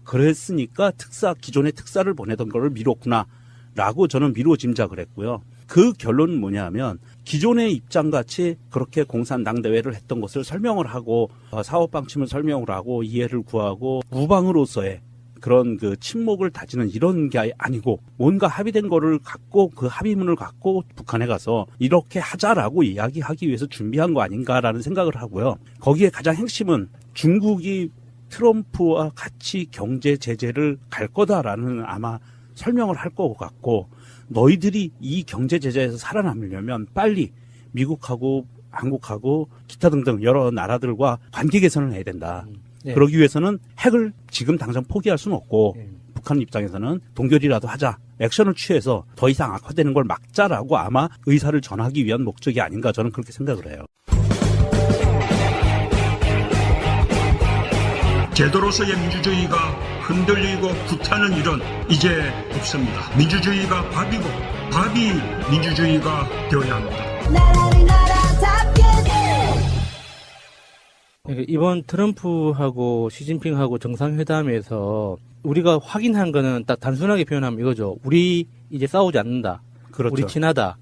그랬으니까 기존의 특사를 보내던 거를 미뤘구나라고 저는 미루어 짐작을 했고요. 그 결론은 뭐냐면 기존의 입장같이 그렇게 공산당대회를 했던 것을 설명을 하고 사업 방침을 설명을 하고 이해를 구하고 우방으로서의 그런 그 침묵을 다지는 이런 게 아니고 뭔가 합의된 거를 갖고 그 합의문을 갖고 북한에 가서 이렇게 하자라고 이야기하기 위해서 준비한 거 아닌가라는 생각을 하고요. 거기에 가장 핵심은 중국이 트럼프와 같이 경제 제재를 갈 거다라는 아마 설명을 할 것 같고, 너희들이 이 경제 제재에서 살아남으려면 빨리 미국하고 한국하고 기타 등등 여러 나라들과 관계 개선을 해야 된다. 그러기 위해서는 핵을 지금 당장 포기할 수는 없고 북한 입장에서는 동결이라도 하자. 액션을 취해서 더 이상 악화되는 걸 막자라고 아마 의사를 전하기 위한 목적이 아닌가 저는 그렇게 생각을 해요. 제도로서의 민주주의가 흔들리고 불타는 일은 이제 없습니다. 민주주의가 밥이고 밥이 민주주의가 되어야 합니다. 이번 트럼프하고 시진핑하고 정상회담에서 우리가 확인한 거는 딱 단순하게 표현하면 이거죠. 우리 이제 싸우지 않는다. 그렇죠. 우리 친하다.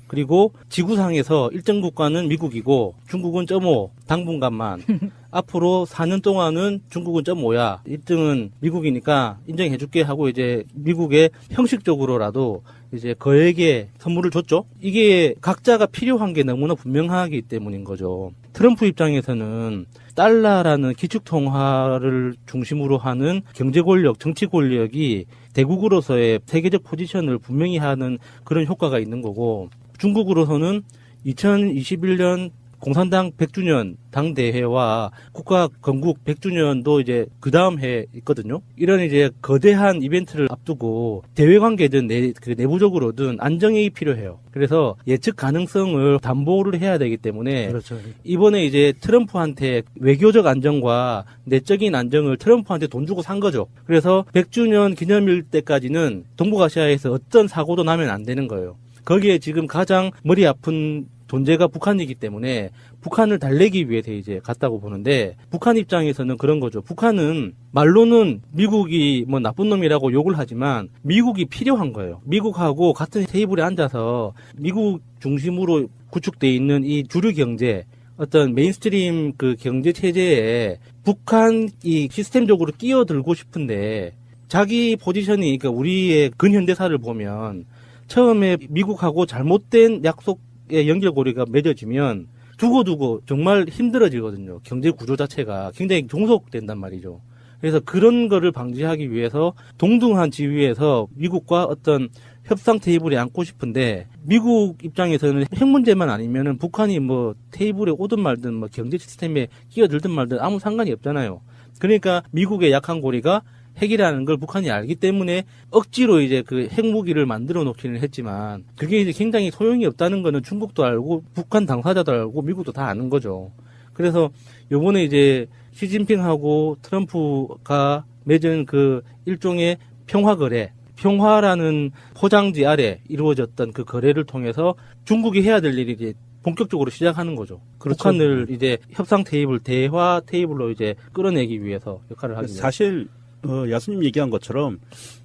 그리고 지구상에서 일정 국가는 미국이고 중국은 0.5 당분간만 앞으로 4년 동안은 중국은 0.5야. 1등은 미국이니까 인정해줄게 하고 이제 미국에 형식적으로라도 이제 거액의 선물을 줬죠. 이게 각자가 필요한 게 너무나 분명하기 때문인 거죠. 트럼프 입장에서는 달러라는 기축통화를 중심으로 하는 경제 권력, 정치 권력이 대국으로서의 세계적 포지션을 분명히 하는 그런 효과가 있는 거고, 중국으로서는 2021년 공산당 100주년 당대회와 국가 건국 100주년도 이제 그 다음 해 있거든요. 이런 이제 거대한 이벤트를 앞두고 대외 관계든 내부적으로든 안정이 필요해요. 그래서 예측 가능성을 담보를 해야 되기 때문에 그렇죠. 이번에 이제 트럼프한테 외교적 안정과 내적인 안정을 트럼프한테 돈 주고 산 거죠. 그래서 100주년 기념일 때까지는 동북아시아에서 어떤 사고도 나면 안 되는 거예요. 거기에 지금 가장 머리 아픈 존재가 북한이기 때문에 북한을 달래기 위해서 이제 갔다고 보는데, 북한 입장에서는 그런 거죠. 북한은 말로는 미국이 뭐 나쁜 놈이라고 욕을 하지만 미국이 필요한 거예요. 미국하고 같은 테이블에 앉아서 미국 중심으로 구축돼 있는 이 주류 경제, 어떤 메인스트림 그 경제 체제에 북한이 시스템적으로 끼어들고 싶은데, 자기 포지션이, 그러니까 우리의 근현대사를 보면 처음에 미국하고 잘못된 약속의 연결고리가 맺어지면 두고두고 정말 힘들어지거든요. 경제 구조 자체가 굉장히 종속된단 말이죠. 그래서 그런 거를 방지하기 위해서 동등한 지위에서 미국과 어떤 협상 테이블에 앉고 싶은데, 미국 입장에서는 핵 문제만 아니면은 북한이 뭐 테이블에 오든 말든 뭐 경제 시스템에 끼어들든 말든 아무 상관이 없잖아요. 그러니까 미국의 약한 고리가 핵이라는 걸 북한이 알기 때문에 억지로 이제 그 핵무기를 만들어 놓기는 했지만, 그게 이제 굉장히 소용이 없다는 거는 중국도 알고 북한 당사자도 알고 미국도 다 아는 거죠. 그래서 요번에 이제 시진핑하고 트럼프가 맺은 그 일종의 평화거래, 평화라는 포장지 아래 이루어졌던 그 거래를 통해서 중국이 해야 될 일이 이제 본격적으로 시작하는 거죠. 그렇죠. 북한을 이제 협상 테이블, 대화 테이블로 이제 끌어내기 위해서 역할을 하기 위해서. 사실 야수님 얘기한 것처럼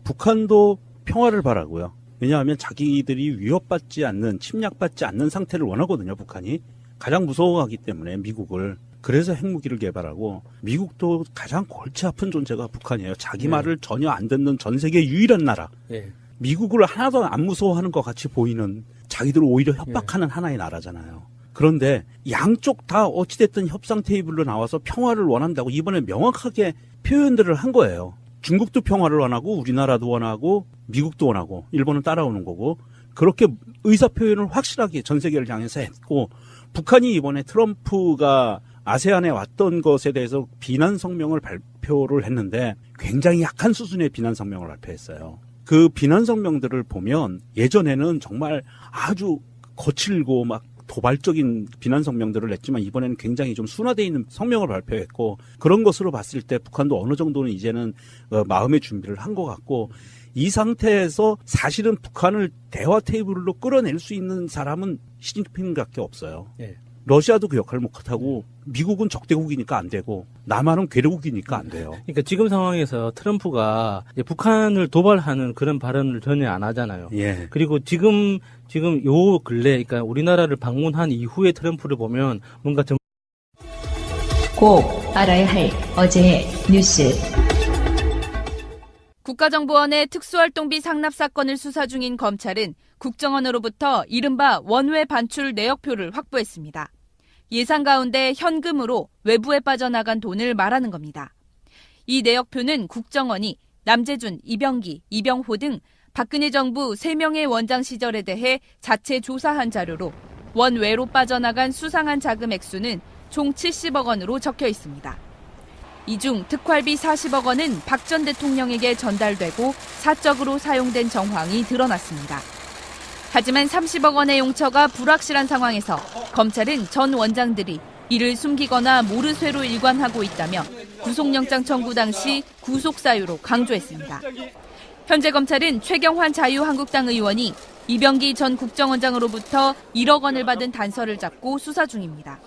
북한도 평화를 바라고요. 왜냐하면 자기들이 위협받지 않는, 침략받지 않는 상태를 원하거든요. 북한이 가장 무서워하기 때문에 미국을. 그래서 핵무기를 개발하고, 미국도 가장 골치 아픈 존재가 북한이에요. 자기 말을 전혀 안 듣는 전 세계 유일한 나라. 미국을 하나도 안 무서워하는 것 같이 보이는, 자기들을 오히려 협박하는 하나의 나라잖아요. 그런데 양쪽 다 어찌됐든 협상 테이블로 나와서 평화를 원한다고 이번에 명확하게 표현들을 한 거예요. 중국도 평화를 원하고 우리나라도 원하고 미국도 원하고 일본은 따라오는 거고, 그렇게 의사표현을 확실하게 전 세계를 향해서 했고, 북한이 이번에 트럼프가 아세안에 왔던 것에 대해서 비난 성명을 발표를 했는데 굉장히 약한 수준의 비난 성명을 발표했어요. 그 비난 성명들을 보면 예전에는 정말 아주 거칠고 막 도발적인 비난 성명들을 냈지만 이번에는 굉장히 좀 순화되어 있는 성명을 발표했고, 그런 것으로 봤을 때 북한도 어느 정도는 이제는 마음의 준비를 한 것 같고, 이 상태에서 사실은 북한을 대화 테이블로 끌어낼 수 있는 사람은 시진핑밖에 없어요. 러시아도 그 역할을 못하고, 미국은 적대국이니까 안 되고, 남한은 괴뢰국이니까 안 돼요. 그러니까 지금 상황에서 트럼프가 이제 북한을 도발하는 그런 발언을 전혀 안 하잖아요. 그리고 지금 요 근래, 그러니까 우리나라를 방문한 이후에 트럼프를 보면 뭔가 꼭 알아야 할 어제의 뉴스. 국가정보원의 특수활동비 상납 사건을 수사 중인 검찰은 국정원으로부터 이른바 원외 반출 내역표를 확보했습니다. 예상 가운데 현금으로 외부에 빠져나간 돈을 말하는 겁니다. 이 내역표는 국정원이 남재준, 이병기, 이병호 등 박근혜 정부 3명의 원장 시절에 대해 자체 조사한 자료로, 원외로 빠져나간 수상한 자금 액수는 총 70억 원으로 적혀 있습니다. 이 중 특활비 40억 원은 박 전 대통령에게 전달되고 사적으로 사용된 정황이 드러났습니다. 하지만 30억 원의 용처가 불확실한 상황에서 검찰은 전 원장들이 이를 숨기거나 모르쇠로 일관하고 있다며 구속영장 청구 당시 구속 사유로 강조했습니다. 현재 검찰은 최경환 자유한국당 의원이 이병기 전 국정원장으로부터 1억 원을 받은 단서를 잡고 수사 중입니다.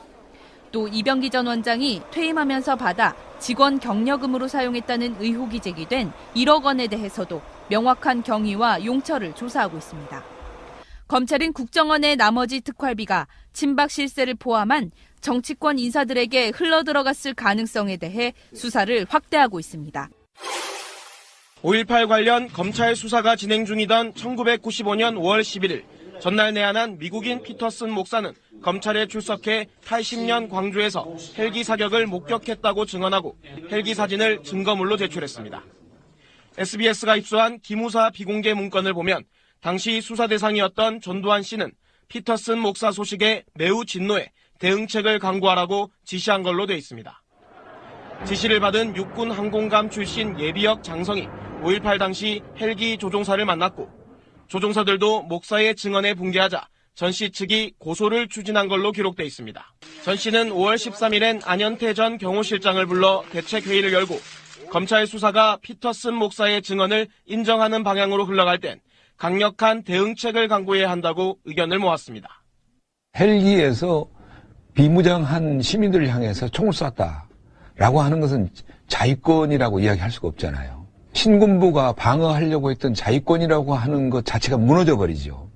또 이병기 전 원장이 퇴임하면서 받아 직원 경력금으로 사용했다는 의혹이 제기된 1억 원에 대해서도 명확한 경위와 용처를 조사하고 있습니다. 검찰은 국정원의 나머지 특활비가 친박 실세를 포함한 정치권 인사들에게 흘러들어갔을 가능성에 대해 수사를 확대하고 있습니다. 5.18 관련 검찰 수사가 진행 중이던 1995년 5월 11일 전날 내한한 미국인 피터슨 목사는 검찰에 출석해 80년 광주에서 헬기 사격을 목격했다고 증언하고 헬기 사진을 증거물로 제출했습니다. SBS가 입수한 기무사 비공개 문건을 보면 당시 수사 대상이었던 전두환 씨는 피터슨 목사 소식에 매우 진노해 대응책을 강구하라고 지시한 걸로 돼 있습니다. 지시를 받은 육군 항공감 출신 예비역 장성이 5.18 당시 헬기 조종사를 만났고 조종사들도 목사의 증언에 붕괴하자 전 씨 측이 고소를 추진한 걸로 기록돼 있습니다. 전 씨는 5월 13일엔 안현태 전 경호실장을 불러 대책회의를 열고 검찰 수사가 피터슨 목사의 증언을 인정하는 방향으로 흘러갈 땐 강력한 대응책을 강구해야 한다고 의견을 모았습니다. 헬기에서 비무장한 시민들을 향해서 총을 쐈다라고 하는 것은 자위권이라고 이야기할 수가 없잖아요. 신군부가 방어하려고 했던 자위권이라고 하는 것 자체가 무너져 버리죠.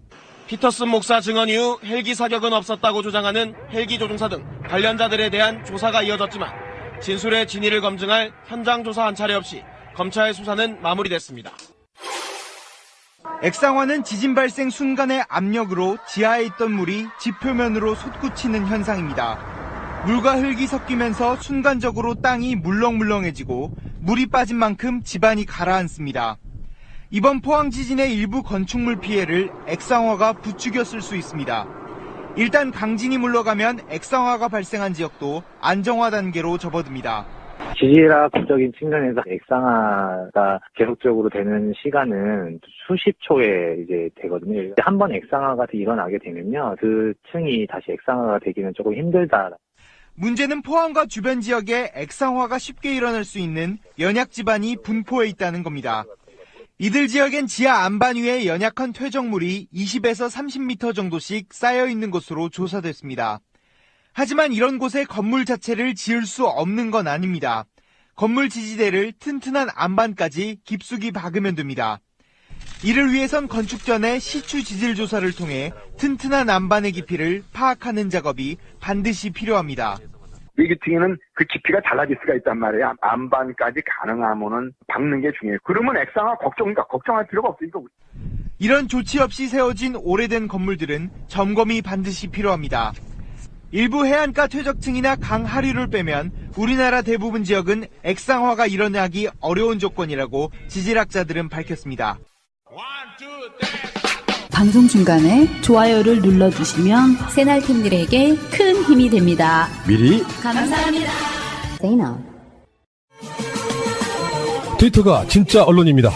피터슨 목사 증언 이후 헬기 사격은 없었다고 주장하는 헬기 조종사 등 관련자들에 대한 조사가 이어졌지만 진술의 진위를 검증할 현장 조사 한 차례 없이 검찰 수사는 마무리됐습니다. 액상화는 지진 발생 순간의 압력으로 지하에 있던 물이 지표면으로 솟구치는 현상입니다. 물과 흙이 섞이면서 순간적으로 땅이 물렁물렁해지고 물이 빠진 만큼 집안이 가라앉습니다. 이번 포항 지진의 일부 건축물 피해를 액상화가 부추겼을 수 있습니다. 일단 강진이 물러가면 액상화가 발생한 지역도 안정화 단계로 접어듭니다. 지질학적인 측면에서 액상화가 계속적으로 되는 시간은 수십 초에 이제 되거든요. 한 번 액상화가 일어나게 되면요, 그 층이 다시 액상화가 되기는 조금 힘들다. 문제는 포항과 주변 지역에 액상화가 쉽게 일어날 수 있는 연약 지반이 분포해 있다는 겁니다. 이들 지역엔 지하 안반 위에 연약한 퇴적물이 20에서 30m 정도씩 쌓여 있는 것으로 조사됐습니다. 하지만 이런 곳에 건물 자체를 지을 수 없는 건 아닙니다. 건물 지지대를 튼튼한 안반까지 깊숙이 박으면 됩니다. 이를 위해선 건축 전에 시추 지질 조사를 통해 튼튼한 안반의 깊이를 파악하는 작업이 반드시 필요합니다. 일기층에는 그 깊이가 달라질 수가 있단 말이에요. 안반까지 가능하면은 박는 게 중요해요. 그러면 액상화 걱정할 필요가 없으니까. 이런 조치 없이 세워진 오래된 건물들은 점검이 반드시 필요합니다. 일부 해안가 퇴적층이나 강 하류를 빼면 우리나라 대부분 지역은 액상화가 일어나기 어려운 조건이라고 지질학자들은 밝혔습니다. 방송 중간에 좋아요를 눌러주시면 새날팀들에게 큰 힘이 됩니다. 미리 감사합니다. 트위터가 진짜 언론입니다.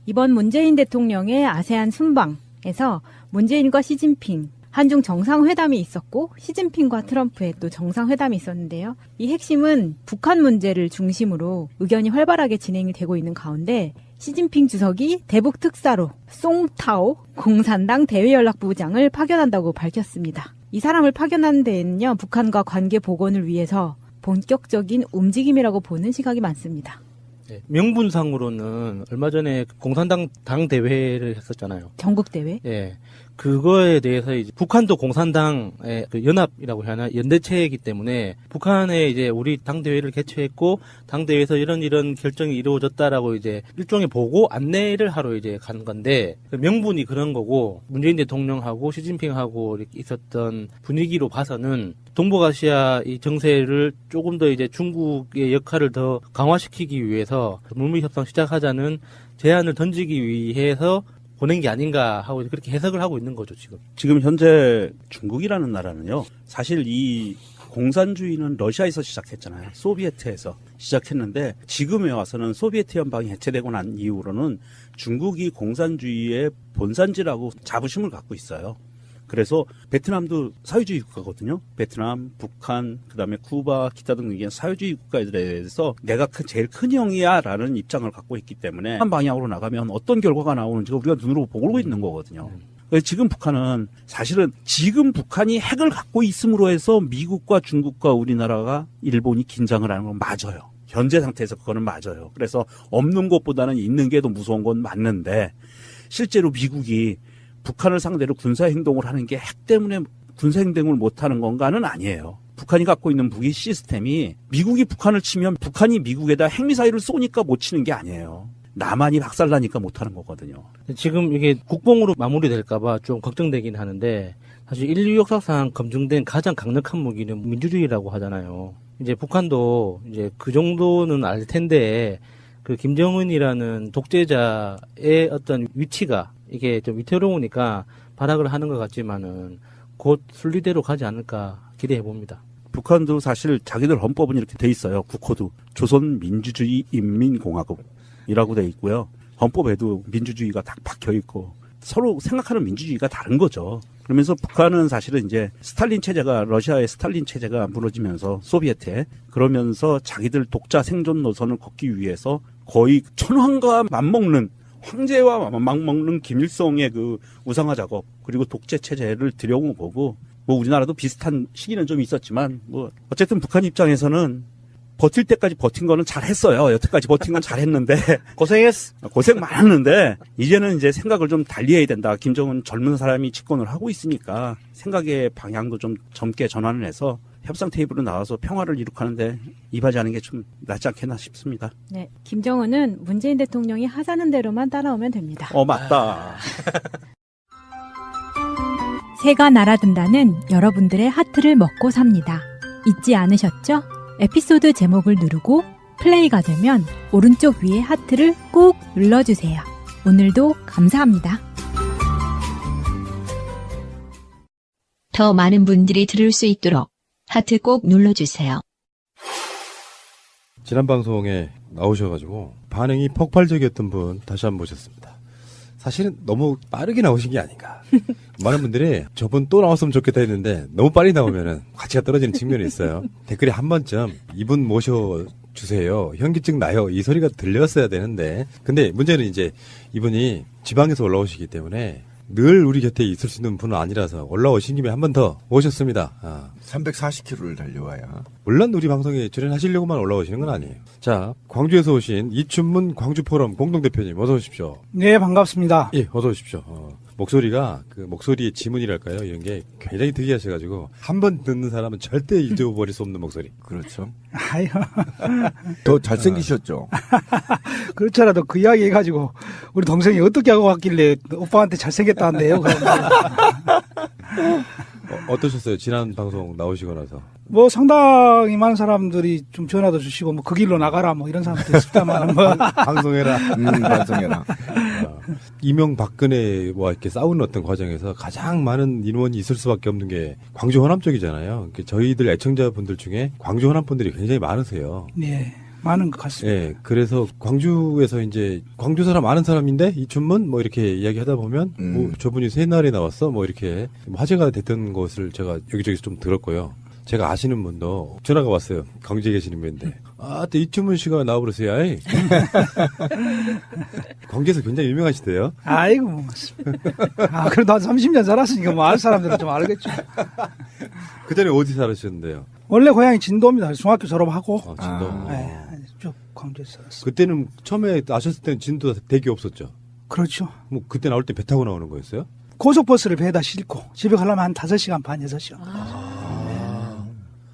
이번 문재인 대통령의 아세안 순방에서 문재인과 시진핑, 한중 정상회담이 있었고 시진핑과 트럼프의 또 정상회담이 있었는데요. 이 핵심은 북한 문제를 중심으로 의견이 활발하게 진행이 되고 있는 가운데 시진핑 주석이 대북 특사로 송타오 공산당 대외연락부장을 파견한다고 밝혔습니다. 이 사람을 파견한 데에는요, 북한과 관계 복원을 위해서 본격적인 움직임이라고 보는 시각이 많습니다. 네, 명분상으로는 얼마 전에 공산당 당대회를 했었잖아요. 전국대회? 예. 그거에 대해서 이제 북한도 공산당의 그 연합이라고 해야 하나 연대체이기 때문에 북한에 이제 우리 당대회를 개최했고 당대회에서 이런 결정이 이루어졌다라고 이제 일종의 보고 안내를 하러 이제 간 건데 명분이 그런 거고 문재인 대통령하고 시진핑하고 이렇게 있었던 분위기로 봐서는 동북아시아 이 정세를 조금 더 이제 중국의 역할을 더 강화시키기 위해서 물밑 협상 시작하자는 제안을 던지기 위해서 보낸 게 아닌가 하고 그렇게 해석을 하고 있는 거죠, 지금. 지금 현재 중국이라는 나라는요, 사실 이 공산주의는 러시아에서 시작했잖아요. 소비에트에서 시작했는데 지금에 와서는 소비에트 연방이 해체되고 난 이후로는 중국이 공산주의의 본산지라고 자부심을 갖고 있어요. 그래서 베트남도 사회주의 국가거든요. 베트남, 북한, 그다음에 쿠바, 기타 등등의 사회주의 국가들에 대해서 내가 제일 큰 형이야라는 입장을 갖고 있기 때문에 한 방향으로 나가면 어떤 결과가 나오는지 우리가 눈으로 보고 있는 거거든요. 지금 북한은 사실은 지금 북한이 핵을 갖고 있음으로 해서 미국과 중국과 우리나라가 일본이 긴장을 하는 건 맞아요. 현재 상태에서 그거는 맞아요. 그래서 없는 것보다는 있는 게 더 무서운 건 맞는데 실제로 미국이 북한을 상대로 군사행동을 하는 게 핵 때문에 군사행동을 못하는 건가는 아니에요. 북한이 갖고 있는 무기 시스템이 미국이 북한을 치면 북한이 미국에다 핵미사일을 쏘니까 못 치는 게 아니에요. 남한이 박살나니까 못하는 거거든요. 지금 이게 국뽕으로 마무리될까봐 좀 걱정되긴 하는데 사실 인류 역사상 검증된 가장 강력한 무기는 민주주의라고 하잖아요. 이제 북한도 이제 그 정도는 알 텐데 그 김정은이라는 독재자의 어떤 위치가 이게 좀 위태로우니까 발악을 하는 것 같지만은 곧 순리대로 가지 않을까 기대해 봅니다. 북한도 사실 자기들 헌법은 이렇게 돼 있어요. 국호도 조선민주주의 인민공화국이라고 돼 있고요. 헌법에도 민주주의가 딱 박혀 있고 서로 생각하는 민주주의가 다른 거죠. 그러면서 북한은 사실은 이제 스탈린 체제가 러시아의 스탈린 체제가 무너지면서 소비에트에 그러면서 자기들 독자 생존 노선을 걷기 위해서 거의 천황과 맞먹는 황제와 맞먹는 김일성의 그 우상화 작업 그리고 독재 체제를 들여온 거고 뭐 우리나라도 비슷한 시기는 좀 있었지만 뭐 어쨌든 북한 입장에서는 버틸 때까지 버틴 거는 잘했어요. 여태까지 버틴 건 잘했는데 고생 많았는데 이제는 이제 생각을 좀 달리해야 된다. 김정은 젊은 사람이 집권을 하고 있으니까 생각의 방향도 좀 젊게 전환을 해서 협상 테이블로 나와서 평화를 이룩하는데 임하지 게 좀 낫지 않겠나 싶습니다. 네, 김정은은 문재인 대통령이 하자는 대로만 따라오면 됩니다. 맞다. 새가 날아든다는 여러분들의 하트를 먹고 삽니다. 잊지 않으셨죠? 에피소드 제목을 누르고 플레이가 되면 오른쪽 위에 하트를 꼭 눌러주세요. 오늘도 감사합니다. 더 많은 분들이 들을 수 있도록 하트 꼭 눌러주세요. 지난 방송에 나오셔가지고 반응이 폭발적이었던 분 다시 한번 모셨습니다. 사실은 너무 빠르게 나오신 게 아닌가. 많은 분들이 저분 또 나왔으면 좋겠다 했는데 너무 빨리 나오면은 가치가 떨어지는 측면이 있어요. 댓글에 한 번쯤 이분 모셔주세요. 현기증 나요. 이 소리가 들렸어야 되는데. 근데 문제는 이제 이분이 지방에서 올라오시기 때문에 늘 우리 곁에 있을 수 있는 분은 아니라서 올라오신 김에 한 번 더 모셨습니다. 340km를 달려와야. 물론 우리 방송에 출연하시려고만 올라오시는 건 아니에요. 자, 광주에서 오신 이춘문 광주포럼 공동대표님 어서 오십시오. 네, 반갑습니다. 예, 어서 오십시오. 목소리가 그 목소리의 지문이랄까요? 이런 게 굉장히 특이하셔가지고 한 번 듣는 사람은 절대 잊어버릴 수 없는 목소리. 그렇죠. 아유. 더 잘생기셨죠? 그렇잖아도 그 이야기 해가지고 우리 동생이 어떻게 하고 왔길래 오빠한테 잘생겼다는데요. 어떠셨어요? 지난 방송 나오시고 나서. 뭐 상당히 많은 사람들이 좀 전화도 주시고 뭐 그 길로 나가라 뭐 이런 사람도 있었다만 뭐 방송해라. 방송해라. 이명박근혜와 이렇게 싸우는 어떤 과정에서 가장 많은 인원이 있을 수밖에 없는 게 광주 호남 쪽이잖아요. 저희들 애청자분들 중에 광주 호남 분들이 굉장히 많으세요. 네. 많은 것 같습니다. 예, 그래서 광주에서 이제 광주 사람 아는 사람인데 이춘문 뭐 이렇게 이야기하다 보면 뭐 저분이 새날에 나왔어 뭐 이렇게 화제가 됐던 것을 제가 여기저기서 좀 들었고요. 제가 아시는 분도 전화가 왔어요. 광주에 계시는 분인데 또 이춘문 씨가 나와버렸어요. 아이. 광주에서 굉장히 유명하시대요. 아이고 뭐. 그래도 한 30년 살았으니까 뭐 알 사람들은 좀 알겠죠. 그 전에 어디 살으셨는데요? 원래 고향이 진도입니다. 중학교 졸업하고. 진도. 네, 쭉 광주에서 살았어요. 그때는 처음에 아셨을 때는 진도 대기 없었죠? 그렇죠. 뭐 그때 나올 때 배 타고 나오는 거였어요? 고속버스를 배에다 싣고 집에 가려면 한 5시간 반, 6시간.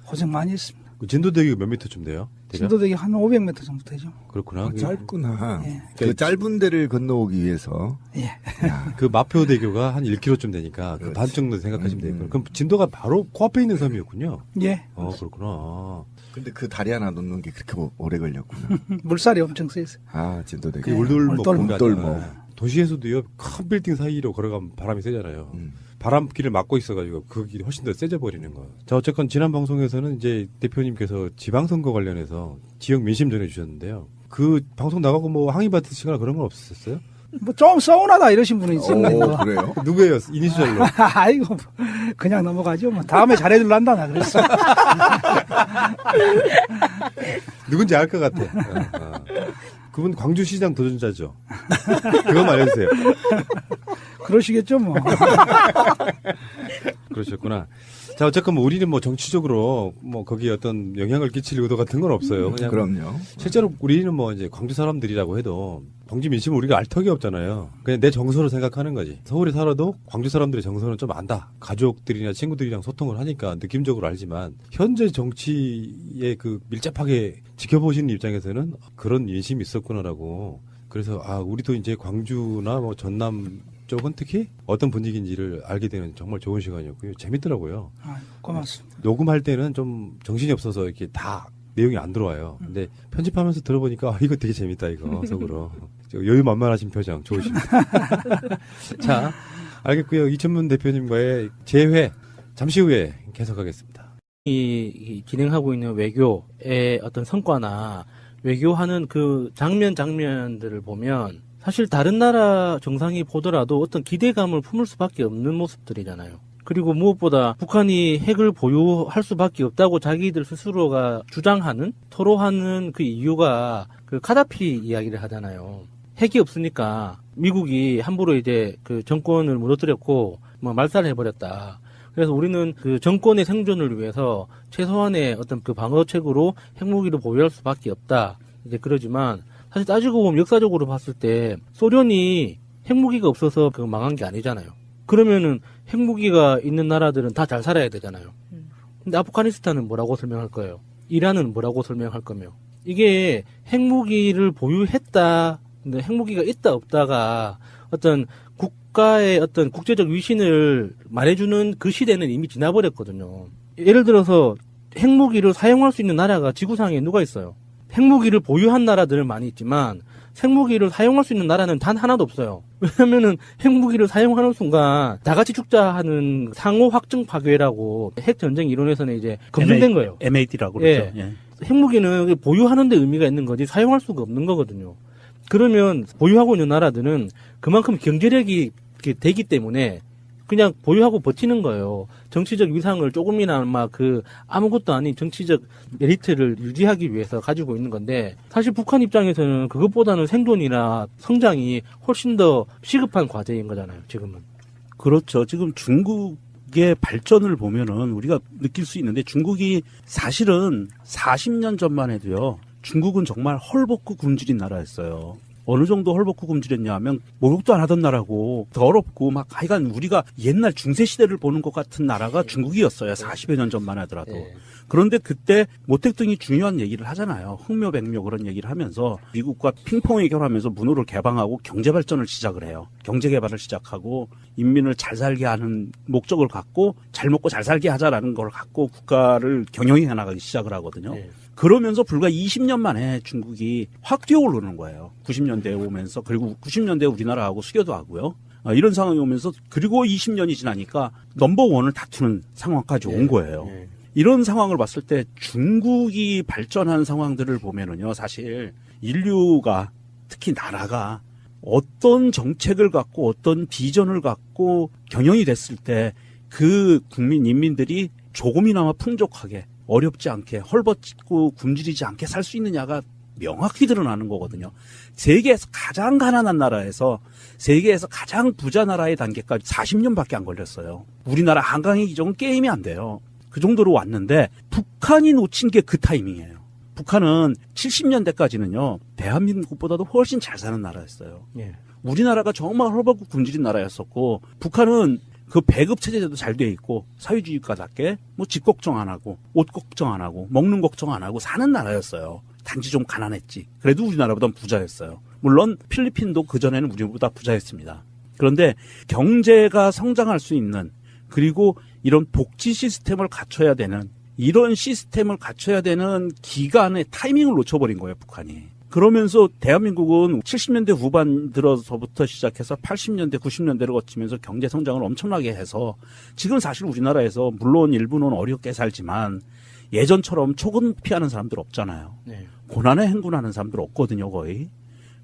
고생 많이 했습니다. 진도대기가 몇 미터쯤 돼요? 진도대기 한 500m 정도 되죠. 그렇구나. 짧구나. 예. 그 짧은 데를 건너오기 위해서. 예. 그 마표대교가 한 1km쯤 되니까 그 반 정도 생각하시면 되겠군요. 그럼 진도가 바로 코앞에 있는 섬이었군요. 예. 그렇구나. 근데 그 다리 하나 놓는 게 그렇게 오래 걸렸구나. 물살이 엄청 세서. 진도대교. 울돌목. 울돌목. 도시에서도요, 큰 빌딩 사이로 걸어가면 바람이 세잖아요. 바람길을 막고 있어가지고 그 길이 훨씬 더 세져 버리는 거예요. 자, 어쨌건 지난 방송에서는 이제 대표님께서 지방선거 관련해서 지역 민심 전해주셨는데요. 그 방송 나가고 뭐 항의 받으시거나 그런 건 없었어요? 뭐 좀 서운하다 이러신 분이 있었는데. 그래요? 누구예요? 이니셜로? 아이고, 그냥 넘어가죠. 뭐 다음에 잘해줄란다 나 그랬어. 누군지 알 것 같아. 그분 광주시장 도전자죠. 그거 말해주세요. 그러시겠죠, 뭐. 그러셨구나. 자, 어쨌건 뭐 우리는 뭐 정치적으로 뭐 거기에 어떤 영향을 끼칠 의도 같은 건 없어요. 그냥 그럼요. 실제로 우리는 뭐 이제 광주 사람들이라고 해도 광주 민심을 우리가 알 턱이 없잖아요. 그냥 내 정서로 생각하는 거지. 서울에 살아도 광주 사람들의 정서는 좀 안다. 가족들이나 친구들이랑 소통을 하니까 느낌적으로 알지만 현재 정치에 그 밀접하게 지켜보시는 입장에서는 그런 민심이 있었구나라고. 그래서 우리도 이제 광주나 뭐 전남 쪽은 특히 어떤 분위기인지를 알게 되는 정말 좋은 시간이었고요. 재밌더라고요. 고맙습니다. 녹음할 때는 좀 정신이 없어서 이렇게 다 내용이 안 들어와요. 근데 편집하면서 들어보니까 이거 되게 재밌다 이거 속으로. 여유 만만하신 표정 좋으십니다. 자, 알겠고요. 이천문 대표님과의 재회 잠시 후에 계속하겠습니다. 이 진행하고 있는 외교의 어떤 성과나 외교하는 그 장면들을 보면 사실 다른 나라 정상이 보더라도 어떤 기대감을 품을 수밖에 없는 모습들이잖아요. 그리고 무엇보다 북한이 핵을 보유할 수밖에 없다고 자기들 스스로가 주장하는, 토로하는 그 이유가 그 카다피 이야기를 하잖아요. 핵이 없으니까 미국이 함부로 이제 그 정권을 무너뜨렸고 뭐 말살을 해버렸다. 그래서 우리는 그 정권의 생존을 위해서 최소한의 어떤 그 방어책으로 핵무기를 보유할 수밖에 없다. 이제 그러지만 사실 따지고 보면 역사적으로 봤을 때 소련이 핵무기가 없어서 그 망한 게 아니잖아요. 그러면은 핵무기가 있는 나라들은 다 잘 살아야 되잖아요. 근데 아프가니스탄은 뭐라고 설명할 거예요? 이란은 뭐라고 설명할 거며? 이게 핵무기를 보유했다, 근데 핵무기가 있다 없다가 어떤 국가의 어떤 국제적 위신을 말해주는 그 시대는 이미 지나버렸거든요. 예를 들어서 핵무기를 사용할 수 있는 나라가 지구상에 누가 있어요? 핵무기를 보유한 나라들은 많이 있지만 핵무기를 사용할 수 있는 나라는 단 하나도 없어요. 왜냐면은 핵무기를 사용하는 순간 다 같이 죽자 하는 상호 확증 파괴라고 핵전쟁 이론에서는 이제 검증된 거예요. MAD라고 그러죠. 예. 핵무기는 보유하는 데 의미가 있는 거지 사용할 수가 없는 거거든요. 그러면 보유하고 있는 나라들은 그만큼 경제력이 되기 때문에 그냥 보유하고 버티는 거예요. 정치적 위상을 조금이나마 그 아무것도 아닌 정치적 메리트를 유지하기 위해서 가지고 있는 건데 사실 북한 입장에서는 그것보다는 생존이나 성장이 훨씬 더 시급한 과제인 거잖아요. 지금은. 그렇죠. 지금 중국의 발전을 보면은 우리가 느낄 수 있는데 중국이 사실은 40년 전만 해도요. 중국은 정말 헐벗고 굶주린 나라였어요. 어느 정도 헐벗고 굶주렸냐 하면 목욕도 안 하던 나라고 더럽고 막 하여간 우리가 옛날 중세시대를 보는 것 같은 나라가 중국이었어요. 40여 년 전만 하더라도. 그런데 그때 모택동이 중요한 얘기를 하잖아요. 흑묘백묘 그런 얘기를 하면서 미국과 핑퐁 해결하면서 문호를 개방하고 경제발전을 시작을 해요. 경제개발을 시작하고 인민을 잘 살게 하는 목적을 갖고 잘 먹고 잘 살게 하자라는 걸 갖고 국가를 경영해 나가기 시작을 하거든요. 그러면서 불과 20년 만에 중국이 확 뛰어오르는 거예요. 90년대에 오면서 그리고 90년대에 우리나라하고 수교도 하고요. 이런 상황이 오면서 그리고 20년이 지나니까 넘버원을 다투는 상황까지 온 거예요. 이런 상황을 봤을 때 중국이 발전한 상황들을 보면은요. 사실 인류가 특히 나라가 어떤 정책을 갖고 어떤 비전을 갖고 경영이 됐을 때 그 국민 인민들이 조금이나마 풍족하게 어렵지 않게 헐벗고 굶주리지 않게 살 수 있느냐가 명확히 드러나는 거거든요. 세계에서 가장 가난한 나라에서 세계에서 가장 부자 나라의 단계까지 40년밖에 안 걸렸어요. 우리나라 한강의 기종은 게임이 안 돼요. 그 정도로 왔는데 북한이 놓친 게 그 타이밍이에요. 북한은 70년대까지는요. 대한민국보다도 훨씬 잘 사는 나라였어요. 우리나라가 정말 헐벗고 굶주린 나라였었고 북한은 그 배급 체제도 잘 돼 있고 사회주의가답게 뭐 집 걱정 안 하고 옷 걱정 안 하고 먹는 걱정 안 하고 사는 나라였어요. 단지 좀 가난했지. 그래도 우리나라보단 부자였어요. 물론 필리핀도 그전에는 우리보다 부자였습니다. 그런데 경제가 성장할 수 있는 그리고 이런 복지 시스템을 갖춰야 되는 이런 시스템을 갖춰야 되는 기간의 타이밍을 놓쳐버린 거예요. 북한이. 그러면서 대한민국은 70년대 후반 들어서부터 시작해서 80년대, 90년대를 거치면서 경제 성장을 엄청나게 해서 지금 사실 우리나라에서 물론 일부는 어렵게 살지만 예전처럼 초급 피하는 사람들 없잖아요. 네. 고난에 행군하는 사람들 없거든요, 거의.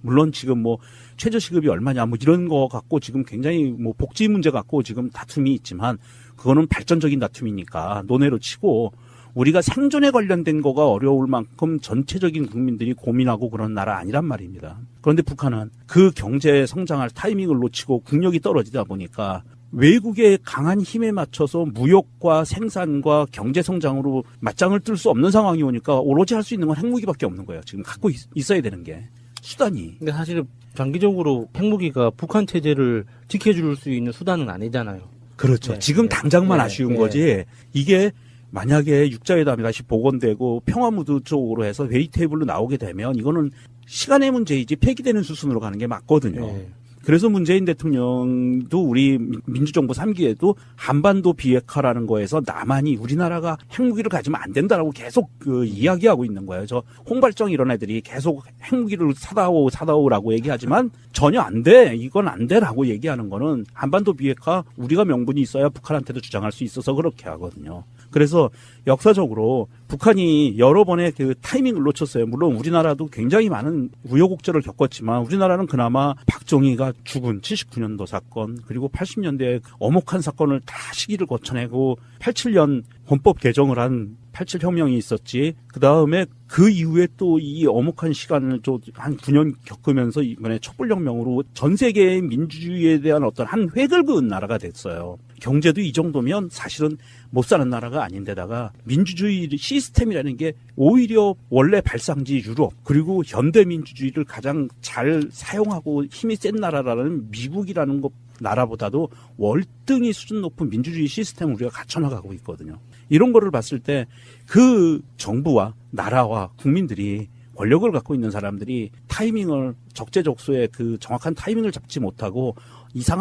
물론 지금 뭐 최저시급이 얼마냐 뭐 이런 거 갖고 지금 굉장히 뭐 복지 문제 갖고 지금 다툼이 있지만 그거는 발전적인 다툼이니까 논외로 치고 우리가 생존에 관련된 거가 어려울 만큼 전체적인 국민들이 고민하고 그런 나라 아니란 말입니다. 그런데 북한은 그 경제 성장할 타이밍을 놓치고 국력이 떨어지다 보니까 외국의 강한 힘에 맞춰서 무역과 생산과 경제 성장으로 맞짱을 뜰 수 없는 상황이 오니까 오로지 할 수 있는 건 핵무기밖에 없는 거예요. 지금 갖고 있어야 되는 게 수단이. 근데 사실 장기적으로 핵무기가 북한 체제를 지켜줄 수 있는 수단은 아니잖아요. 그렇죠. 네. 지금 당장만 네. 아쉬운 네. 거지. 이게 만약에 육자회담이 다시 복원되고 평화무드 쪽으로 해서 회의 테이블로 나오게 되면 이거는 시간의 문제이지 폐기되는 수순으로 가는 게 맞거든요. 네. 그래서 문재인 대통령도 우리 민주정부 3기에도 한반도 비핵화라는 거에서 남한이 우리나라가 핵무기를 가지면 안 된다라고 계속 이야기하고 있는 거예요. 저 홍발정 이런 애들이 계속 핵무기를 사다오라고 얘기하지만 전혀 안 돼. 이건 안 돼라고 얘기하는 거는 한반도 비핵화 우리가 명분이 있어야 북한한테도 주장할 수 있어서 그렇게 하거든요. 그래서 역사적으로 북한이 여러 번의 그 타이밍을 놓쳤어요. 물론 우리나라도 굉장히 많은 우여곡절을 겪었지만 우리나라는 그나마 박정희가 죽은 79년도 사건 그리고 80년대 엄혹한 사건을 다 시기를 거쳐내고 87년 헌법 개정을 한 87혁명이 있었지. 그다음에 그 이후에 또 이 엄혹한 시간을 한 9년 겪으면서 이번에 촛불혁명으로 전 세계의 민주주의에 대한 어떤 한 획을 그은 나라가 됐어요. 경제도 이 정도면 사실은 못 사는 나라가 아닌데다가 민주주의 시스템이라는 게 오히려 원래 발상지 유럽 그리고 현대 민주주의를 가장 잘 사용하고 힘이 센 나라라는 미국이라는 것 나라보다도 월등히 수준 높은 민주주의 시스템을 우리가 갖춰나가고 있거든요. 이런 거를 봤을 때 그 정부와 나라와 국민들이 권력을 갖고 있는 사람들이 타이밍을 적재적소에 그 정확한 타이밍을 잡지 못하고 이상한